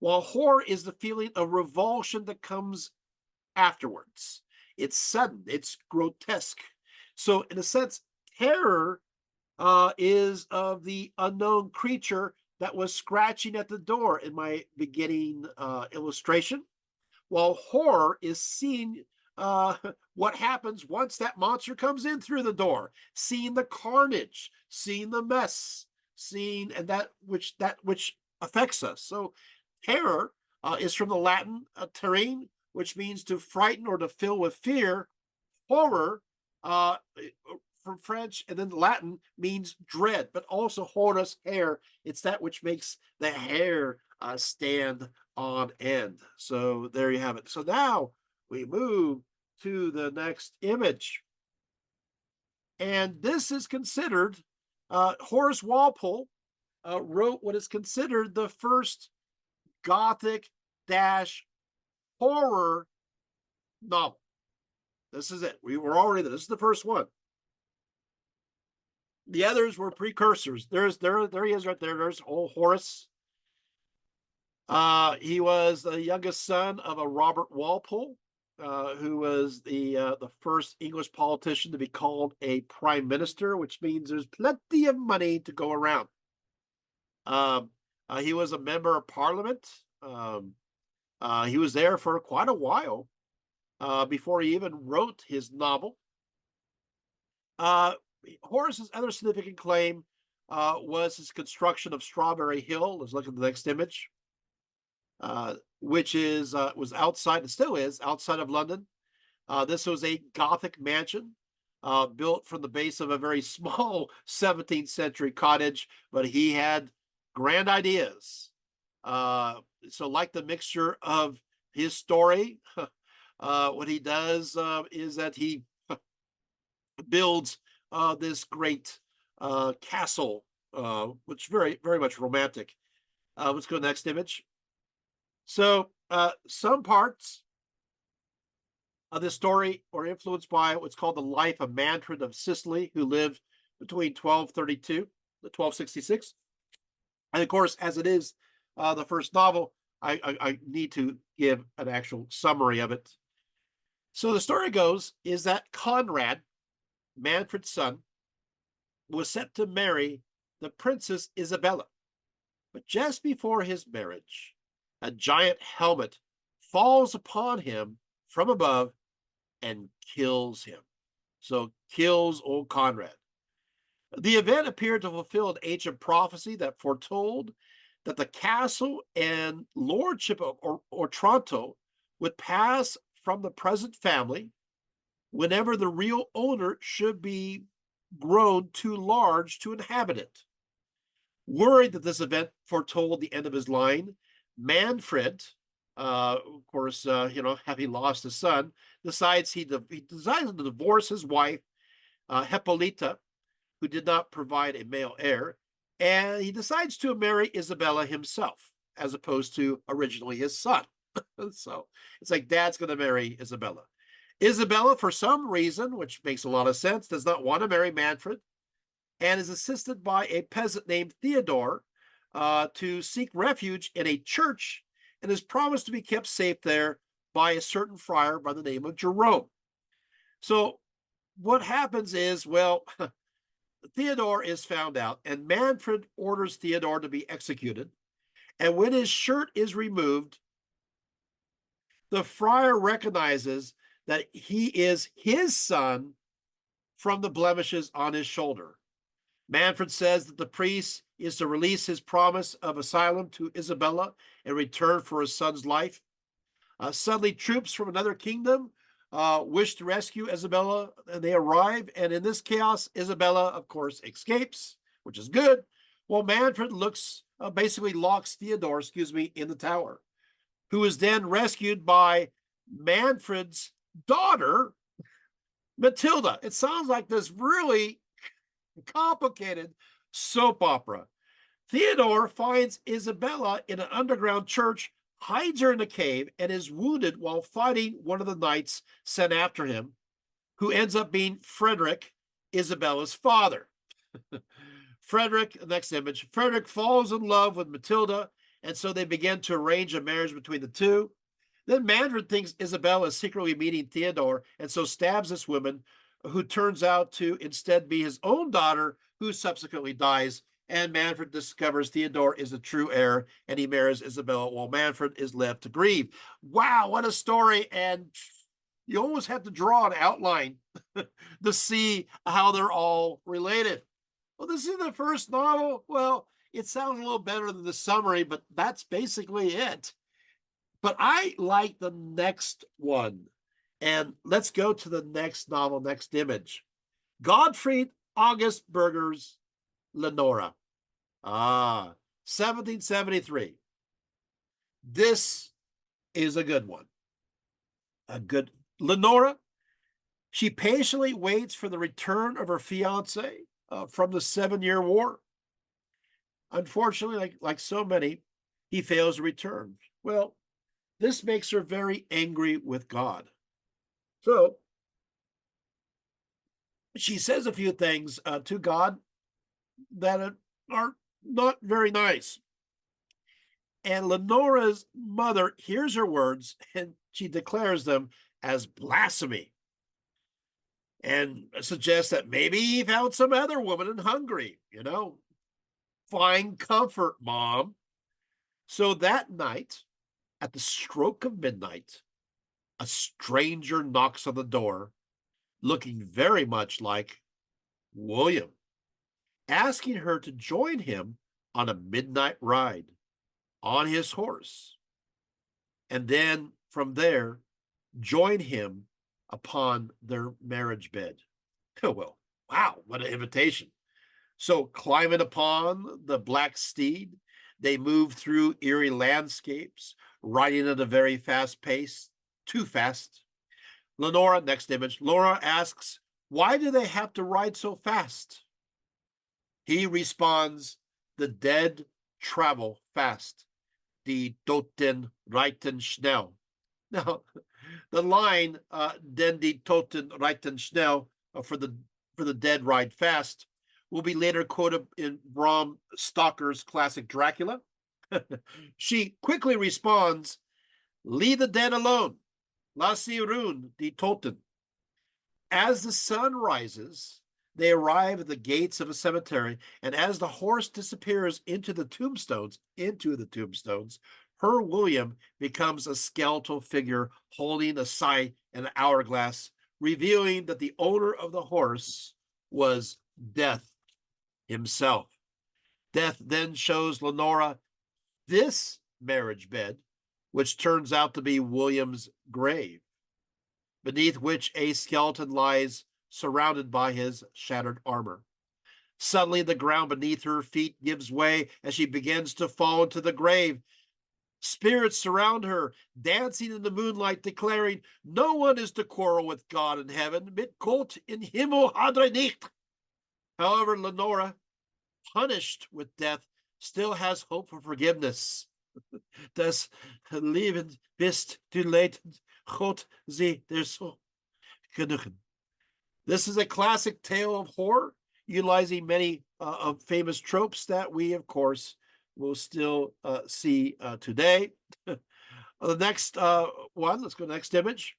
while horror is the feeling of revulsion that comes afterwards. It's sudden, it's grotesque. So, in a sense, terror is of the unknown creature that was scratching at the door in my beginning illustration, while horror is seeing uh, what happens once that monster comes in through the door, seeing the carnage, seeing the mess, seeing and that which affects us. So, terror is from the Latin terrene, which means to frighten or to fill with fear. Horror, from French and then Latin, means dread, but also horus, hair. It's that which makes the hair stand on end. So there you have it. So now we move to the next image. And this is considered, Horace Walpole wrote what is considered the first Gothic dash horror novel. This is it. We were already there. This is the first one. The others were precursors. There he is right there. There's old Horace. He was the youngest son of a Robert Walpole, who was the first English politician to be called a prime minister, which means there's plenty of money to go around. He was a member of Parliament. He was there for quite a while before he even wrote his novel. Horace's other significant claim was his construction of Strawberry Hill. Let's look at the next image, which was outside, and still is outside of London. This was a Gothic mansion built from the base of a very small 17th century cottage, but he had grand ideas. So, like the mixture of his story, what he does is that he builds this great castle, which very, very much romantic. Let's go next image. So some parts of this story are influenced by what's called the life of Manfred of Sicily, who lived between 1232 to 1266. And of course, as it is the first novel, I need to give an actual summary of it. So the story goes is that Conrad, Manfred's son, was set to marry the Princess Isabella. But just before his marriage, a giant helmet falls upon him from above and kills him. So kills old Conrad. The event appeared to fulfill an ancient prophecy that foretold that the castle and lordship of Otranto would pass from the present family whenever the real owner should be grown too large to inhabit it. Worried that this event foretold the end of his line, Manfred, of course, having lost his son, he decides to divorce his wife, Hippolyta, who did not provide a male heir, and he decides to marry Isabella himself, as opposed to originally his son. So it's like dad's going to marry Isabella. Isabella, for some reason, which makes a lot of sense, does not want to marry Manfred and is assisted by a peasant named Theodore to seek refuge in a church and is promised to be kept safe there by a certain friar by the name of Jerome. So what happens is, well, Theodore is found out, and Manfred orders Theodore to be executed. And when his shirt is removed, the friar recognizes that he is his son from the blemishes on his shoulder. Manfred says that the priest is to release his promise of asylum to Isabella in return for his son's life. Suddenly, troops from another kingdom wish to rescue Isabella, and they arrive. And in this chaos, Isabella, of course, escapes, which is good. Well, Manfred basically locks Theodore, in the tower, who is then rescued by Manfred's daughter, Matilda. It sounds like this really complicated soap opera. Theodore finds Isabella in an underground church, hides her in a cave, and is wounded while fighting one of the knights sent after him, who ends up being Frederick, Isabella's father. Frederick, next image, Frederick falls in love with Matilda, and so they begin to arrange a marriage between the two. Then Manfred thinks Isabella is secretly meeting Theodore, and so stabs this woman, who turns out to instead be his own daughter, who subsequently dies. And Manfred discovers Theodore is the true heir, and he marries Isabella while Manfred is left to grieve. Wow, what a story. And you almost have to draw an outline to see how they're all related. Well, this is the first novel. Well, it sounds a little better than the summary, but that's basically it. But I like the next one. And let's go to the next novel, next image. Gottfried August Berger's Lenora. 1773. This is a good one. A good Lenora. She patiently waits for the return of her fiance from the 7-Year War. Unfortunately, like so many, he fails to return. Well, this makes her very angry with God. So she says a few things to God that are not very nice. And Lenora's mother hears her words and she declares them as blasphemy and suggests that maybe he found some other woman in Hungary, Find comfort, Mom. So that night, at the stroke of midnight, a stranger knocks on the door, looking very much like William, asking her to join him on a midnight ride on his horse, and then from there join him upon their marriage bed. Well, wow, what an invitation. So climbing upon the black steed, they move through eerie landscapes, riding at a very fast pace, too fast. Lenora, next image, Laura asks, why do they have to ride so fast? He responds, the dead travel fast. Die Toten reiten schnell. Now, the line, den die Toten reiten schnell, for the dead ride fast, will be later quoted in Bram Stoker's classic Dracula. She quickly responds, leave the dead alone. Lass sie ruhen, die Toten. As the sun rises, they arrive at the gates of a cemetery, and as the horse disappears into the tombstones, her William becomes a skeletal figure holding a scythe and an hourglass, revealing that the owner of the horse was Death himself. Death then shows Lenora this marriage bed, which turns out to be William's grave, beneath which a skeleton lies surrounded by his shattered armor. Suddenly, the ground beneath her feet gives way as she begins to fall into the grave. Spirits surround her, dancing in the moonlight, declaring, "No one is to quarrel with God in heaven. Mit Gott in Himmel hat nicht." However, Lenora, punished with death, still has hope for forgiveness. Das Leben bist du leidend, Gott sie dir so genügen. This is a classic tale of horror, utilizing many of famous tropes that we, of course, will still see today. The next one, let's go to the next image.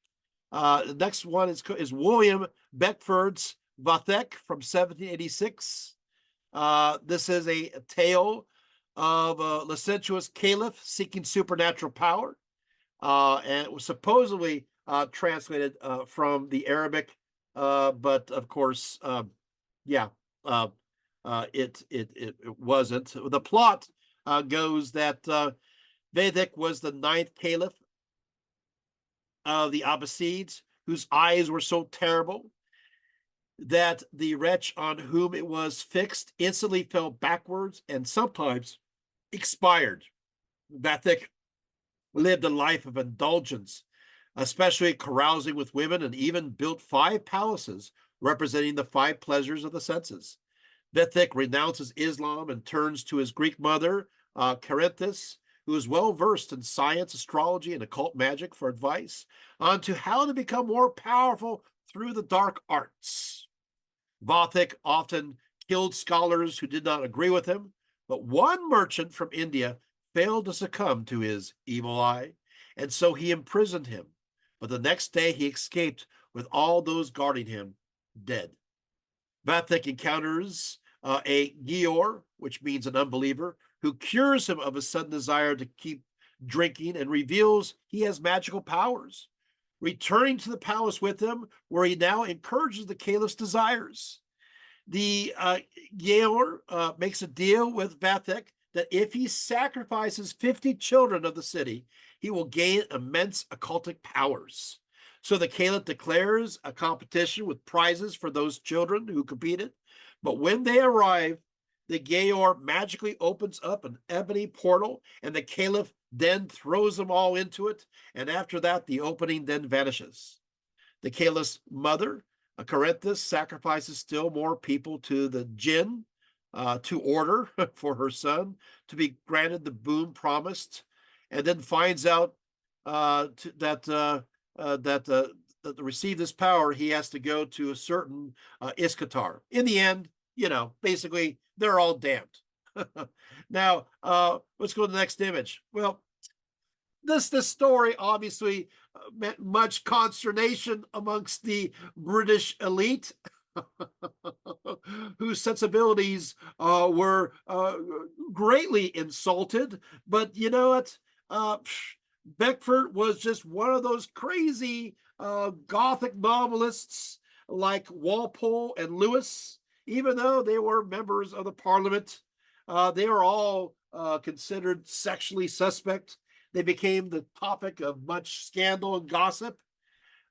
The next one is William Beckford's Vathek from 1786. This is a tale of a licentious caliph seeking supernatural power, and it was supposedly translated from the Arabic, but of course, yeah, it wasn't. The plot goes that Vathek was the ninth caliph of the Abbasids, whose eyes were so terrible that the wretch on whom it was fixed instantly fell backwards and sometimes expired. Vathek lived a life of indulgence, especially carousing with women, and even built 5 palaces representing the 5 pleasures of the senses. Vathek renounces Islam and turns to his Greek mother, Carinthus, who is well versed in science, astrology, and occult magic, for advice on to how to become more powerful through the dark arts. Vathek often killed scholars who did not agree with him, but one merchant from India failed to succumb to his evil eye, and so he imprisoned him. But the next day he escaped with all those guarding him dead. Vathek encounters a Giaour, which means an unbeliever, who cures him of his sudden desire to keep drinking and reveals he has magical powers. Returning to the palace with him, where he now encourages the caliph's desires. The Giaour makes a deal with Vathek that if he sacrifices 50 children of the city, he will gain immense occultic powers. So the caliph declares a competition with prizes for those children who competed. But when they arrive, the Giaour magically opens up an ebony portal, and the caliph then throws them all into it. And after that, the opening then vanishes. The caliph's mother, Carinthus, sacrifices still more people to the jinn to order for her son to be granted the boon promised, and then finds out that to receive this power, he has to go to a certain Iskatar. In the end, basically, they're all damned. Now, let's go to the next image. Well, this story obviously meant much consternation amongst the British elite, whose sensibilities were greatly insulted. But you know what? Beckford was just one of those crazy Gothic novelists like Walpole and Lewis. Even though they were members of the Parliament, they were all considered sexually suspect. They became the topic of much scandal and gossip.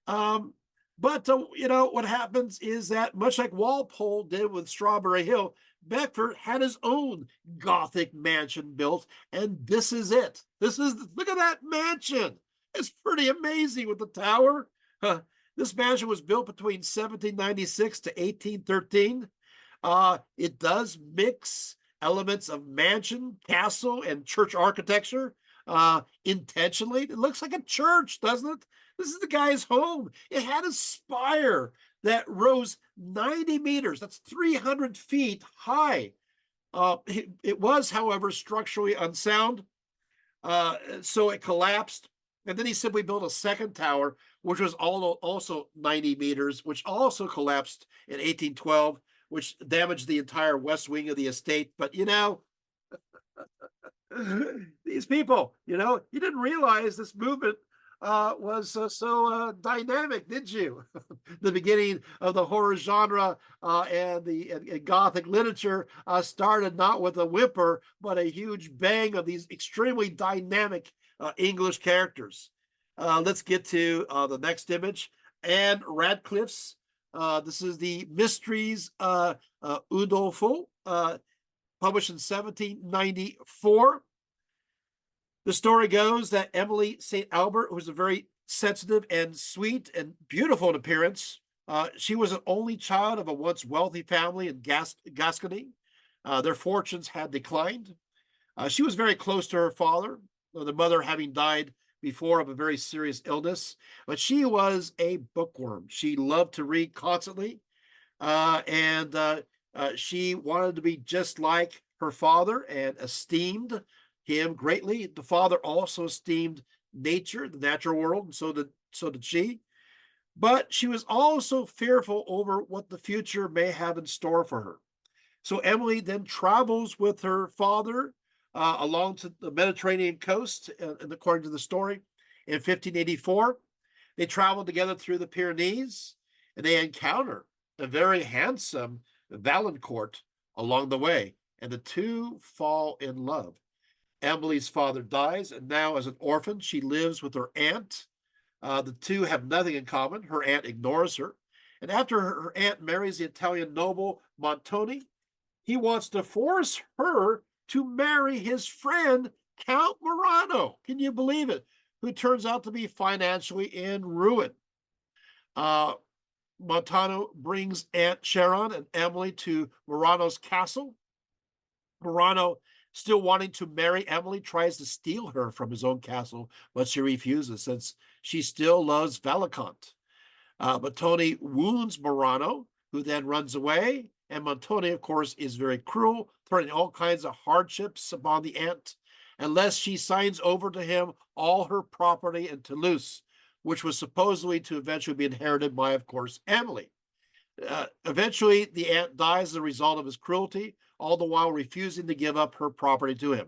But what happens is that, much like Walpole did with Strawberry Hill, Beckford had his own Gothic mansion built, and this is it. Look at that mansion. It's pretty amazing with the tower. This mansion was built between 1796 to 1813. It does mix elements of mansion, castle, and church architecture intentionally. It looks like a church, doesn't it? This is the guy's home. It had a spire that rose 90 meters. That's 300 feet high. It was, however, structurally unsound, so it collapsed. And then he simply built a second tower, which was also 90 meters, which also collapsed in 1812, which damaged the entire west wing of the estate. But these people, you didn't realize this movement was so dynamic, did you? The beginning of the horror genre and the Gothic literature started not with a whimper, but a huge bang of these extremely dynamic English characters. Let's get to the next image. Anne Radcliffe's This is the Mysteries Udolpho, published in 1794. The story goes that Emily St. Albert was a very sensitive and sweet and beautiful in appearance. She was an only child of a once wealthy family in Gascony. Their fortunes had declined. She was very close to her father, the mother having died before of a very serious illness. But she was a bookworm. She loved to read constantly, and she wanted to be just like her father and esteemed him greatly. The father also esteemed nature, the natural world, and so did she. But she was also fearful over what the future may have in store for her. So Emily then travels with her father along to the Mediterranean coast, and according to the story, in 1584. They travel together through the Pyrenees, and they encounter a very handsome Valancourt along the way, and the two fall in love. Emily's father dies, and now, as an orphan, she lives with her aunt. The two have nothing in common. Her aunt ignores her. And after her aunt marries the Italian noble Montoni, he wants to force her to marry his friend, Count Morano. Can you believe it? Who turns out to be financially in ruin. Uh, Montano brings Aunt Sharon and Emily to Morano's castle. Morano, still wanting to marry Emily, tries to steal her from his own castle, but she refuses since she still loves Valicant. Montoni wounds Morano, who then runs away. And Montoni, of course, is very cruel, threatening all kinds of hardships upon the aunt, unless she signs over to him all her property in Toulouse, which was supposedly to eventually be inherited by, of course, Emily. Eventually, the aunt dies as a result of his cruelty, all the while refusing to give up her property to him.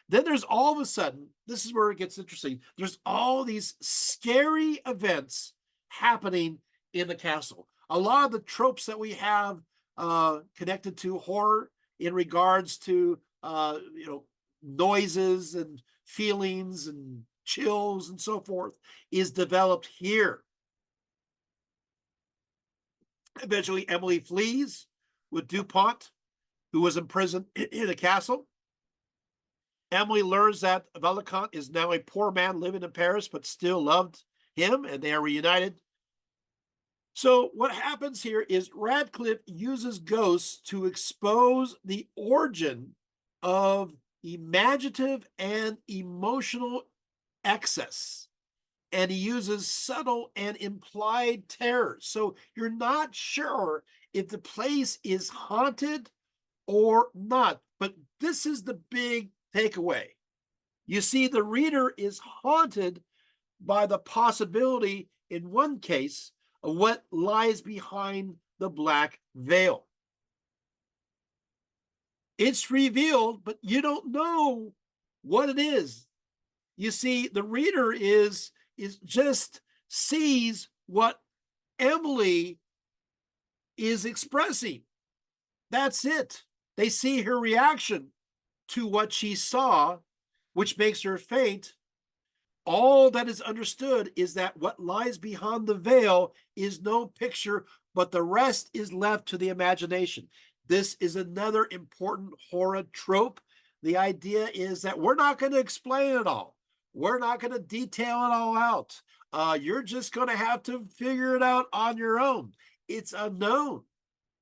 Then there's all of a sudden, this is where it gets interesting. There's all these scary events happening in the castle. A lot of the tropes that we have connected to horror in regards to noises and feelings and chills and so forth is developed here. Eventually, Emily flees with Dupont, who was imprisoned in a castle. Emily learns that Valicant is now a poor man living in Paris, but still loved him, and they are reunited. So what happens here is Radcliffe uses ghosts to expose the origin of imaginative and emotional excess. And he uses subtle and implied terror. So you're not sure if the place is haunted or not. But this is the big takeaway. You see, the reader is haunted by the possibility, in one case, of what lies behind the black veil. It's revealed, but you don't know what it is. You see, the reader is just sees what Emily is expressing. That's it. They see her reaction to what she saw, which makes her faint. All that is understood is that what lies behind the veil is no picture, but the rest is left to the imagination. This is another important horror trope. The idea is that we're not going to explain it all. We're not going to detail it all out. You're just going to have to figure it out on your own. It's unknown.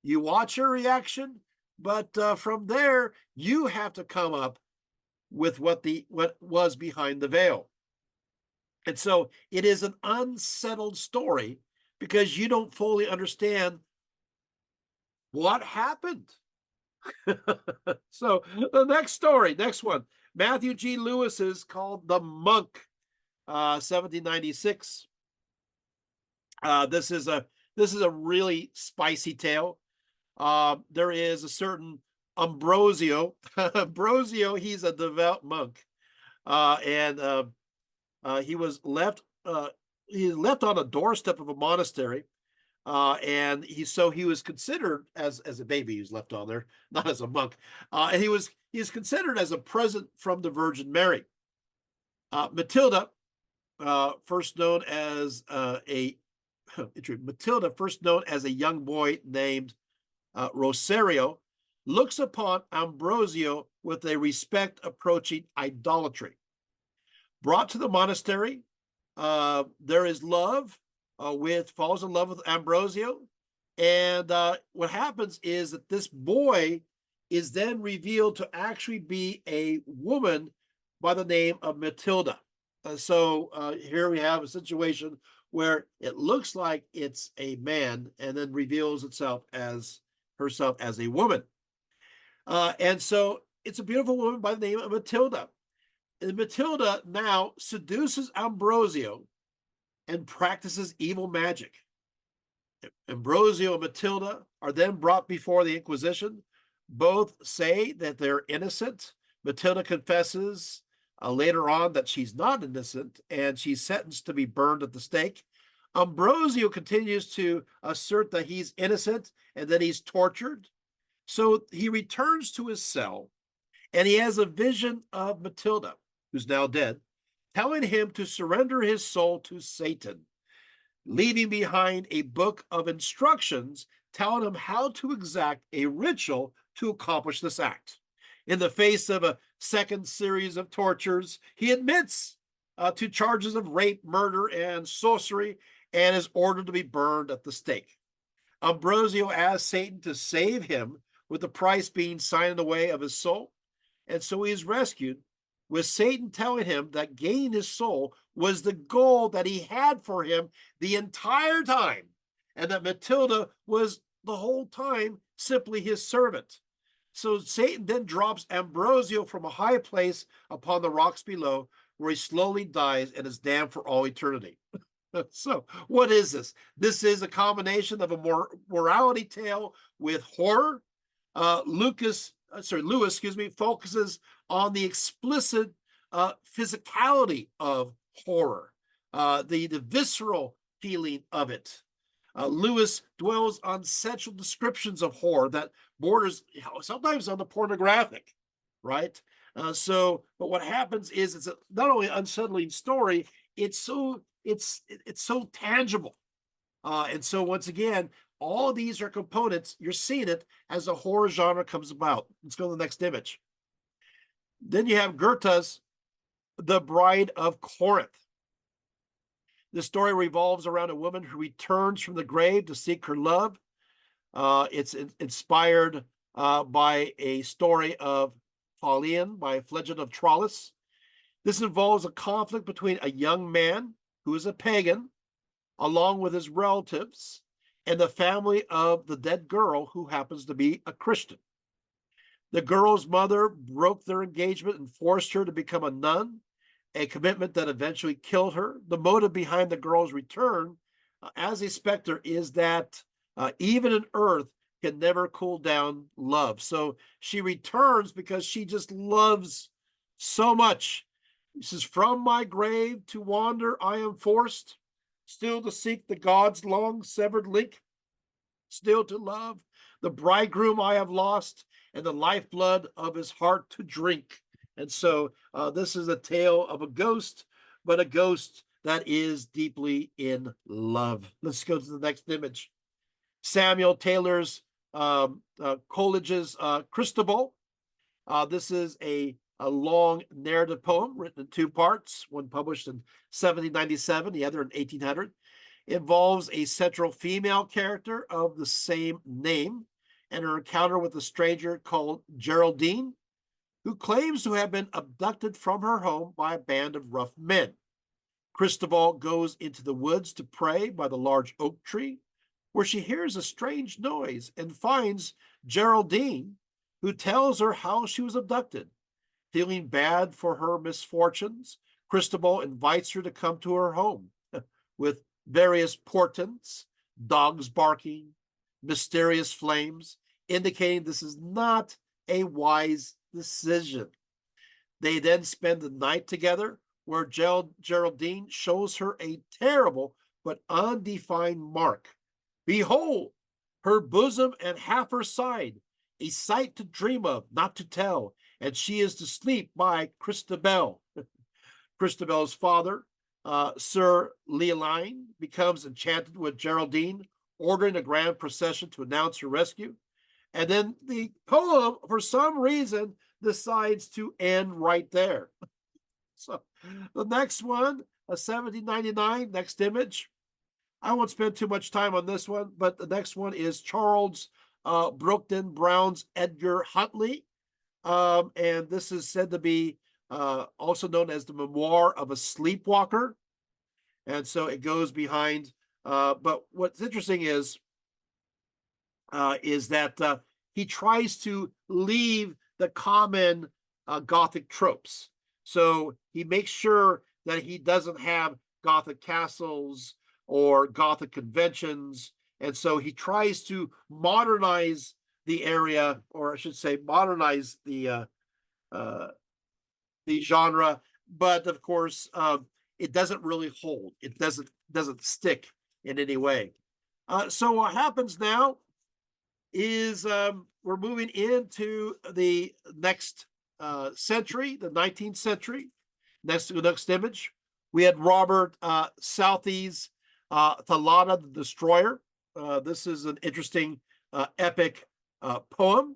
You watch your reaction, but from there, you have to come up with what was behind the veil. And so it is an unsettled story because you don't fully understand what happened. So the next one, Matthew G. Lewis is called The Monk, 1796. This is a really spicy tale. There is a certain Ambrosio. Ambrosio, he's a devout monk, and he was left on a doorstep of a monastery, and he was considered as a baby. He was left on there, not as a monk, and he is considered as a present from the Virgin Mary. Matilda, first known as a Matilda, first known as a young boy named Rosario, looks upon Ambrosio with a respect approaching idolatry. Brought to the monastery, there is love falls in love with Ambrosio. And what happens is that this boy is then revealed to actually be a woman by the name of Matilda. Here we have a situation where it looks like it's a man and then reveals itself as herself as a woman. And so it's a beautiful woman by the name of Matilda. And Matilda now seduces Ambrosio and practices evil magic. Ambrosio and Matilda are then brought before the Inquisition. Both say that they're innocent. Matilda confesses later on that she's not innocent, and she's sentenced to be burned at the stake. Ambrosio continues to assert that he's innocent and that he's tortured. So he returns to his cell, and he has a vision of Matilda, who's now dead, telling him to surrender his soul to Satan, leaving behind a book of instructions telling him how to exact a ritual to accomplish this act. In the face of a second series of tortures, he admits to charges of rape, murder, and sorcery, and is ordered to be burned at the stake. Ambrosio asks Satan to save him, with the price being signed away of his soul, and so he is rescued, with Satan telling him that gaining his soul was the goal that he had for him the entire time, and that Matilda was the whole time simply his servant. So Satan then drops Ambrosio from a high place upon the rocks below, where he slowly dies and is damned for all eternity. So what is this? This is a combination of a morality tale with horror. Lewis, focuses on the explicit physicality of horror, the visceral feeling of it. Lewis dwells on sensual descriptions of horror that borders sometimes on the pornographic, right? But what happens is it's not only an unsettling story, it's so tangible. And so once again, all of these are components. You're seeing it as the horror genre comes about. Let's go to the next image. Then you have Goethe's The Bride of Corinth. The story revolves around a woman who returns from the grave to seek her love. It's inspired by a story of Phaleon by Phlegon of Tralles. This involves a conflict between a young man who is a pagan, along with his relatives, and the family of the dead girl, who happens to be a Christian. The girl's mother broke their engagement and forced her to become a nun, a commitment that eventually killed her. The motive behind the girl's return as a specter is that even an earth can never cool down love. So she returns because she just loves so much. She says, "From my grave to wander I am forced, still to seek the God's long severed link, still to love the bridegroom I have lost, and the lifeblood of his heart to drink." And so this is a tale of a ghost, but a ghost that is deeply in love. Let's go to the next image. Samuel Taylor's Coleridge's Christabel. This is a long narrative poem written in two parts, one published in 1797, the other in 1800. It involves a central female character of the same name and her encounter with a stranger called Geraldine, who claims to have been abducted from her home by a band of rough men. Christabel goes into the woods to pray by the large oak tree, where she hears a strange noise and finds Geraldine, who tells her how she was abducted. Feeling bad for her misfortunes, Christabel invites her to come to her home with various portents, dogs barking, mysterious flames, indicating this is not a wise decision. They then spend the night together, where Geraldine shows her a terrible but undefined mark. Behold, her bosom and half her side, a sight to dream of, not to tell, and she is to sleep by Christabel. Christabel's father Sir Leoline becomes enchanted with Geraldine, ordering a grand procession to announce her rescue. And then the poem, for some reason, decides to end right there. So the next one, a 1799, next image. I won't spend too much time on this one, but the next one is Charles Brockden Brown's Edgar Huntley. And this is said to be also known as the memoir of a sleepwalker. And so it goes behind. But what's interesting is that he tries to leave the common Gothic tropes. So he makes sure that he doesn't have Gothic castles or Gothic conventions. And so he tries to modernize the area, or I should say, modernize uh, the genre. But of course, it doesn't really hold. It doesn't stick in any way. So what happens now is we're moving into the next century, the 19th century. Next image, we had Robert Southey's Thalana the Destroyer. This is an interesting epic poem.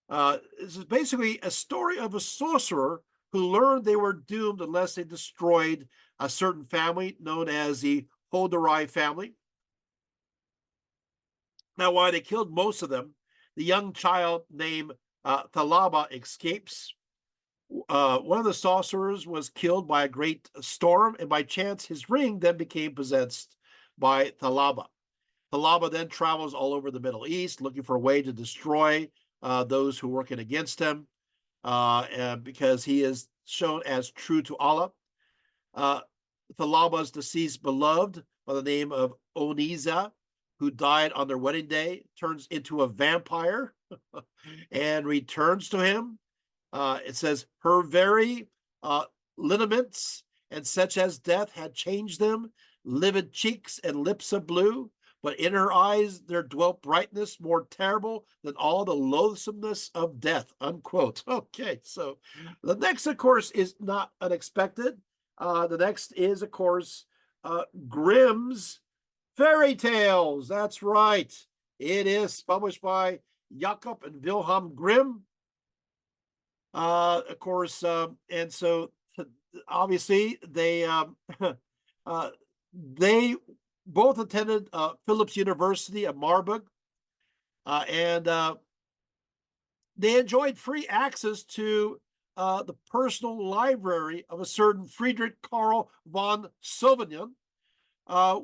This is basically a story of a sorcerer who learned they were doomed unless they destroyed a certain family known as the Hoderai family. Now, while they killed most of them, the young child named Thalaba escapes. One of the sorcerers was killed by a great storm, and by chance, his ring then became possessed by Thalaba. Thalaba then travels all over the Middle East looking for a way to destroy those who are working against him because he is shown as true to Allah. Thalaba's deceased beloved by the name of Oniza, who died on their wedding day, turns into a vampire and returns to him. It says, her very lineaments and such as death had changed them, livid cheeks and lips of blue, but in her eyes there dwelt brightness more terrible than all the loathsomeness of death, unquote. Okay, so the next, of course, is not unexpected. The next is, of course, Grimm's Fairy Tales. That's right. It is published by Jakob and Wilhelm Grimm. Of course, and so obviously they they both attended Phillips University at Marburg, and they enjoyed free access to the personal library of a certain Friedrich Karl von Sauvignon,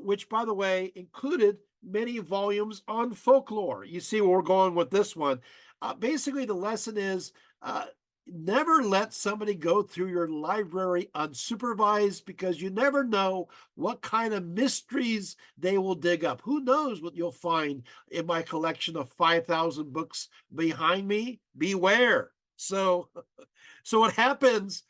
which, by the way, included many volumes on folklore. You see where we're going with this one. Basically, the lesson is never let somebody go through your library unsupervised, because you never know what kind of mysteries they will dig up. Who knows what you'll find in my collection of 5,000 books behind me? Beware. So what happens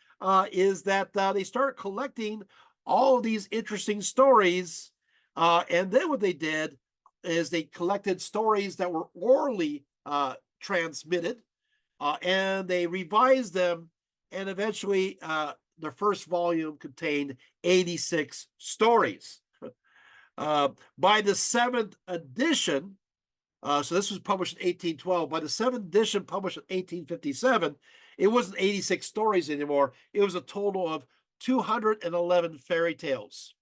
is that they start collecting all of these interesting stories. And then what they did is they collected stories that were orally transmitted, and they revised them. And eventually, the first volume contained 86 stories. By the seventh edition, so this was published in 1812. By the seventh edition, published in 1857, it wasn't 86 stories anymore. It was a total of 211 fairy tales.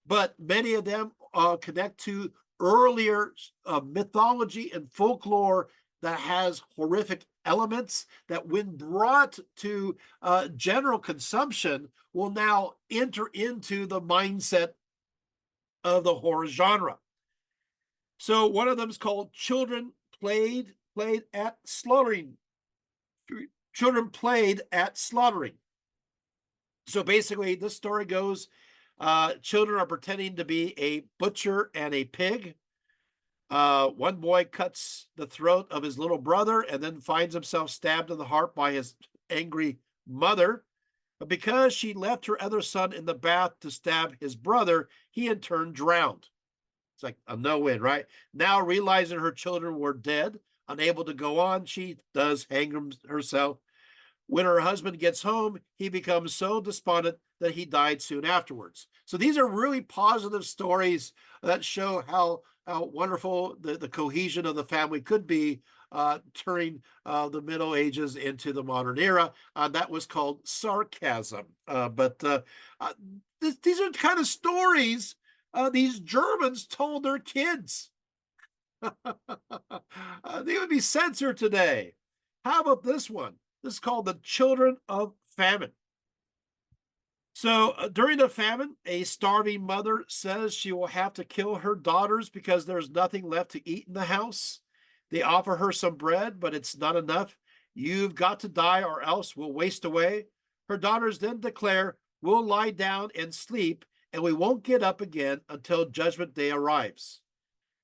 But many of them connect to earlier mythology and folklore that has horrific elements that, when brought to general consumption, will now enter into the mindset of the horror genre. So one of them is called Children Played at Slaughtering. Children Played at Slaughtering. So basically, this story goes, children are pretending to be a butcher and a pig. One boy cuts the throat of his little brother and then finds himself stabbed in the heart by his angry mother. But because she left her other son in the bath to stab his brother, he in turn drowned. It's like a no-win, right? Now, realizing her children were dead, unable to go on, she does hang herself. When her husband gets home, he becomes so despondent that he died soon afterwards. So these are really positive stories that show how wonderful the cohesion of the family could be during the Middle Ages into the modern era. That was called sarcasm. Uh, these are the kind of stories these Germans told their kids. They would be censored today. How about this one? This is called the Children of Famine. So during the famine, a starving mother says she will have to kill her daughters because there's nothing left to eat in the house. They offer her some bread, but it's not enough. You've got to die or else we'll waste away. Her daughters then declare, we'll lie down and sleep, and we won't get up again until Judgment Day arrives.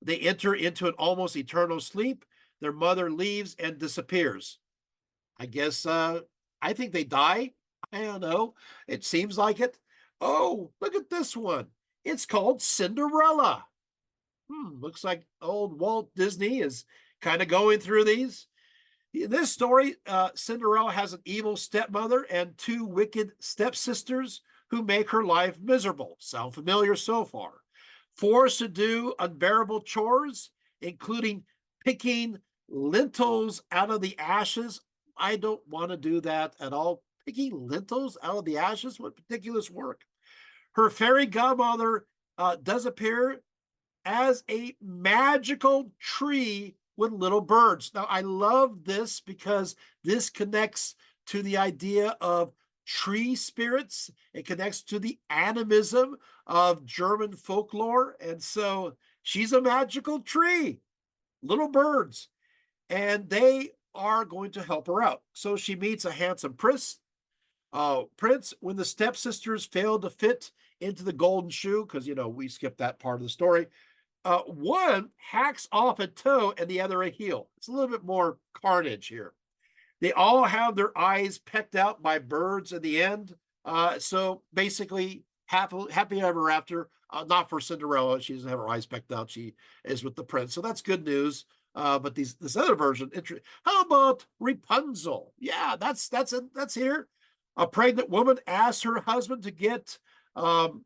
They enter into an almost eternal sleep. Their mother leaves and disappears. I guess I think they die. I don't know. It seems like it. Oh, look at this one. It's called Cinderella. Looks like old Walt Disney is kind of going through these. In this story, Cinderella has an evil stepmother and two wicked stepsisters who make her life miserable. Sound familiar so far? Forced to do unbearable chores, including picking lentils out of the ashes. I don't want to do that at all. Picking lentils out of the ashes? What ridiculous work. Her fairy godmother does appear as a magical tree with little birds. Now, I love this because this connects to the idea of tree spirits. It connects to the animism of German folklore. And so she's a magical tree, little birds, and they are going to help her out. So she meets a handsome prince. When the stepsisters fail to fit into the golden shoe, because, we skipped that part of the story, one hacks off a toe and the other a heel. It's a little bit more carnage here. They all have their eyes pecked out by birds in the end. So basically, happy ever after. Not for Cinderella. She doesn't have her eyes pecked out. She is with the prince. So that's good news. But this other version, how about Rapunzel? Yeah, that's here. A pregnant woman asks her husband to get rampion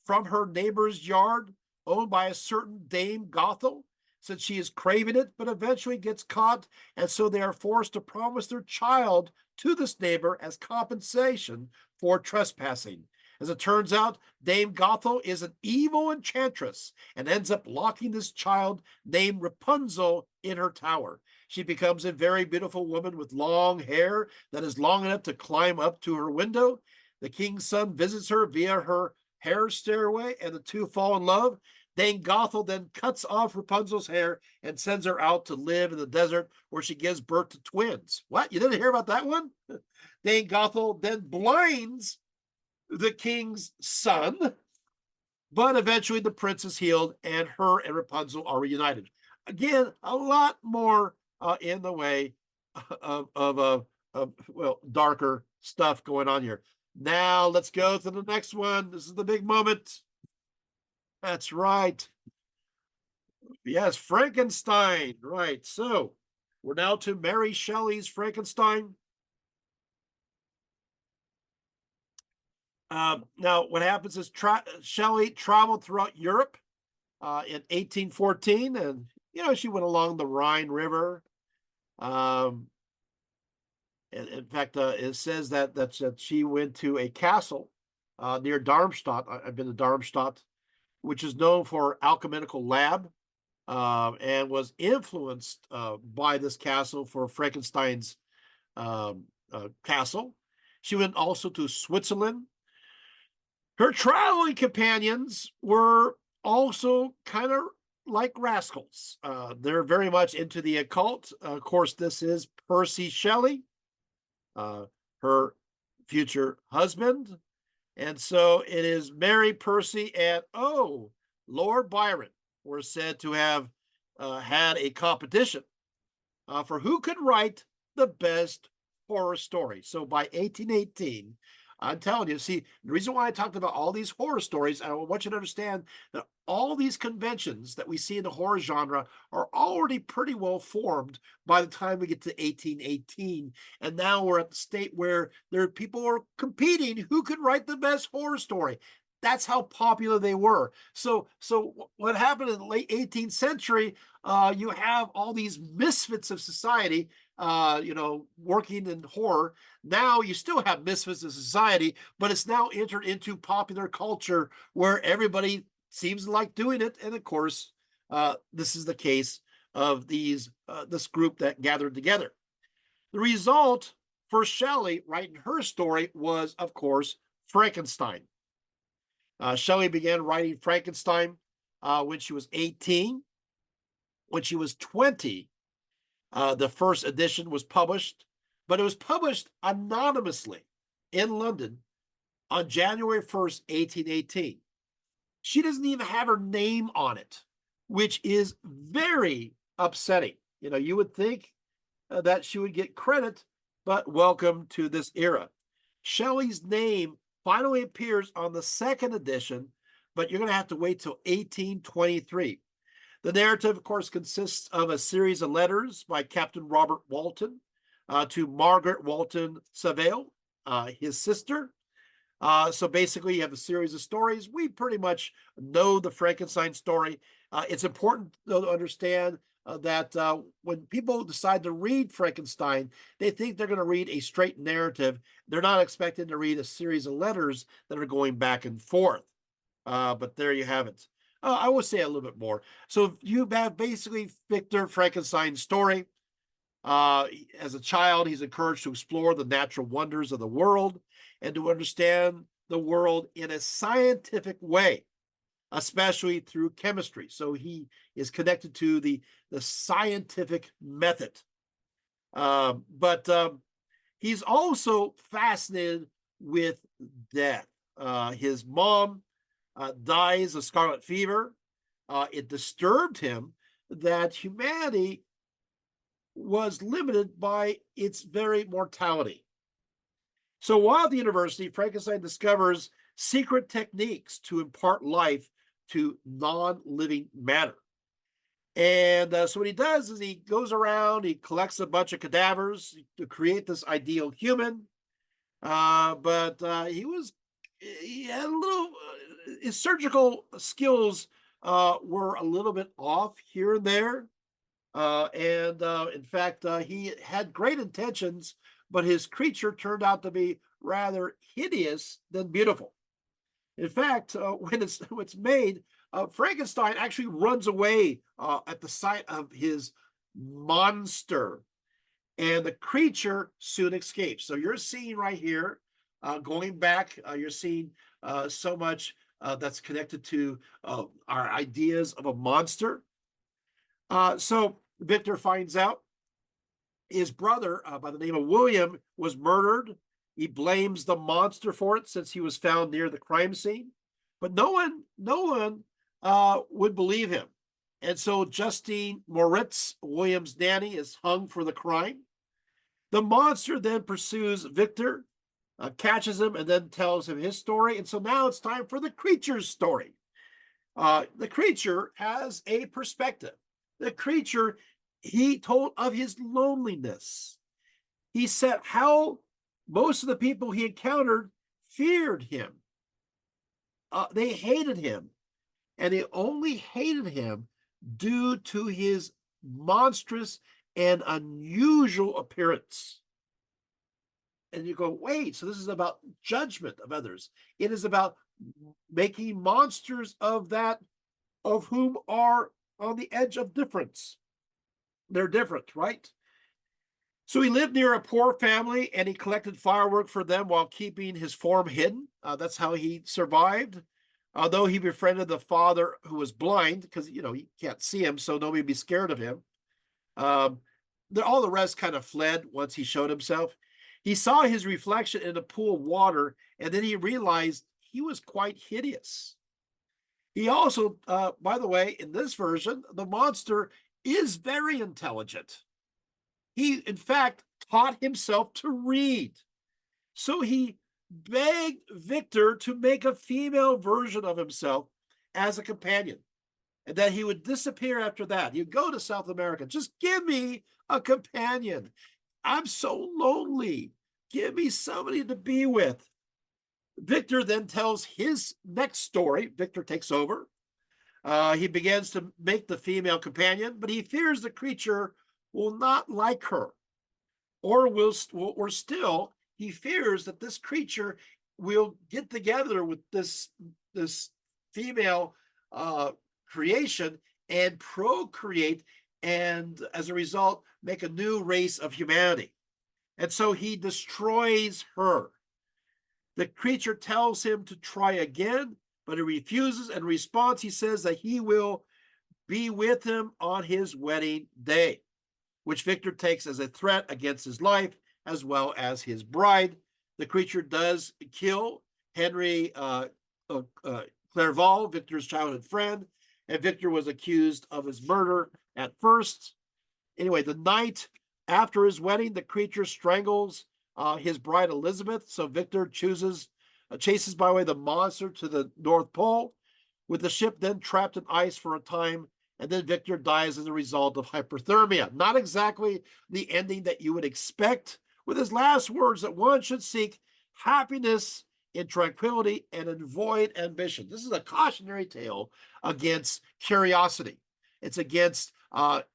from her neighbor's yard owned by a certain Dame Gothel, since she is craving it, but eventually gets caught, and so they are forced to promise their child to this neighbor as compensation for trespassing. As it turns out, Dame Gothel is an evil enchantress and ends up locking this child named Rapunzel in her tower. She becomes a very beautiful woman with long hair that is long enough to climb up to her window. The king's son visits her via her hair stairway, and the two fall in love. Dame Gothel then cuts off Rapunzel's hair and sends her out to live in the desert where she gives birth to twins. What? You didn't hear about that one? Dame Gothel then blinds the king's son, but eventually the prince is healed and her and Rapunzel are reunited. Again, a lot more in the way of darker stuff going on here. Now let's go to the next one. This is the big moment. That's right. Yes, Frankenstein. Right. So we're now to Mary Shelley's Frankenstein. Now, what happens is Shelley traveled throughout Europe in 1814, and she went along the Rhine River. And in fact, it says that she went to a castle near Darmstadt. I've been to Darmstadt, which is known for alchemical lab, and was influenced by this castle for Frankenstein's castle. She went also to Switzerland. Her traveling companions were also kind of like rascals. They're very much into the occult. Of course, this is Percy Shelley, her future husband. And so it is Mary, Percy, and Lord Byron were said to have had a competition for who could write the best horror story. So by 1818, I'm telling you, see, the reason why I talked about all these horror stories, I want you to understand that all these conventions that we see in the horror genre are already pretty well formed by the time we get to 1818. And now we're at the state where there people are competing who could write the best horror story. That's how popular they were. So what happened in the late 18th century? You have all these misfits of society, working in horror. Now you still have misfits in society, but it's now entered into popular culture where everybody seems to like doing it. And of course, this is the case of this group that gathered together. The result for Shelley writing her story was, of course, Frankenstein. Shelley began writing Frankenstein when she was 18. When she was 20, the first edition was published, but it was published anonymously in London on January 1st, 1818. She doesn't even have her name on it, which is very upsetting. You would think that she would get credit, but welcome to this era. Shelley's name finally appears on the second edition, but you're going to have to wait till 1823. The narrative, of course, consists of a series of letters by Captain Robert Walton to Margaret Walton Saville, his sister. So basically, you have a series of stories. We pretty much know the Frankenstein story. It's important, though, to understand that when people decide to read Frankenstein, they think they're going to read a straight narrative. They're not expected to read a series of letters that are going back and forth. But there you have it. I will say a little bit more. So you have basically Victor Frankenstein's story. As a child, he's encouraged to explore the natural wonders of the world and to understand the world in a scientific way, especially through chemistry. So he is connected to the scientific method. But he's also fascinated with death. His mom dies of scarlet fever. It disturbed him that humanity was limited by its very mortality. So while at the university, Frankenstein discovers secret techniques to impart life to non-living matter. And so what he does is he goes around, he collects a bunch of cadavers to create this ideal human. But he had a little, his surgical skills were a little bit off here and there. And in fact, he had great intentions, but his creature turned out to be rather hideous than beautiful. In fact, when it's made, Frankenstein actually runs away at the sight of his monster, and the creature soon escapes. So you're seeing right here, going back, you're seeing so much that's connected to our ideas of a monster. So Victor finds out his brother, by the name of William, was murdered. He blames the monster for it since he was found near the crime scene, but no one would believe him. And so Justine Moritz, William's nanny, is hung for the crime. The monster then pursues Victor, catches him, and then tells him his story. And so now it's time for the creature's story. The creature has a perspective. The creature, he told of his loneliness. He said how most of the people he encountered feared him. They hated him, and they only hated him due to his monstrous and unusual appearance. And you go, wait, so this is about judgment of others. It is about making monsters of whom are on the edge of difference. They're different, right? So he lived near a poor family and he collected firework for them while keeping his form hidden. That's how he survived. Although he befriended the father who was blind, because he can't see him, so nobody would be scared of him. All the rest kind of fled once he showed himself. He saw his reflection in a pool of water, and then he realized he was quite hideous. He also, by the way, in this version, the monster is very intelligent. He, in fact, taught himself to read. So he begged Victor to make a female version of himself as a companion, and that he would disappear after that. He'd go to South America. Just give me a companion. I'm so lonely. Give me somebody to be with. Victor then tells his next story. Victor takes over. He begins to make the female companion, but he fears the creature will not like her, or still he fears that this creature will get together with this female uh, creation and procreate, and as a result make a new race of humanity. And so he destroys her. The creature tells him to try again, but he refuses. In response, he says that he will be with him on his wedding day, which Victor takes as a threat against his life as well as his bride. The creature does kill Henry Clerval, Victor's childhood friend, and Victor was accused of his murder at first. Anyway, the night after his wedding, the creature strangles his bride Elizabeth. So Victor chases by way the monster to the North Pole, with the ship then trapped in ice for a time, and then Victor dies as a result of hypothermia. Not exactly the ending that you would expect, with his last words that one should seek happiness in tranquility and avoid ambition. This is a cautionary tale against curiosity. It's against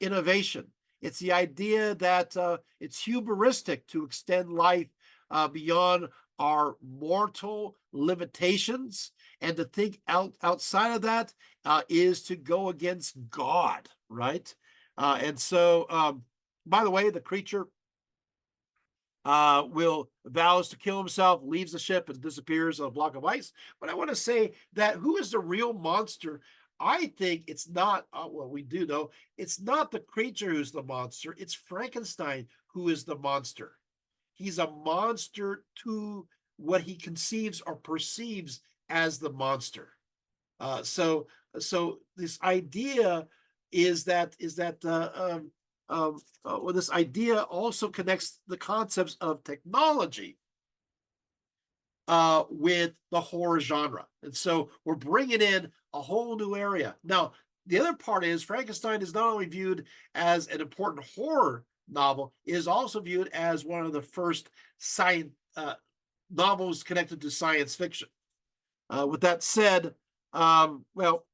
innovation. It's the idea that it's hubristic to extend life beyond our mortal limitations, and to think outside of that is to go against God, right? And so, by the way, the creature will vows to kill himself, leaves the ship, and disappears on a block of ice. But I want to say that who is the real monster? I think it's not, well, we do know it's not the creature who's the monster, it's Frankenstein who is the monster. He's a monster to what he conceives or perceives as the monster. So this idea is that this idea also connects the concepts of technology with the horror genre. And so we're bringing in a whole new area. Now, the other part is Frankenstein is not only viewed as an important horror novel, it is also viewed as one of the first science novels connected to science fiction. With that said, well,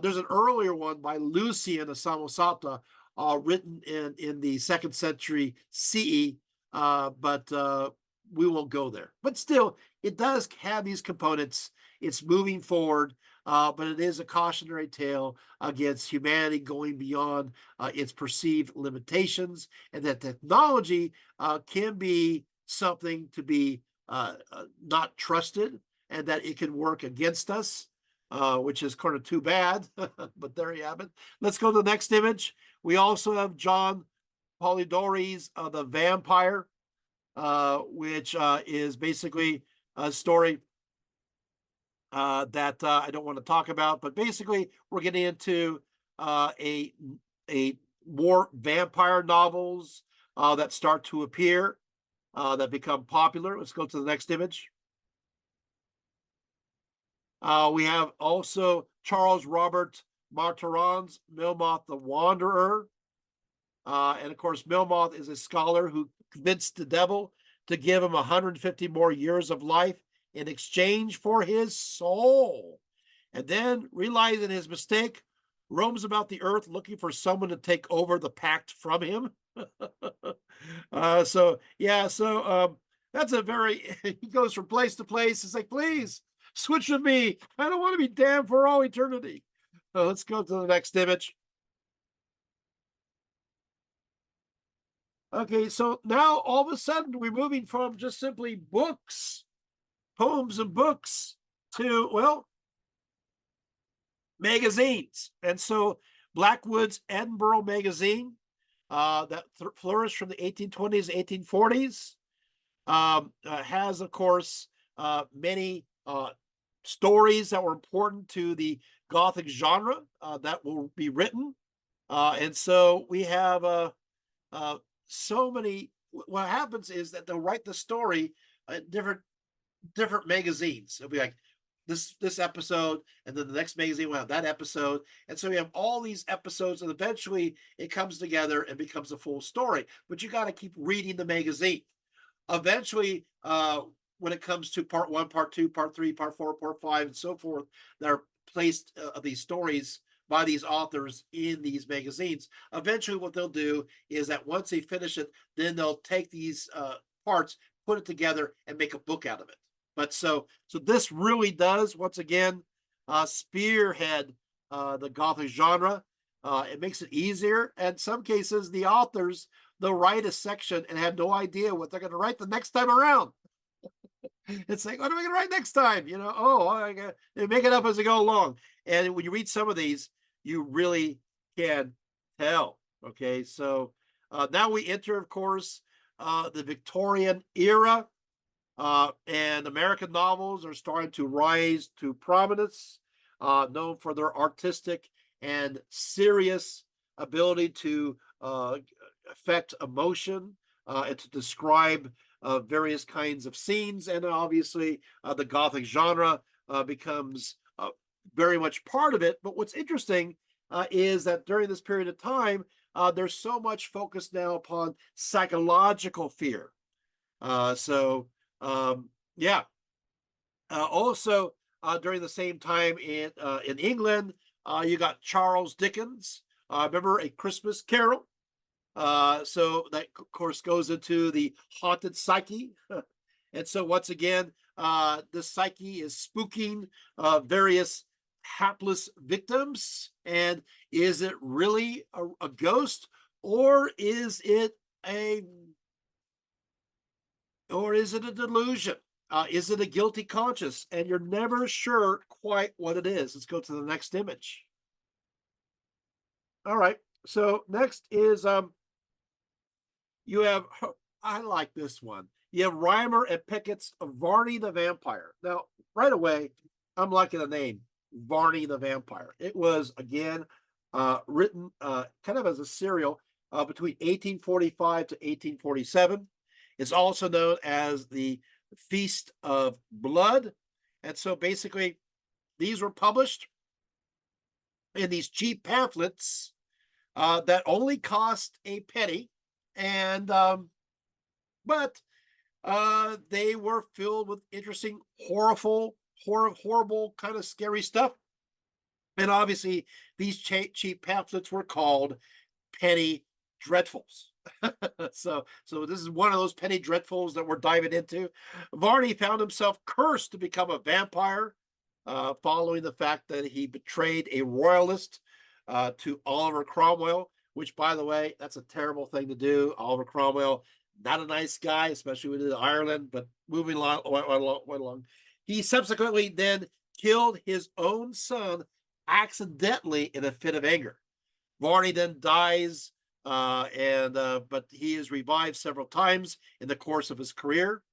there's an earlier one by Lucian of Samosata, written in the 2nd century CE, but we won't go there. But still, it does have these components. It's moving forward, but it is a cautionary tale against humanity going beyond its perceived limitations, and that technology can be something to be not trusted, and that it can work against us, which is kind of too bad, but there you have it. Let's go to the next image. We also have John Polidori's The Vampire, which is basically a story that I don't want to talk about, but basically we're getting into a more vampire novels that start to appear, that become popular. Let's go to the next image. We have also Charles Robert Marteran's Melmoth the Wanderer. And of course, Melmoth is a scholar who convinced the devil to give him 150 more years of life in exchange for his soul. And then, realizing his mistake, roams about the earth looking for someone to take over the pact from him. So that's a very, he goes from place to place. It's like, please switch with me. I don't want to be damned for all eternity. So let's go to the next image. Okay, so now all of a sudden we're moving from just simply books, poems and books, to, well, magazines. And so Blackwood's Edinburgh magazine, that flourished from the 1820s, 1840s, has, of course, many stories that were important to the Gothic genre that will be written. And so we have so many. What happens is that they'll write the story, different magazines. It'll be like this episode, and then the next magazine will have that episode. And so we have all these episodes, and eventually it comes together and becomes a full story. But you got to keep reading the magazine. Eventually, when it comes to part one, part two, part three, part four, part five, and so forth, that are placed these stories by these authors in these magazines. Eventually, what they'll do is that once they finish it, then they'll take these parts, put it together, and make a book out of it. But so this really does once again spearhead the Gothic genre. It makes it easier. In some cases, the authors they'll write a section and have no idea what they're going to write the next time around. It's like, what am I going to write next time? They make it up as they go along. And when you read some of these, you really can tell. Okay, so now we enter, of course, the Victorian era, and American novels are starting to rise to prominence, known for their artistic and serious ability to affect emotion and to describe various kinds of scenes. And obviously, the Gothic genre becomes very much part of it. But what's interesting is that during this period of time, there's so much focus now upon psychological fear. So, yeah. Also, during the same time in England, you got Charles Dickens. Remember A Christmas Carol? So that, of course, goes into the haunted psyche. And so, once again, the psyche is spooking various hapless victims. And is it really a ghost, or is it a delusion? Is it a guilty conscience? And you're never sure quite what it is. Let's go to the next image. All right. So next is you have, I like this one. You have Reimer and Pickett's Varney the Vampire. Now, right away, I'm liking the name Varney the Vampire. It was again written kind of as a serial between 1845 to 1847. It's also known as the Feast of Blood. And so basically, these were published in these cheap pamphlets that only cost a penny. And but they were filled with interesting, horrible, kind of scary stuff. And obviously, these cheap pamphlets were called penny dreadfuls. So this is one of those penny dreadfuls that we're diving into. Varney found himself cursed to become a vampire, following the fact that he betrayed a royalist to Oliver Cromwell, which, by the way, that's a terrible thing to do. Oliver Cromwell, not a nice guy, especially with Ireland, but moving along. He subsequently then killed his own son accidentally in a fit of anger. Varney then dies, but he is revived several times in the course of his career.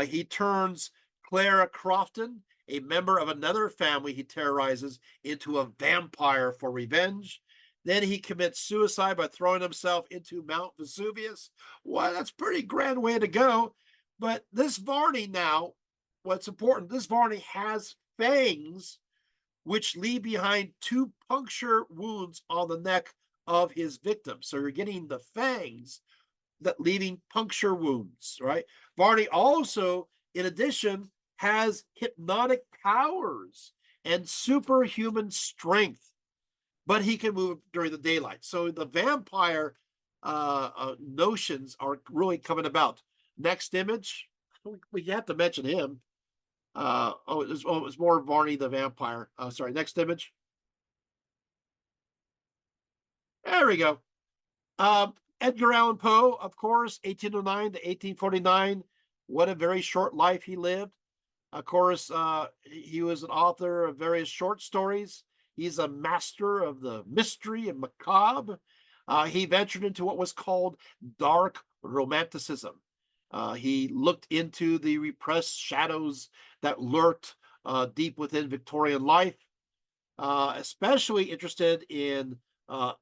He turns Clara Crofton, a member of another family he terrorizes, into a vampire for revenge. Then he commits suicide by throwing himself into Mount Vesuvius. Well, that's a pretty grand way to go. But this Varney now, what's important, this Varney has fangs which leave behind 2 puncture wounds on the neck of his victim. So you're getting the fangs that leaving puncture wounds, right? Varney also, in addition, has hypnotic powers and superhuman strength, but he can move during the daylight. So the vampire notions are really coming about. Next image, we have to mention him. It was more Varney the Vampire. Sorry, next image. There we go. Edgar Allan Poe, of course, 1809 to 1849. What a very short life he lived. Of course, he was an author of various short stories. He's a master of the mystery and macabre. He ventured into what was called dark romanticism. He looked into the repressed shadows that lurked deep within Victorian life, especially interested in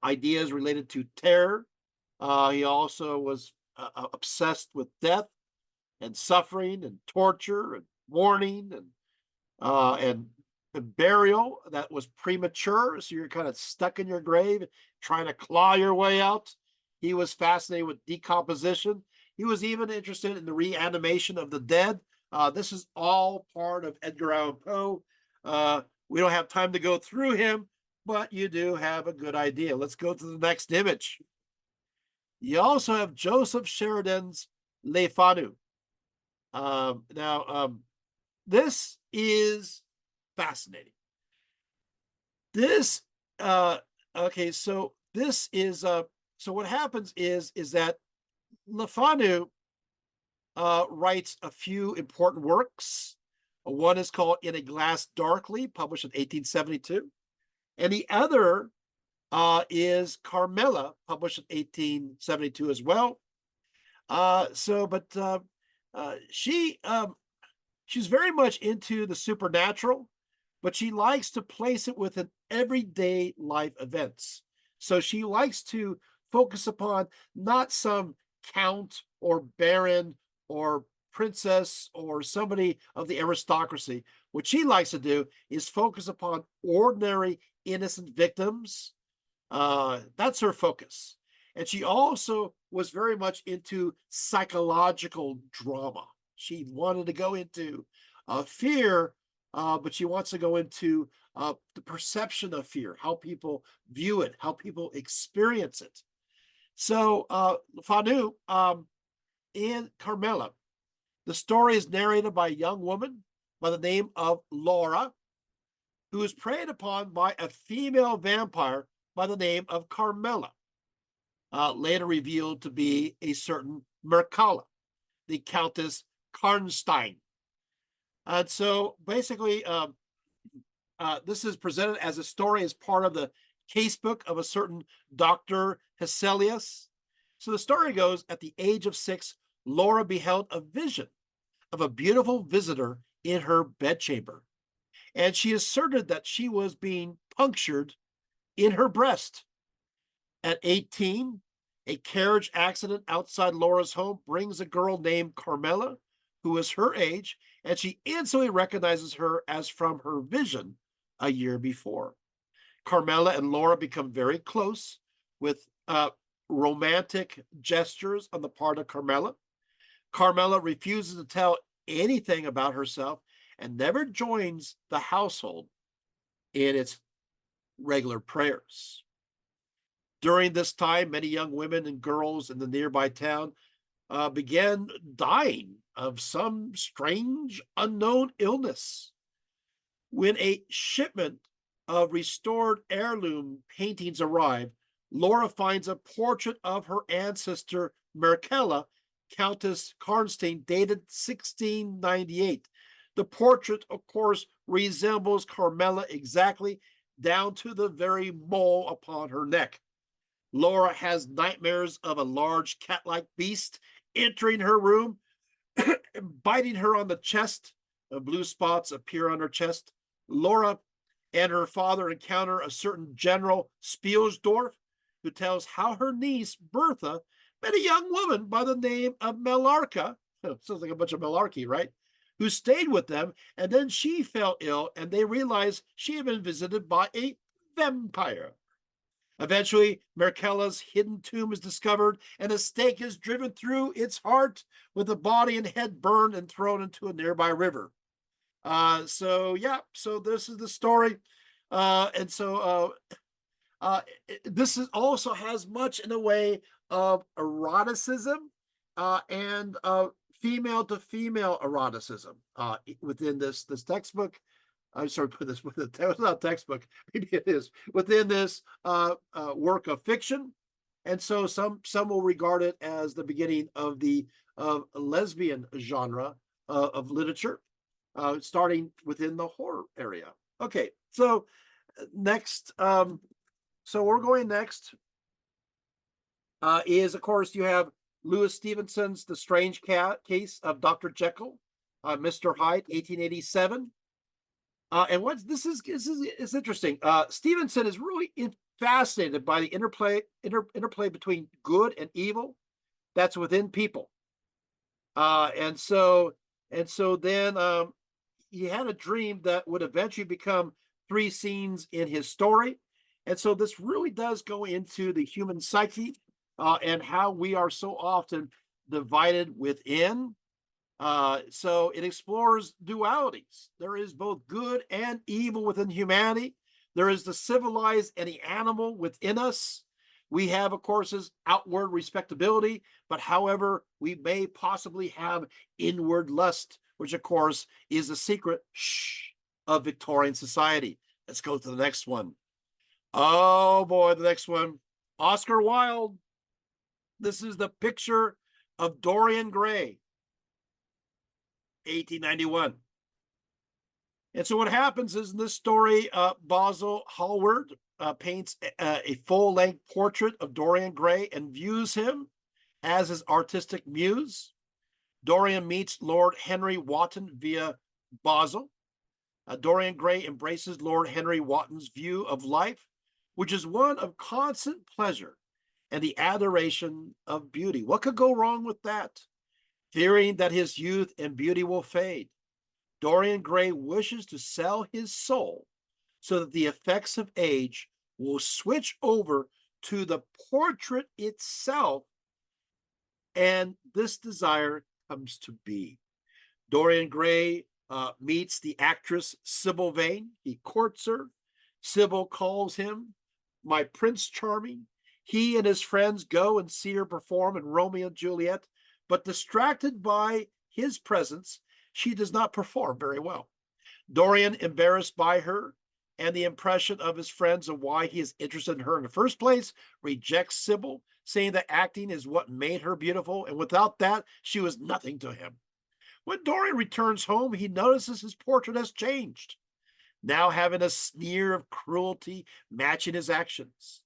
ideas related to terror. He also was obsessed with death. and suffering and torture and warning and burial that was premature. So you're kind of stuck in your grave trying to claw your way out. He was fascinated with decomposition. He was even interested in the reanimation of the dead. This is all part of Edgar Allan Poe. We don't have time to go through him, but you do have a good idea. Let's go to the next image. You also have Joseph Sheridan's Le Fanu. Now, this is fascinating. This, okay, so this is, so what happens is that Le Fanu writes a few important works. One is called In a Glass Darkly, published in 1872. And the other is Carmilla, published in 1872 as well. She's very much into the supernatural, but she likes to place it within everyday life events. So she likes to focus upon not some count or baron or princess or somebody of the aristocracy. What she likes to do is focus upon ordinary innocent victims. That's her focus. And she also was very much into psychological drama. She wanted to go into fear, but she wants to go into the perception of fear, how people view it, how people experience it. So, Fanu and Carmilla, the story is narrated by a young woman by the name of Laura, who is preyed upon by a female vampire by the name of Carmilla, later revealed to be a certain Mircalla, the Countess Karnstein. And so basically, this is presented as a story as part of the casebook of a certain Dr. Hesselius. So the story goes, at the age of 6, Laura beheld a vision of a beautiful visitor in her bedchamber, and she asserted that she was being punctured in her breast. At 18, a carriage accident outside Laura's home brings a girl named Carmilla, who is her age, and she instantly recognizes her as from her vision a year before. Carmilla and Laura become very close with romantic gestures on the part of Carmilla. Carmilla refuses to tell anything about herself and never joins the household in its regular prayers. During this time, many young women and girls in the nearby town began dying of some strange unknown illness. When a shipment of restored heirloom paintings arrived, Laura finds a portrait of her ancestor Mircalla, Countess Karnstein, dated 1698. The portrait, of course, resembles Carmilla exactly, down to the very mole upon her neck. Laura has nightmares of a large cat-like beast entering her room, biting her on the chest. Blue spots appear on her chest. Laura and her father encounter a certain General Spielsdorf, who tells how her niece, Bertha, met a young woman by the name of Melarca. Sounds like a bunch of malarkey, right? Who stayed with them, and then she fell ill, and they realized she had been visited by a vampire. Eventually, Mircalla's hidden tomb is discovered, and a stake is driven through its heart, with the body and head burned and thrown into a nearby river. So this is the story. And so this is also has much in the way of eroticism and female to female eroticism within this textbook. I'm sorry, put this with it. It's not textbook. Maybe it is within this work of fiction, and so some will regard it as the beginning of the lesbian genre of literature, starting within the horror area. Okay, so next, so we're going next is, of course, you have Louis Stevenson's The Strange Case of Dr. Jekyll, Mr. Hyde, 1887. And what this is interesting. Stevenson is really fascinated by the interplay between good and evil that's within people. And so then he had a dream that would eventually become three scenes in his story. And so this really does go into the human psyche and how we are so often divided within. So it explores dualities. There is both good and evil within humanity. There is the civilized and the animal within us. We have, of course, this outward respectability, but however, we may possibly have inward lust, which, of course, is the secret of Victorian society. Let's go to the next one. Oh boy, the next one. Oscar Wilde. This is the picture of Dorian Gray, 1891. And so what happens is in this story, Basil Hallward paints a full-length portrait of Dorian Gray and views him as his artistic muse. Dorian meets Lord Henry Wotton via Basil. Dorian Gray embraces Lord Henry Wotton's view of life, which is one of constant pleasure and the adoration of beauty. What could go wrong with that? Fearing that his youth and beauty will fade, Dorian Gray wishes to sell his soul so that the effects of age will switch over to the portrait itself, and this desire comes to be. Dorian Gray meets the actress Sybil Vane. He courts her. Sybil calls him my Prince Charming. He and his friends go and see her perform in Romeo and Juliet, but distracted by his presence, she does not perform very well. Dorian, embarrassed by her and the impression of his friends of why he is interested in her in the first place, rejects Sybil, saying that acting is what made her beautiful, and without that, she was nothing to him. When Dorian returns home, he notices his portrait has changed, now having a sneer of cruelty matching his actions.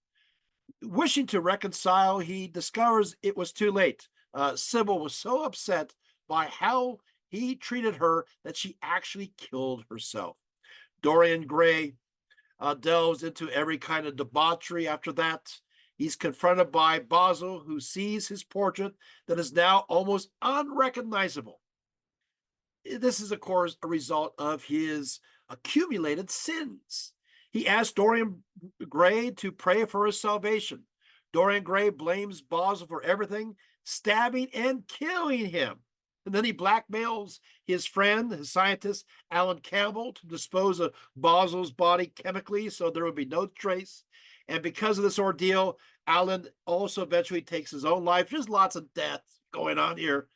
Wishing to reconcile, he discovers it was too late. Sybil was so upset by how he treated her that she actually killed herself. Dorian Gray delves into every kind of debauchery after that. He's confronted by Basil, who sees his portrait that is now almost unrecognizable. This is, of course, a result of his accumulated sins. He asks Dorian Gray to pray for his salvation. Dorian Gray blames Basil for everything, stabbing and killing him. And then he blackmails his friend, his scientist, Alan Campbell, to dispose of Basil's body chemically so there would be no trace. And because of this ordeal, Alan also eventually takes his own life. There's lots of death going on here.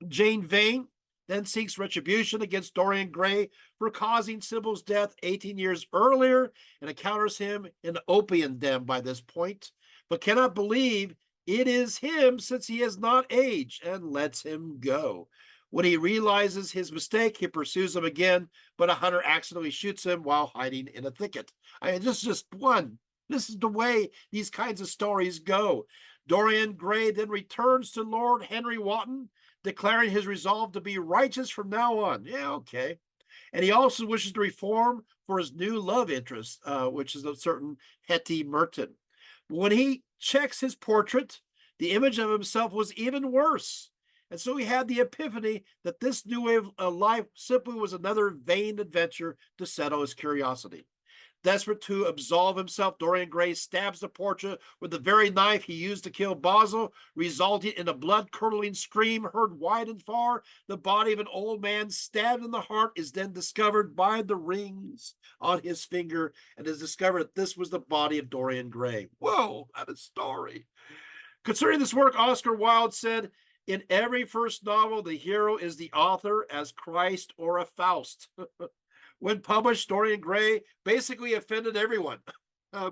Jane Vane then seeks retribution against Dorian Gray for causing Sybil's death 18 years earlier and encounters him in the opium den by this point, but cannot believe it is him since he has not aged and lets him go. When he realizes his mistake, he pursues him again, but a hunter accidentally shoots him while hiding in a thicket. I mean, this is just one. This is the way these kinds of stories go. Dorian Gray then returns to Lord Henry Wotton, declaring his resolve to be righteous from now on. Yeah, okay. And he also wishes to reform for his new love interest, which is a certain Hetty Merton. When he checks his portrait, the image of himself was even worse. And so he had the epiphany that this new way of life simply was another vain adventure to settle his curiosity. Desperate to absolve himself, Dorian Gray stabs the portrait with the very knife he used to kill Basil, resulting in a blood-curdling scream heard wide and far. The body of an old man stabbed in the heart is then discovered by the rings on his finger, and is discovered that this was the body of Dorian Gray. Whoa, what a story. Concerning this work, Oscar Wilde said, in every first novel, the hero is the author as Christ or a Faust. When published, Dorian Gray basically offended everyone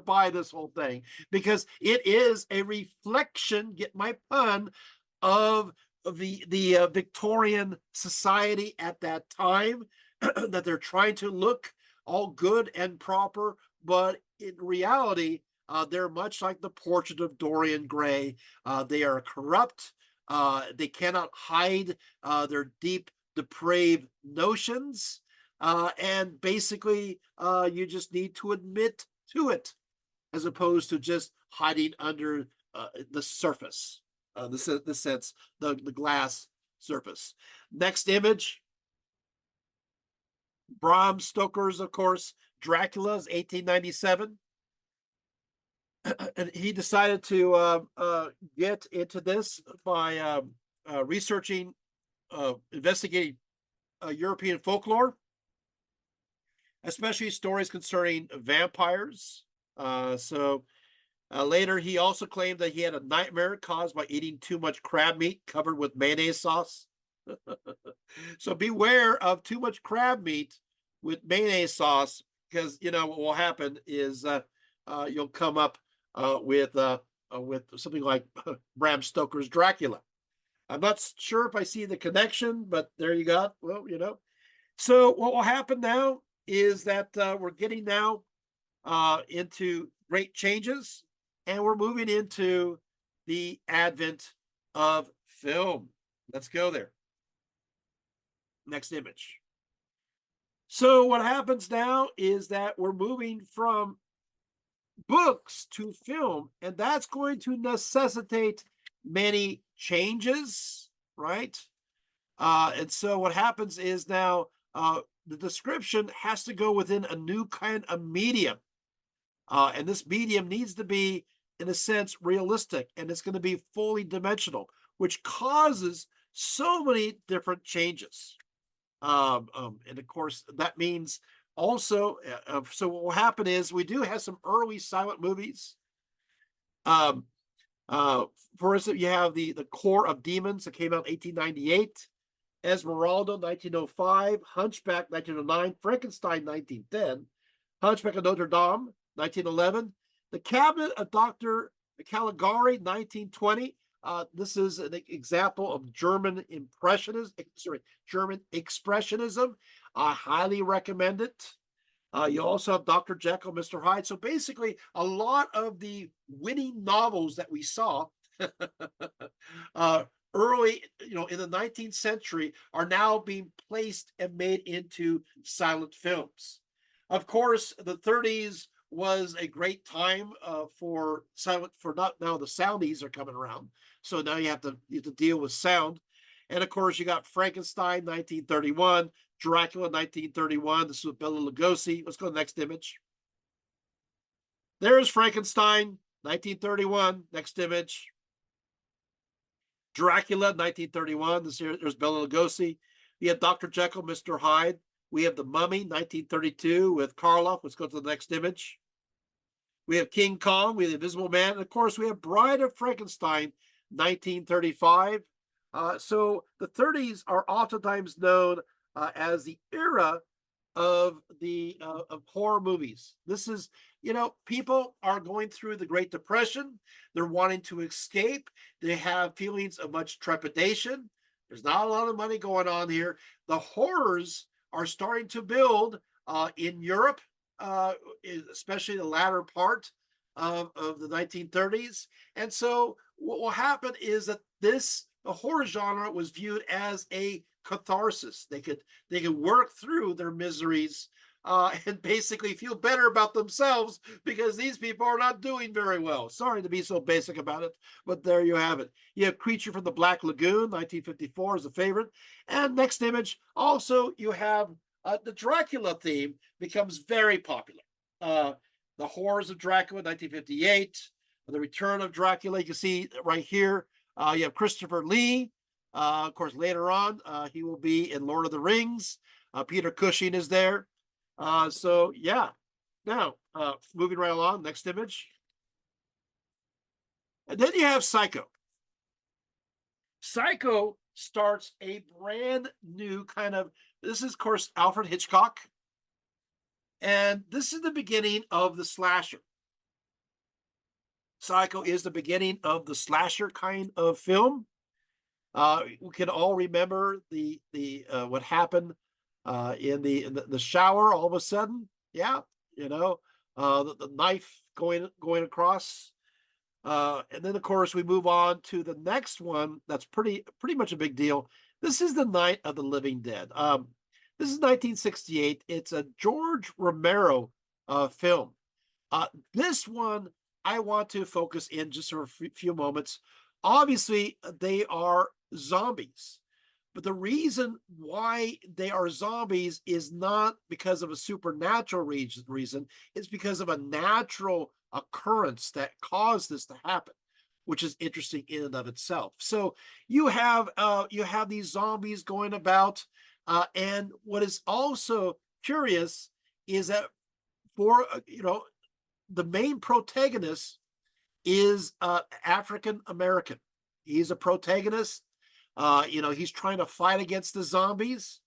by this whole thing because it is a reflection, get my pun, of the Victorian society at that time, that they're trying to look all good and proper, but in reality, they're much like the portrait of Dorian Gray. They are corrupt. They cannot hide their deep, depraved notions. And basically, you just need to admit to it as opposed to just hiding under the surface, the glass surface. Next image. Bram Stoker's, of course, Dracula's 1897. And he decided to get into this by researching, investigating European folklore, especially stories concerning vampires. Later, he also claimed that he had a nightmare caused by eating too much crab meat covered with mayonnaise sauce. So beware of too much crab meat with mayonnaise sauce, because what will happen is you'll come up with something like Bram Stoker's Dracula. I'm not sure if I see the connection, but there you go. Well, So what will happen now is that we're getting now into great changes, and we're moving into the advent of film. Let's go there. Next image. So what happens now is that we're moving from books to film, and that's going to necessitate many changes, right? And so what happens is now the description has to go within a new kind of medium. And this medium needs to be, in a sense, realistic, and it's going to be fully dimensional, which causes so many different changes. And of course, that means also, so what will happen is we do have some early silent movies. Um, for instance, you have the Core of Demons that came out in 1898, Esmeralda 1905, Hunchback 1909, Frankenstein 1910, Hunchback of Notre Dame 1911, The Cabinet of Dr. Caligari 1920. This is an example of German expressionism. I highly recommend it. You also have Dr. Jekyll, Mr. Hyde. So basically, a lot of the winning novels that we saw early, in the 19th century are now being placed and made into silent films. Of course, the 30s was a great time for silent. For not now, the soundies are coming around, so now you have to deal with sound. And of course, you got Frankenstein 1931, Dracula 1931. This is with Bela Lugosi. Let's go to the next image. There's Frankenstein 1931. Next image. Dracula 1931. There's Bela Lugosi. We have Dr. Jekyll, Mr. Hyde. We have The Mummy 1932 with Karloff. Let's go to the next image. We have King Kong. We have The Invisible Man. And of course, we have Bride of Frankenstein 1935. So the 30s are oftentimes known as the era of of horror movies. This is, people are going through the Great Depression. They're wanting to escape. They have feelings of much trepidation. There's not a lot of money going on here. The horrors are starting to build in Europe, especially the latter part of the 1930s. And so what will happen is that the horror genre was viewed as a catharsis. They could work through their miseries and basically feel better about themselves because these people are not doing very well. Sorry to be so basic about it, but there you have it. You have Creature from the Black Lagoon, 1954 is a favorite. And next image, also you have the Dracula theme becomes very popular. The Horrors of Dracula, 1958. The Return of Dracula, you can see right here. You have Christopher Lee. Of course, later on, he will be in Lord of the Rings. Peter Cushing is there. So, yeah. Now, moving right along, next image. And then you have Psycho. Psycho starts a brand new kind of, this is, of course, Alfred Hitchcock. And this is the beginning of the slasher. Psycho is the beginning of the slasher kind of film. We can all remember the what happened in the shower all of a sudden. Yeah, the knife going across. And then of course we move on to the next one that's pretty much a big deal. This is The Night of the Living Dead. This is 1968. It's a George Romero film. This one I want to focus in just for a few moments. Obviously, they are zombies. But the reason why they are zombies is not because of a supernatural reason. It's because of a natural occurrence that caused this to happen, which is interesting in and of itself. So you have these zombies going about, and what is also curious is that for the main protagonist is African American. He's a protagonist. He's trying to fight against the zombies,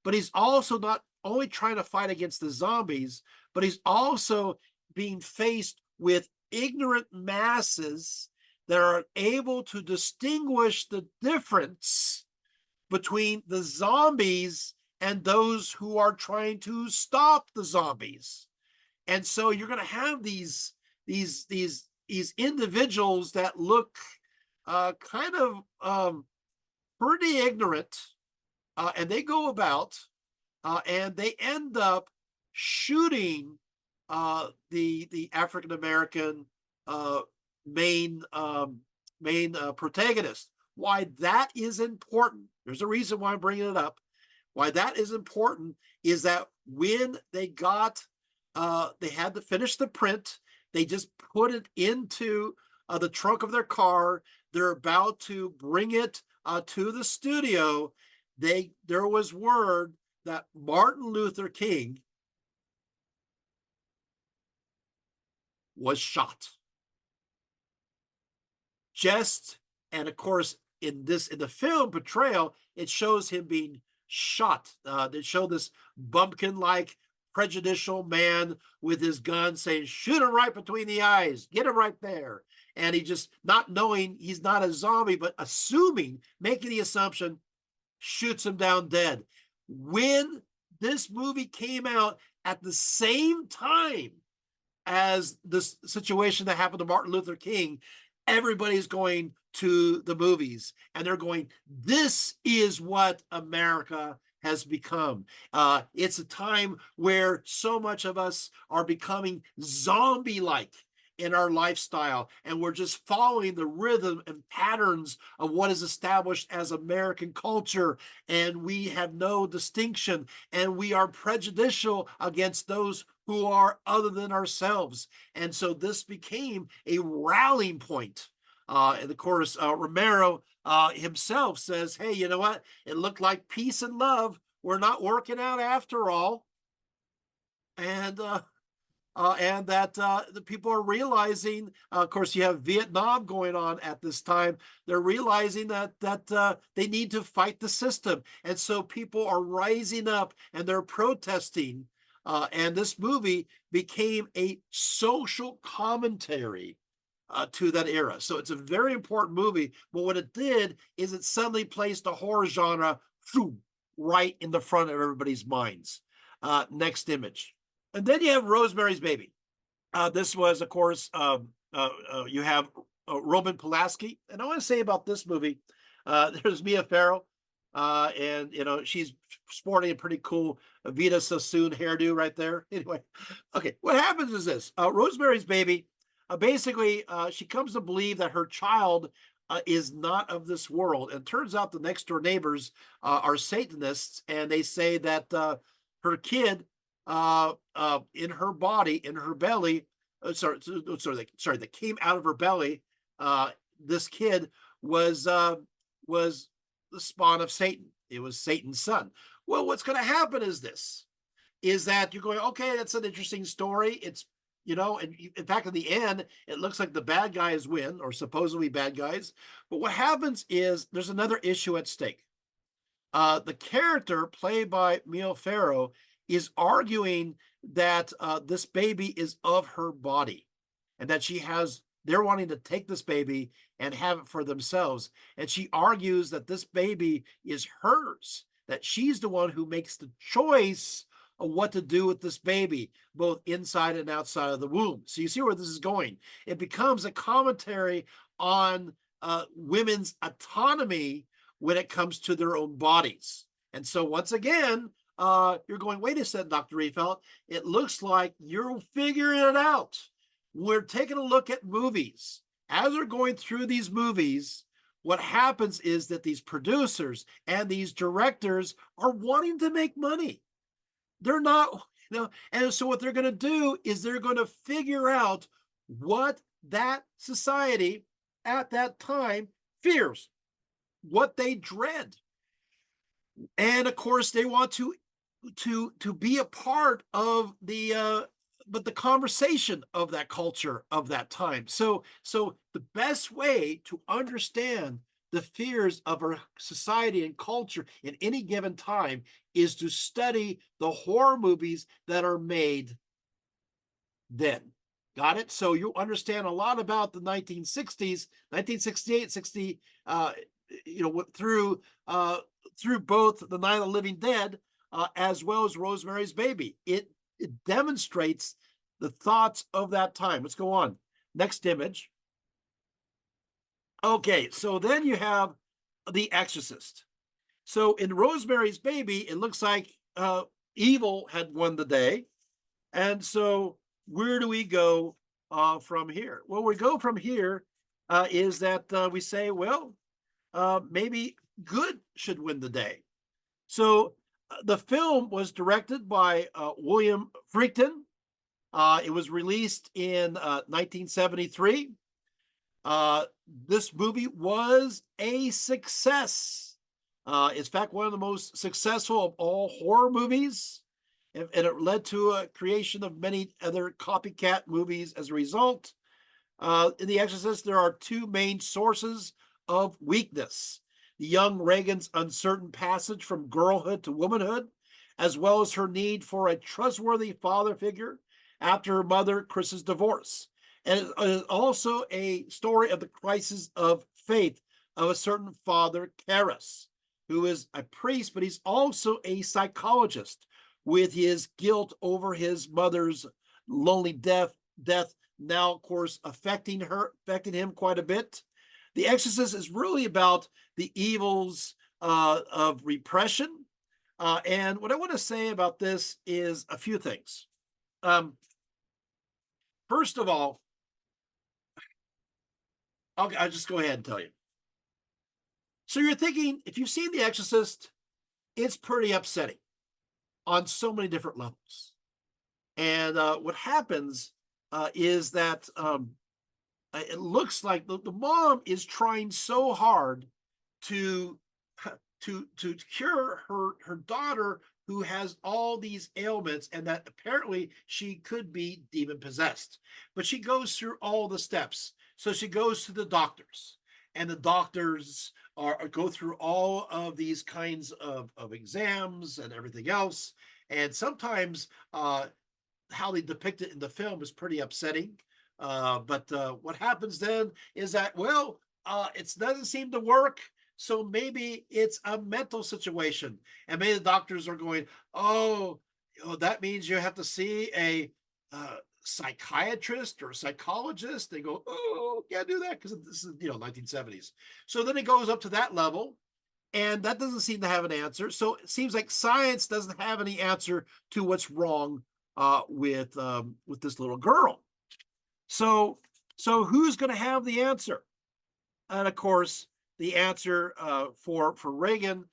but he's also not only trying to fight against the zombies, but he's also being faced with ignorant masses that are able to distinguish the difference between the zombies and those who are trying to stop the zombies. And so you're going to have these individuals that look kind of pretty ignorant, and they go about and they end up shooting the African American uh, main protagonist. Why that is important? There's a reason why I'm bringing it up. Why that is important is that when they had to finish the print. They just put it into the trunk of their car. They're about to bring it to the studio. There was word that Martin Luther King was shot. And of course, in the film portrayal, it shows him being shot. They show this bumpkin-like prejudicial man with his gun saying, shoot him right between the eyes, get him right there. And he just, not knowing he's not a zombie, but assuming, making the assumption, shoots him down dead. When this movie came out at the same time as this situation that happened to Martin Luther King, everybody's going to the movies and they're going, this is what America has become. It's a time where so much of us are becoming zombie-like in our lifestyle, and we're just following the rhythm and patterns of what is established as American culture, and we have no distinction, and we are prejudicial against those who are other than ourselves. And so this became a rallying point. And of course, Romero himself says, hey, you know what? It looked like peace and love were not working out after all. And that the people are realizing, of course, you have Vietnam going on at this time. They're realizing that they need to fight the system. And so people are rising up and they're protesting. And this movie became a social commentary to that era. So it's a very important movie. But what it did is it suddenly placed the horror genre right in the front of everybody's minds. Next image. And then you have Rosemary's Baby. This was, of course, you have Roman Polanski. And I want to say about this movie, there's Mia Farrow. And, she's sporting a pretty cool Vita Sassoon hairdo right there. Anyway, okay, what happens is this. Rosemary's Baby, basically, she comes to believe that her child is not of this world. And turns out the next door neighbors are Satanists, and they say that her kid in her body, in her belly, that came out of her belly. This kid was the spawn of Satan. It was Satan's son. Well, what's going to happen is that you're going, okay, that's an interesting story. It's, and in fact, in the end, it looks like the bad guys win, or supposedly bad guys. But what happens is there's another issue at stake. The character played by Mia Farrow is arguing that this baby is of her body, and that they're wanting to take this baby and have it for themselves. And she argues that this baby is hers, that she's the one who makes the choice of what to do with this baby, both inside and outside of the womb. So you see where this is going. It becomes a commentary on women's autonomy when it comes to their own bodies. And so once again, you're going, wait a second, Dr. Riefelt, it looks like you're figuring it out. We're taking a look at movies. As we're going through these movies, what happens is that these producers and these directors are wanting to make money. They're not, and so what they're going to do is they're going to figure out what that society at that time fears, what they dread. And of course, they want to be a part of the conversation of that culture of that time. So the best way to understand the fears of our society and culture in any given time is to study the horror movies that are made then. Got it? So you understand a lot about the 1960s, 1968, 60, through through both The Night of the Living Dead as well as Rosemary's Baby. It demonstrates the thoughts of that time. Let's go on. Next image. Okay, so then you have The Exorcist. So in Rosemary's Baby, it looks like evil had won the day. And so where do we go from here? Well, we go from here is that we say, well, maybe good should win the day. So the film was directed by William Friedkin. It was released in 1973. This movie was a success. In fact, one of the most successful of all horror movies. And it led to a creation of many other copycat movies as a result. In The Exorcist, there are two main sources of weakness: the young Regan's uncertain passage from girlhood to womanhood, as well as her need for a trustworthy father figure after her mother Chris's divorce. And it is also a story of the crisis of faith of a certain Father Karras, who is a priest, but he's also a psychologist, with his guilt over his mother's lonely death now, of course, affecting him quite a bit. The Exorcist is really about the evils of repression. And what I want to say about this is a few things. First of all, I'll just go ahead and tell you. So you're thinking, if you've seen The Exorcist, it's pretty upsetting on so many different levels. And what happens is that it looks like the mom is trying so hard to cure her daughter, who has all these ailments, and that apparently she could be demon possessed. But she goes through all the steps. So she goes to the doctors, and the doctors go through all of these kinds of exams and everything else. And sometimes how they depict it in the film is pretty upsetting. But what happens then is that, well, it doesn't seem to work. So maybe it's a mental situation. And maybe the doctors are going, oh, that means you have to see a psychiatrist or a psychologist. They go, oh, can't do that because this is, 1970s. So then it goes up to that level. And that doesn't seem to have an answer. So it seems like science doesn't have any answer to what's wrong with this little girl. So who's going to have the answer? And of course, the answer for Regan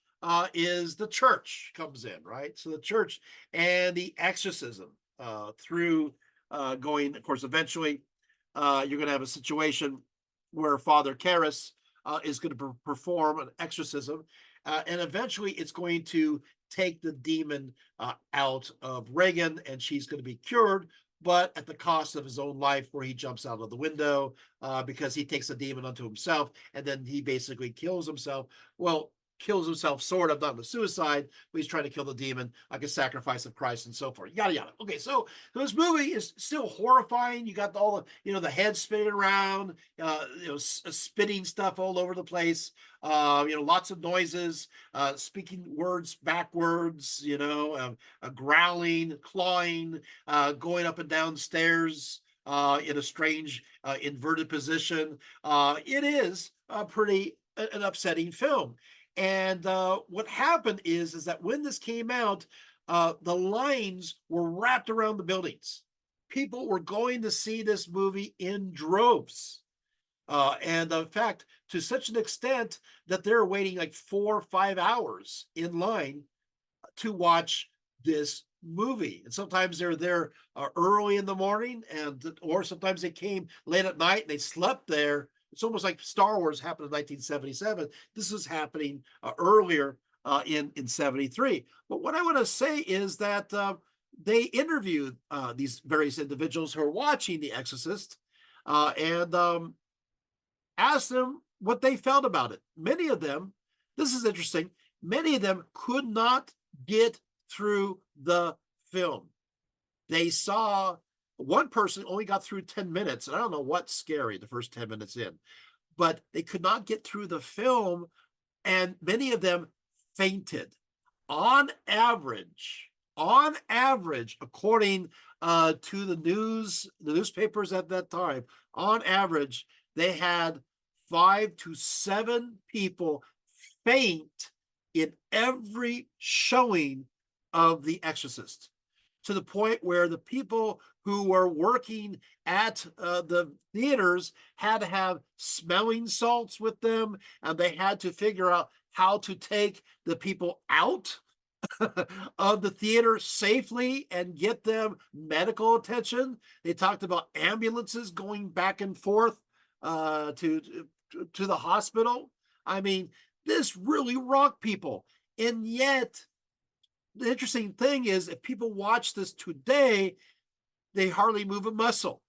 is the church comes in, right? So the church and the exorcism through going, of course, eventually you're going to have a situation where Father Karras is going to perform an exorcism, and eventually it's going to take the demon out of Regan, and she's going to be cured, but at the cost of his own life, where he jumps out of the window because he takes the demon unto himself, and then he basically kills himself. Well, kills himself sort of, not with suicide, but he's trying to kill the demon like a sacrifice of Christ and so forth. Yada yada. Okay, so this movie is still horrifying. You got all the the head spinning around, spitting stuff all over the place. Lots of noises, speaking words backwards. Growling, clawing, going up and down stairs in a strange inverted position. It is a pretty an upsetting film. And what happened is that when this came out, the lines were wrapped around the buildings. People were going to see this movie in droves. And in fact, to such an extent that they're waiting like 4 or 5 hours in line to watch this movie. And sometimes they're there early in the morning, or sometimes they came late at night and they slept there. It's almost like Star Wars happened in 1977. This is happening earlier in 73. But what I want to say is that they interviewed these various individuals who are watching The Exorcist and asked them what they felt about it. Many of them, this is interesting, many of them could not get through the film. They saw one person only got through 10 minutes, and I don't know what's scary the first 10 minutes in, but they could not get through the film, and many of them fainted. On average, according to the newspapers at that time, on average, they had 5 to 7 people faint in every showing of The Exorcist, to the point where the people who were working at the theaters had to have smelling salts with them, and they had to figure out how to take the people out of the theater safely and get them medical attention. They talked about ambulances going back and forth to the hospital. I mean, this really rocked people. And yet, the interesting thing is, if people watch this today, they hardly move a muscle.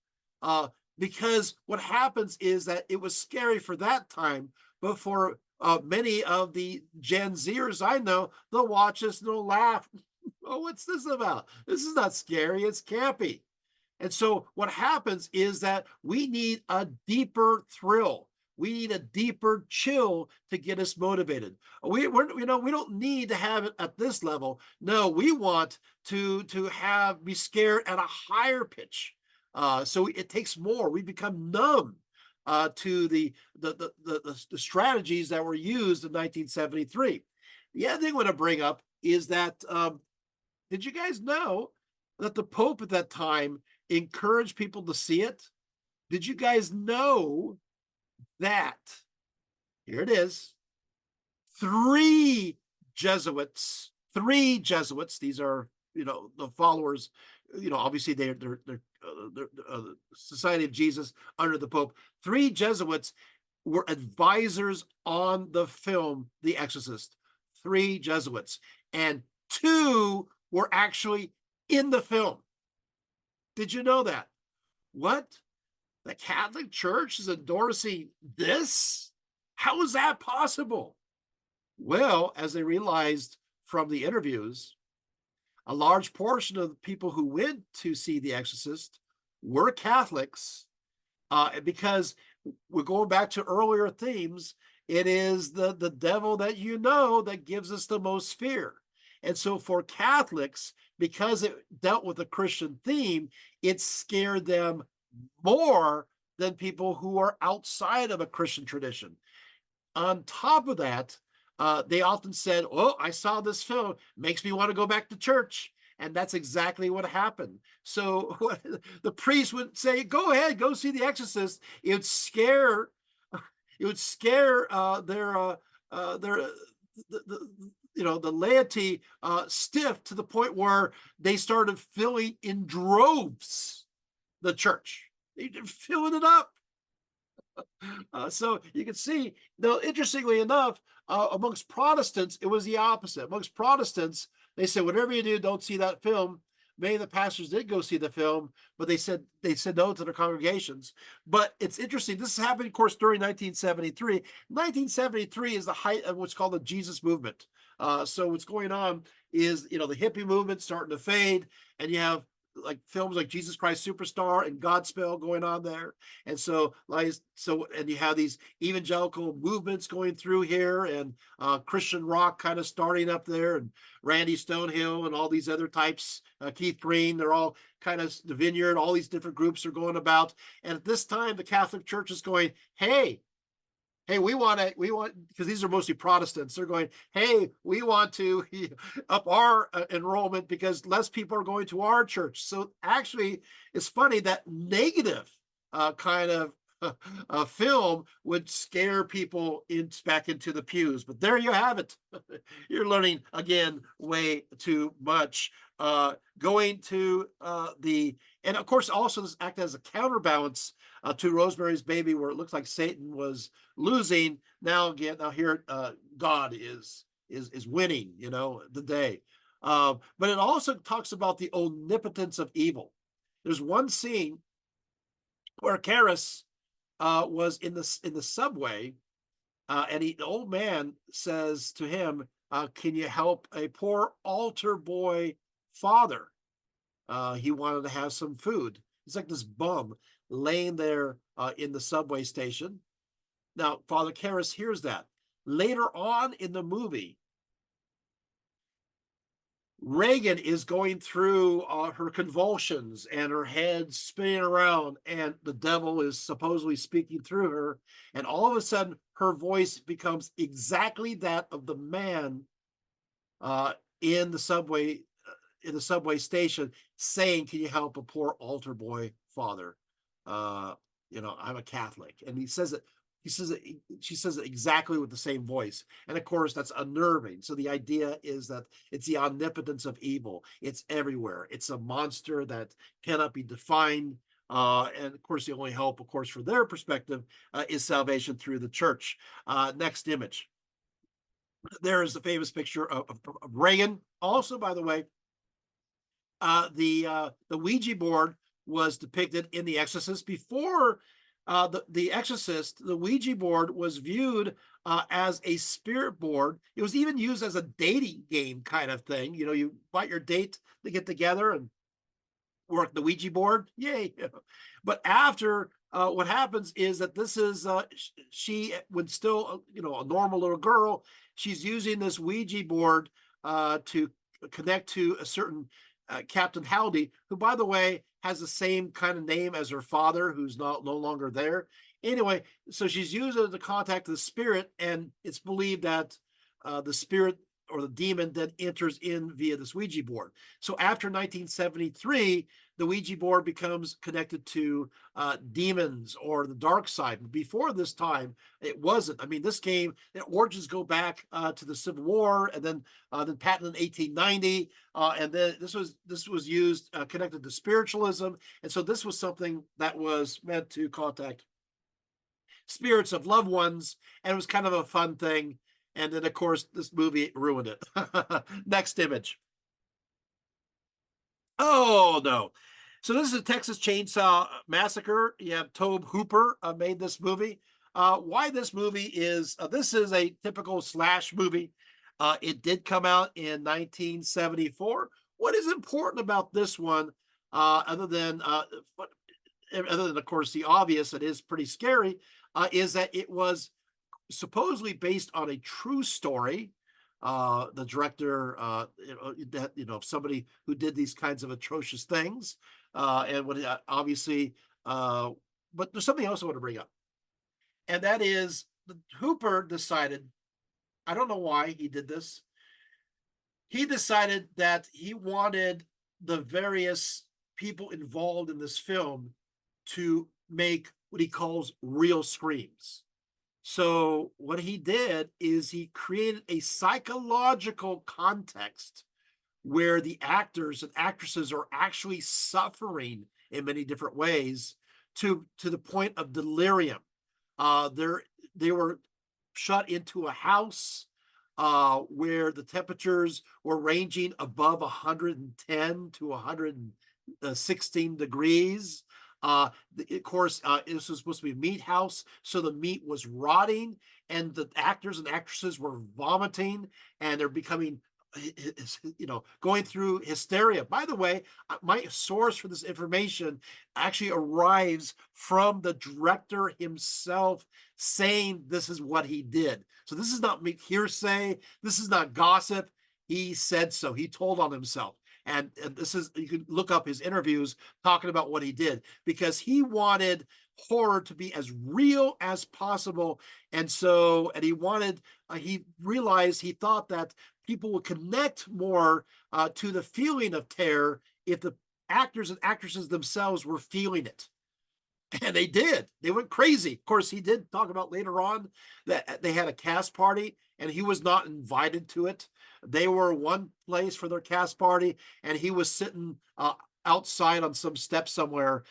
Because what happens is that it was scary for that time, but for many of the Gen Zers I know, they'll watch this and they'll laugh. Oh, what's this about? This is not scary, it's campy. And so what happens is that we need a deeper thrill. We need a deeper chill to get us motivated. We don't need to have it at this level. No, we want to be scared at a higher pitch. So it takes more. We become numb to the strategies that were used in 1973. The other thing I want to bring up is that did you guys know that the Pope at that time encouraged people to see it? Did you guys know that, here it is, three Jesuits, these are, the followers, obviously they're the Society of Jesus under the Pope. 3 Jesuits were advisors on the film The Exorcist. 3 Jesuits, and 2 were actually in the film. Did you know that? What? The Catholic Church is endorsing this? How is that possible? Well, as they realized from the interviews, a large portion of the people who went to see The Exorcist were Catholics, because we're going back to earlier themes. It is the devil that that gives us the most fear. And so for Catholics, because it dealt with a Christian theme, it scared them more than people who are outside of a Christian tradition. On top of that, they often said, "Oh, I saw this film, makes me want to go back to church." And that's exactly what happened. So the priest would say, "Go ahead, go see The Exorcist." It would scare the laity stiff, to the point where they started filling in droves the church. They're filling it up. So you can see, though, interestingly enough, amongst Protestants, it was the opposite. Amongst Protestants, they said, whatever you do, don't see that film. Many of the pastors did go see the film, but they said no to their congregations. But it's interesting. This happened, of course, during 1973. 1973 is the height of what's called the Jesus movement. So what's going on is, the hippie movement starting to fade, and you have like films like Jesus Christ Superstar and Godspell going on there. And and you have these evangelical movements going through here, and Christian rock kind of starting up there, and Randy Stonehill and all these other types, Keith Green, they're all kind of the Vineyard, all these different groups are going about. And at this time, the Catholic Church is going, hey, we want, because these are mostly Protestants. They're going, hey, we want to up our enrollment because less people are going to our church. So actually, it's funny that negative kind of film would scare people back into the pews. But there you have it. You're learning again way too much. Going to and of course also this act as a counterbalance to Rosemary's Baby, where it looks like Satan was losing. Now here God is winning, the day. But it also talks about the omnipotence of evil. There's one scene where Karras was in the subway, and the old man says to him, "Can you help a poor altar boy father? He wanted to have some food." He's like this bum laying there in the subway station. Now, Father Karras hears that. Later on in the movie, Regan is going through her convulsions and her head spinning around, and the devil is supposedly speaking through her. And all of a sudden, her voice becomes exactly that of the man uh, in the subway station, saying, "Can you help a poor altar boy father? Uh, I'm a Catholic," and he says it. She says it exactly with the same voice. And of course, that's unnerving. So the idea is that it's the omnipotence of evil. It's everywhere. It's a monster that cannot be defined. And of course, the only hope, of course, for their perspective, is salvation through the church. Next image. There is the famous picture of Reagan. Also, by the way, the Ouija board was depicted in The Exorcist. Before the Exorcist, the Ouija board was viewed as a spirit board. It was even used as a dating game kind of thing. You invite your date to get together and work the Ouija board. Yay! But after what happens is that this is she, when still a normal little girl, she's using this Ouija board to connect to a certain Captain Howdy, who, by the way, has the same kind of name as her father, who's no longer there. Anyway, so she's using it to contact the spirit, and it's believed that the spirit or the demon then enters in via this Ouija board. So after 1973, the Ouija board becomes connected to demons or the dark side. Before this time, it wasn't. I mean, this game, the origins go back to the Civil War, and then patented in 1890, and then this was used connected to spiritualism, and so this was something that was meant to contact spirits of loved ones, and it was kind of a fun thing. And then, of course, this movie ruined it. Next image. Oh, no. So this is a Texas Chainsaw Massacre. You have Tobe Hooper made this movie. Why this movie is, this is a typical slash movie. It did come out in 1974. What is important about this one, other than, of course, the obvious, it is pretty scary, is that it was supposedly based on a true story. The director, somebody who did these kinds of atrocious things, and what obviously, but there's something else I want to bring up, and that is Hooper decided. I don't know why he did this. He decided that he wanted the various people involved in this film to make what he calls real screams. So what he did is he created a psychological context where the actors and actresses are actually suffering in many different ways to the point of delirium. They were shut into a house where the temperatures were ranging above 110 to 116 degrees. Of course, this was supposed to be a meat house, so the meat was rotting, and the actors and actresses were vomiting, and they're becoming, going through hysteria. By the way, my source for this information actually arrives from the director himself saying this is what he did. So this is not hearsay. This is not gossip. He said so. He told on himself. And this is, you can look up his interviews talking about what he did, because he wanted horror to be as real as possible. And he realized, he thought that people would connect more to the feeling of terror if the actors and actresses themselves were feeling it. And they did. They went crazy. Of course, he did talk about later on that they had a cast party and he was not invited to it. They were one place for their cast party, and he was sitting outside on some steps somewhere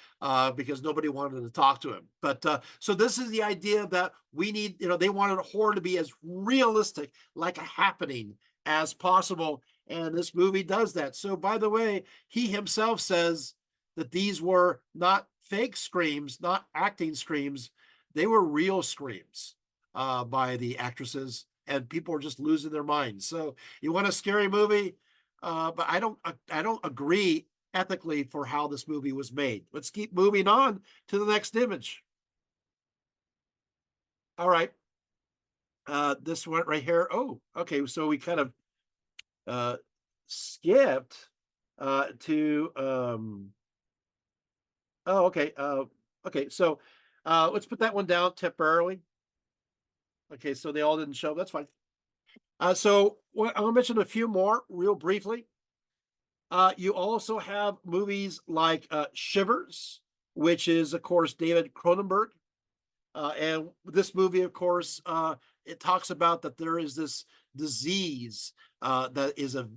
because nobody wanted to talk to him. But so this is the idea that we need, they wanted horror to be as realistic, like a happening as possible. And this movie does that. So, by the way, he himself says that these were not fake screams, not acting screams. They were real screams by the actresses, and people are just losing their minds. So you want a scary movie, but I don't agree ethically for how this movie was made. Let's keep moving on to the next image. All right. This one right here. Oh, okay. So we kind of uh, skipped to oh, okay. Okay, so let's put that one down temporarily. Okay, so they all didn't show. That's fine. So I'll mention a few more real briefly. You also have movies like Shivers, which is, of course, David Cronenberg. And this movie, of course, it talks about that there is this disease that is a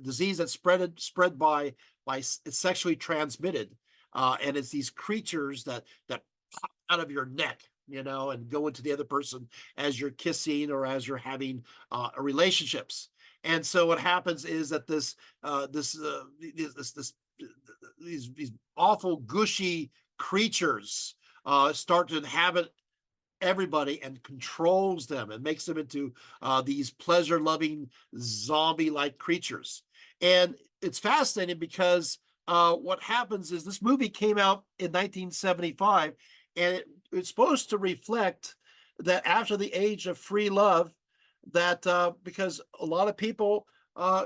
disease that's spread by it's sexually transmitted, and it's these creatures that pop out of your neck, and go into the other person as you're kissing or as you're having relationships. And so what happens is that these awful gushy creatures start to inhabit everybody and controls them and makes them into these pleasure loving zombie like creatures. And it's fascinating because what happens is this movie came out in 1975, and it's supposed to reflect that after the age of free love, that because a lot of people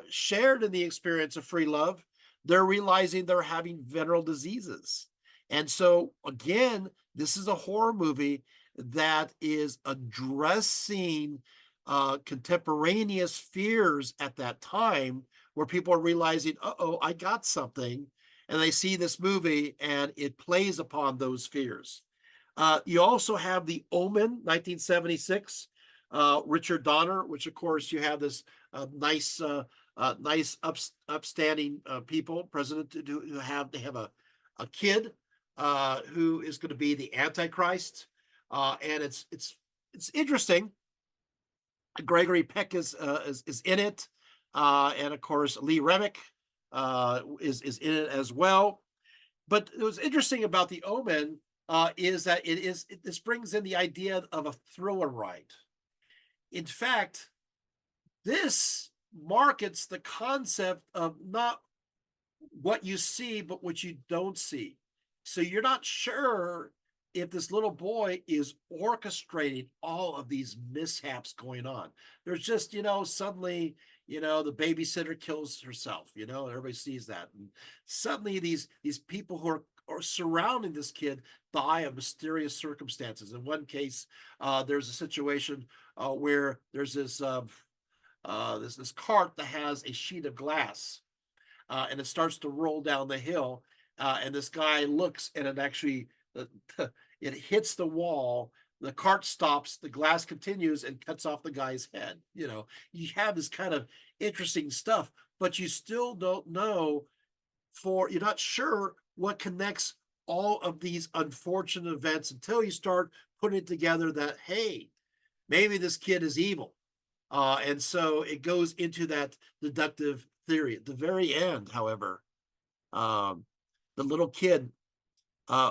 shared in the experience of free love, they're realizing they're having venereal diseases. And so, again, this is a horror movie that is addressing contemporaneous fears at that time, where people are realizing, oh, I got something. And they see this movie and it plays upon those fears. You also have The Omen, 1976, Richard Donner, which, of course, you have this nice, upstanding people, president, who have a kid who is going to be the Antichrist. And it's interesting. Gregory Peck is in it, and of course Lee Remick is in it as well. But what's interesting about The Omen is that this brings in the idea of a thriller ride. In fact, this markets the concept of not what you see, but what you don't see. So you're not sure if this little boy is orchestrating all of these mishaps going on. There's just, suddenly, the babysitter kills herself, everybody sees that. And suddenly these people who are surrounding this kid die of mysterious circumstances. In one case, there's a situation where there's this cart that has a sheet of glass, and it starts to roll down the hill. And this guy looks, and it actually it hits the wall. The cart stops. The glass continues and cuts off the guy's head. You have this kind of interesting stuff, but you still don't know. You're not sure what connects all of these unfortunate events until you start putting it together that, hey, maybe this kid is evil. And so it goes into that deductive theory. At the very end, however, the little kid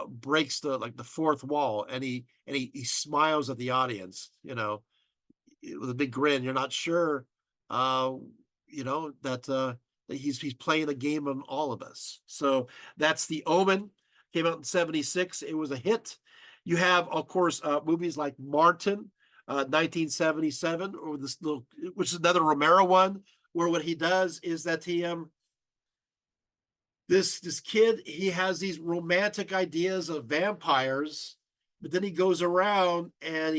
breaks the fourth wall, and he smiles at the audience, with a big grin. You're not sure, that he's playing a game on all of us. So that's The Omen. Came out in 76. It was a hit. You have, of course, movies like Martin, 1977, or which is another Romero one, where what he does is that this kid, he has these romantic ideas of vampires, but then he goes around and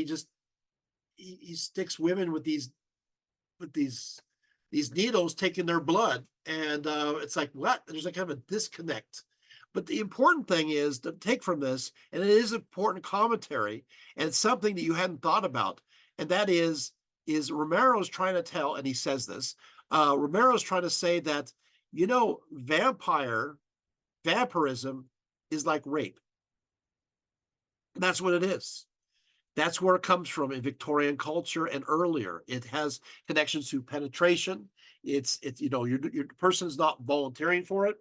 he sticks women with these needles, taking their blood. And it's like, what? There's like kind of a disconnect. But the important thing is to take from this, and it is important commentary, and it's something that you hadn't thought about, and that is Romero's trying to tell, and he says this. Romero's trying to say that vampirism is like rape. And that's what it is. That's where it comes from in Victorian culture and earlier. It has connections to penetration. It's your person's not volunteering for it.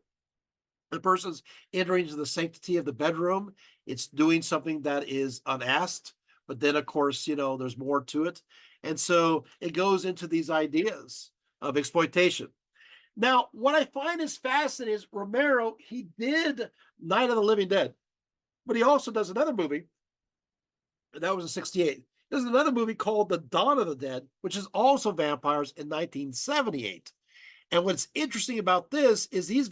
The person's entering into the sanctity of the bedroom. It's doing something that is unasked. But then, of course, there's more to it. And so it goes into these ideas of exploitation. Now, what I find is fascinating is Romero, he did Night of the Living Dead, but he also does another movie. That was in 68. There's another movie called The Dawn of the Dead, which is also vampires in 1978. And what's interesting about this is these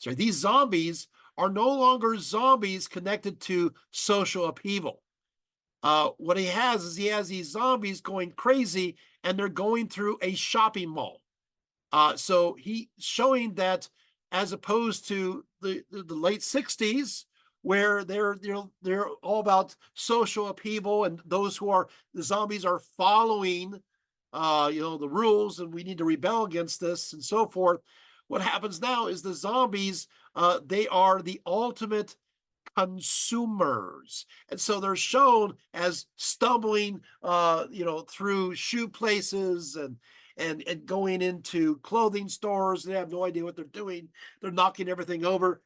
these zombies are no longer zombies connected to social upheaval. What he has these zombies going crazy and they're going through a shopping mall. So he showing that as opposed to the late 60s, where they're all about social upheaval and those who are the zombies are following the rules and we need to rebel against this and so forth. What happens now is the zombies, they are the ultimate consumers. And so they're shown as stumbling, through shoe places and going into clothing stores. They have no idea what they're doing. They're knocking everything over.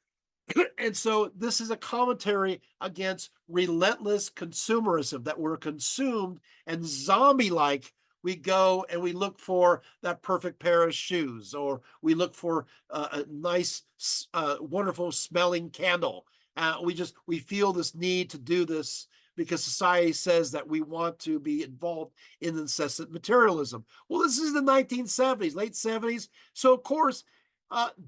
And so this is a commentary against relentless consumerism, that we're consumed and zombie-like. We go and we look for that perfect pair of shoes, or we look for a nice, wonderful smelling candle. We feel this need to do this because society says that we want to be involved in incessant materialism. Well, this is the 1970s, late 70s. So, of course,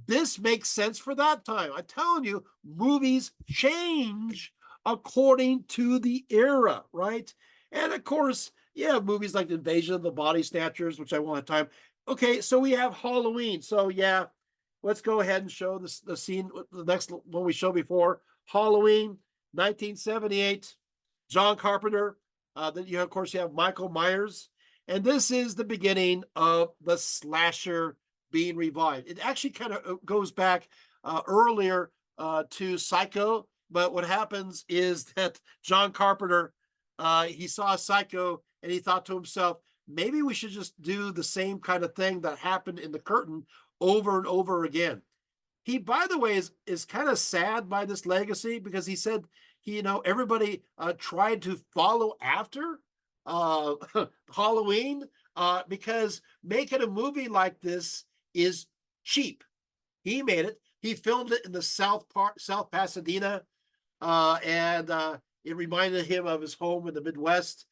this makes sense for that time. I'm telling you, movies change according to the era, right? And of course, yeah, movies like Invasion of the Body Snatchers, which I won't have time. Okay, so we have Halloween. So yeah, let's go ahead and show the scene, the next one we showed before. Halloween, 1978, John Carpenter. Then of course, you have Michael Myers. And this is the beginning of the slasher being revived. It actually kind of goes back earlier to Psycho. But what happens is that John Carpenter, he saw Psycho and he thought to himself, maybe we should just do the same kind of thing that happened in The Curtain over and over again. He, by the way, is kind of sad by this legacy because he said everybody tried to follow after uh, Halloween because making a movie like this is cheap. He made it. He filmed it in the South Pasadena, and it reminded him of his home in the Midwest,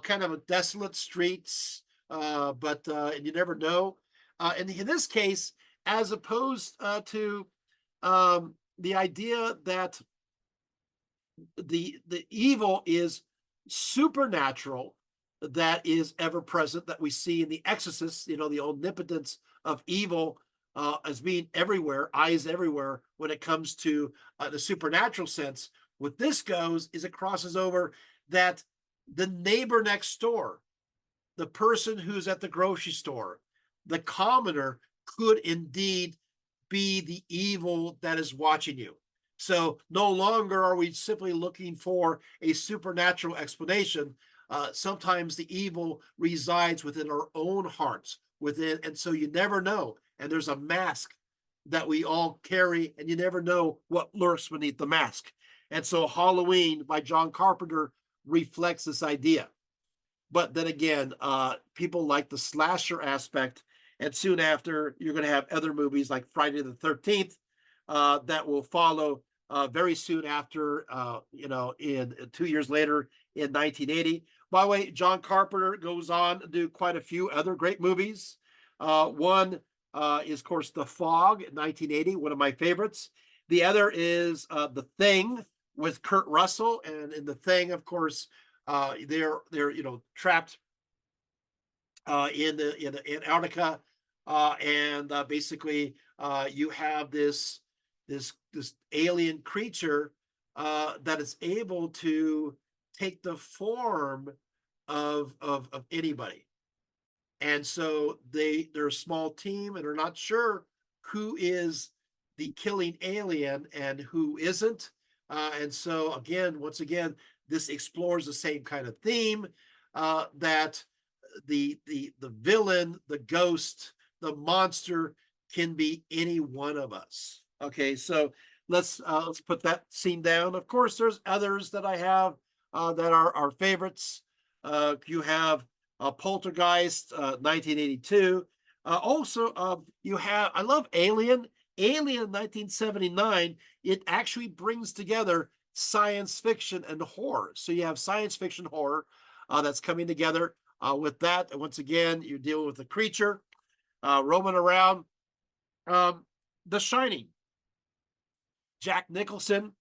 kind of a desolate streets, but and you never know. And in this case, as opposed to the idea that the evil is supernatural, that is ever present, that we see in The Exorcist, the omnipotence of evil as being everywhere, eyes everywhere when it comes to the supernatural sense. What this goes is it crosses over that the neighbor next door, the person who's at the grocery store, the commoner could indeed be the evil that is watching you. So no longer are we simply looking for a supernatural explanation. Sometimes the evil resides within our own hearts, and so you never know. And there's a mask that we all carry, and you never know what lurks beneath the mask. And so Halloween by John Carpenter reflects this idea. But then again, people like the slasher aspect, and soon after, you're going to have other movies like Friday the 13th that will follow very soon after, in 2 years later in 1980. By the way, John Carpenter goes on to do quite a few other great movies. One is, of course, The Fog in 1980, one of my favorites. The other is The Thing with Kurt Russell. And in The Thing, of course, they're trapped in Antarctica, and basically you have this this alien creature that is able to take the form of anybody. And so they're a small team and are not sure who is the killing alien and who isn't. And so again, once again, this explores the same kind of theme that the villain, the ghost, the monster can be any one of us. Okay, so let's put that scene down. Of course, there's others that I have that are our favorites. You have Poltergeist, 1982. Also, you have, I love Alien. Alien 1979, it actually brings together science fiction and horror. So you have science fiction horror that's coming together with that. And once again, you're dealing with a creature roaming around. The Shining, Jack Nicholson,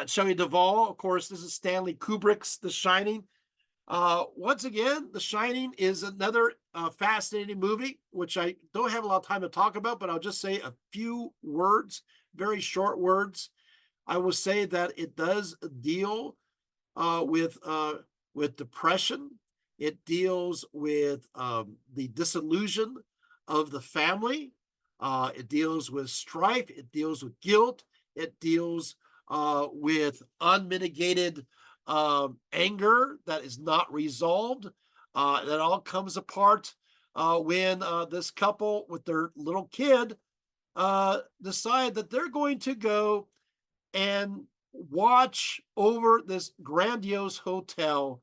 Shelley Duvall. Of course, this is Stanley Kubrick's The Shining. Once again, The Shining is another fascinating movie, which I don't have a lot of time to talk about, but I'll just say a few words, very short words. I will say that it does deal with depression. It deals with the disillusion of the family. It deals with strife. It deals with guilt. It deals with unmitigated anger that is not resolved. That all comes apart when this couple with their little kid decide that they're going to go and watch over this grandiose hotel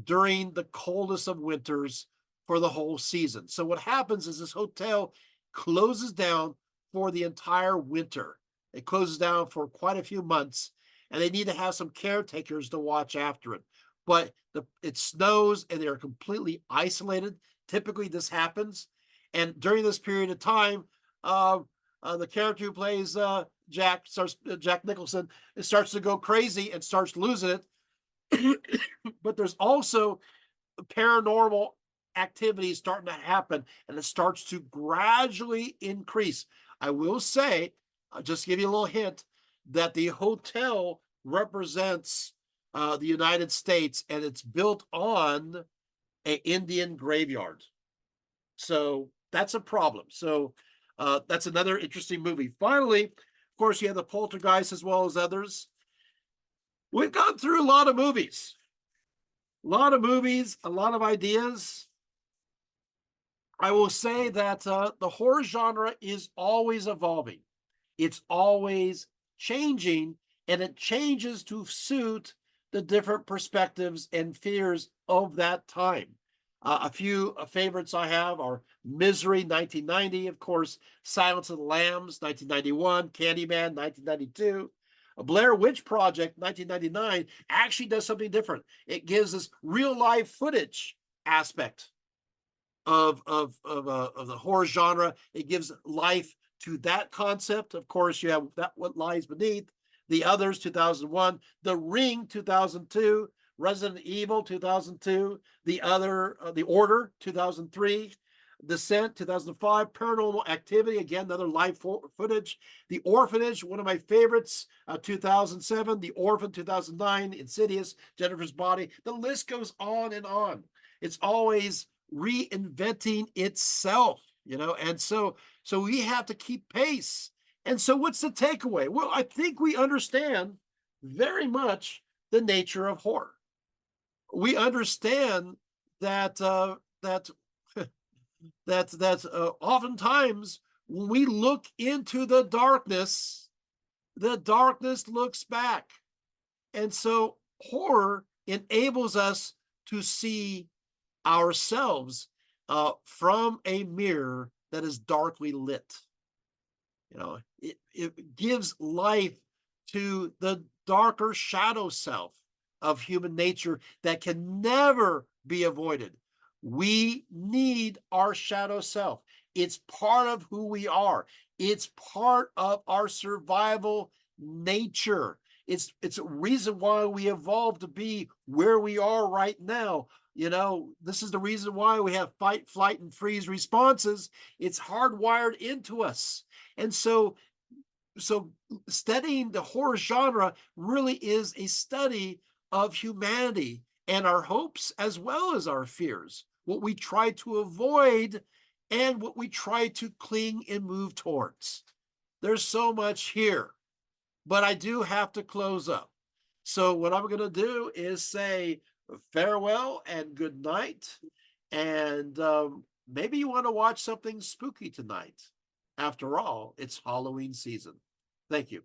during the coldest of winters for the whole season. So what happens is this hotel closes down for the entire winter. It closes down for quite a few months, and they need to have some caretakers to watch after it. But it snows and they're completely isolated. Typically, this happens. And during this period of time, the character who plays Jack Nicholson, it starts to go crazy and starts losing it. But there's also paranormal activity starting to happen, and it starts to gradually increase. I will say, I'll just give you a little hint, that the hotel represents the United States, and it's built on an Indian graveyard. So that's a problem. So that's another interesting movie. Finally, of course, you have the Poltergeist as well as others. We've gone through a lot of movies, a lot of ideas. I will say that the horror genre is always evolving. It's always changing, and it changes to suit the different perspectives and fears of that time. A few favorites I have are Misery, 1990, of course, Silence of the Lambs, 1991, Candyman, 1992. A Blair Witch Project, 1999, actually does something different. It gives us real life footage aspect of the horror genre. It gives life to that concept. Of course, you have that What Lies Beneath, The Others, 2001, The Ring, 2002, Resident Evil, 2002, The Order, 2003, Descent, 2005, Paranormal Activity, again, another live footage. The Orphanage, one of my favorites, 2007, The Orphan, 2009, Insidious, Jennifer's Body. The list goes on and on. It's always reinventing itself, and so we have to keep pace. And so what's the takeaway? Well, I think we understand very much the nature of horror. We understand that oftentimes when we look into the darkness looks back. And so horror enables us to see ourselves from a mirror that is darkly lit. It gives life to the darker shadow self of human nature that can never be avoided. We need our shadow self. It's part of who we are. It's part of our survival nature. It's a reason why we evolved to be where we are right now. This is the reason why we have fight, flight, and freeze responses. It's hardwired into us. And so so studying the horror genre really is a study of humanity and our hopes as well as our fears, what we try to avoid and what we try to cling and move towards. There's so much here, but I do have to close up. So what I'm going to do is say farewell and good night. And maybe you want to watch something spooky tonight. After all, it's Halloween season. Thank you.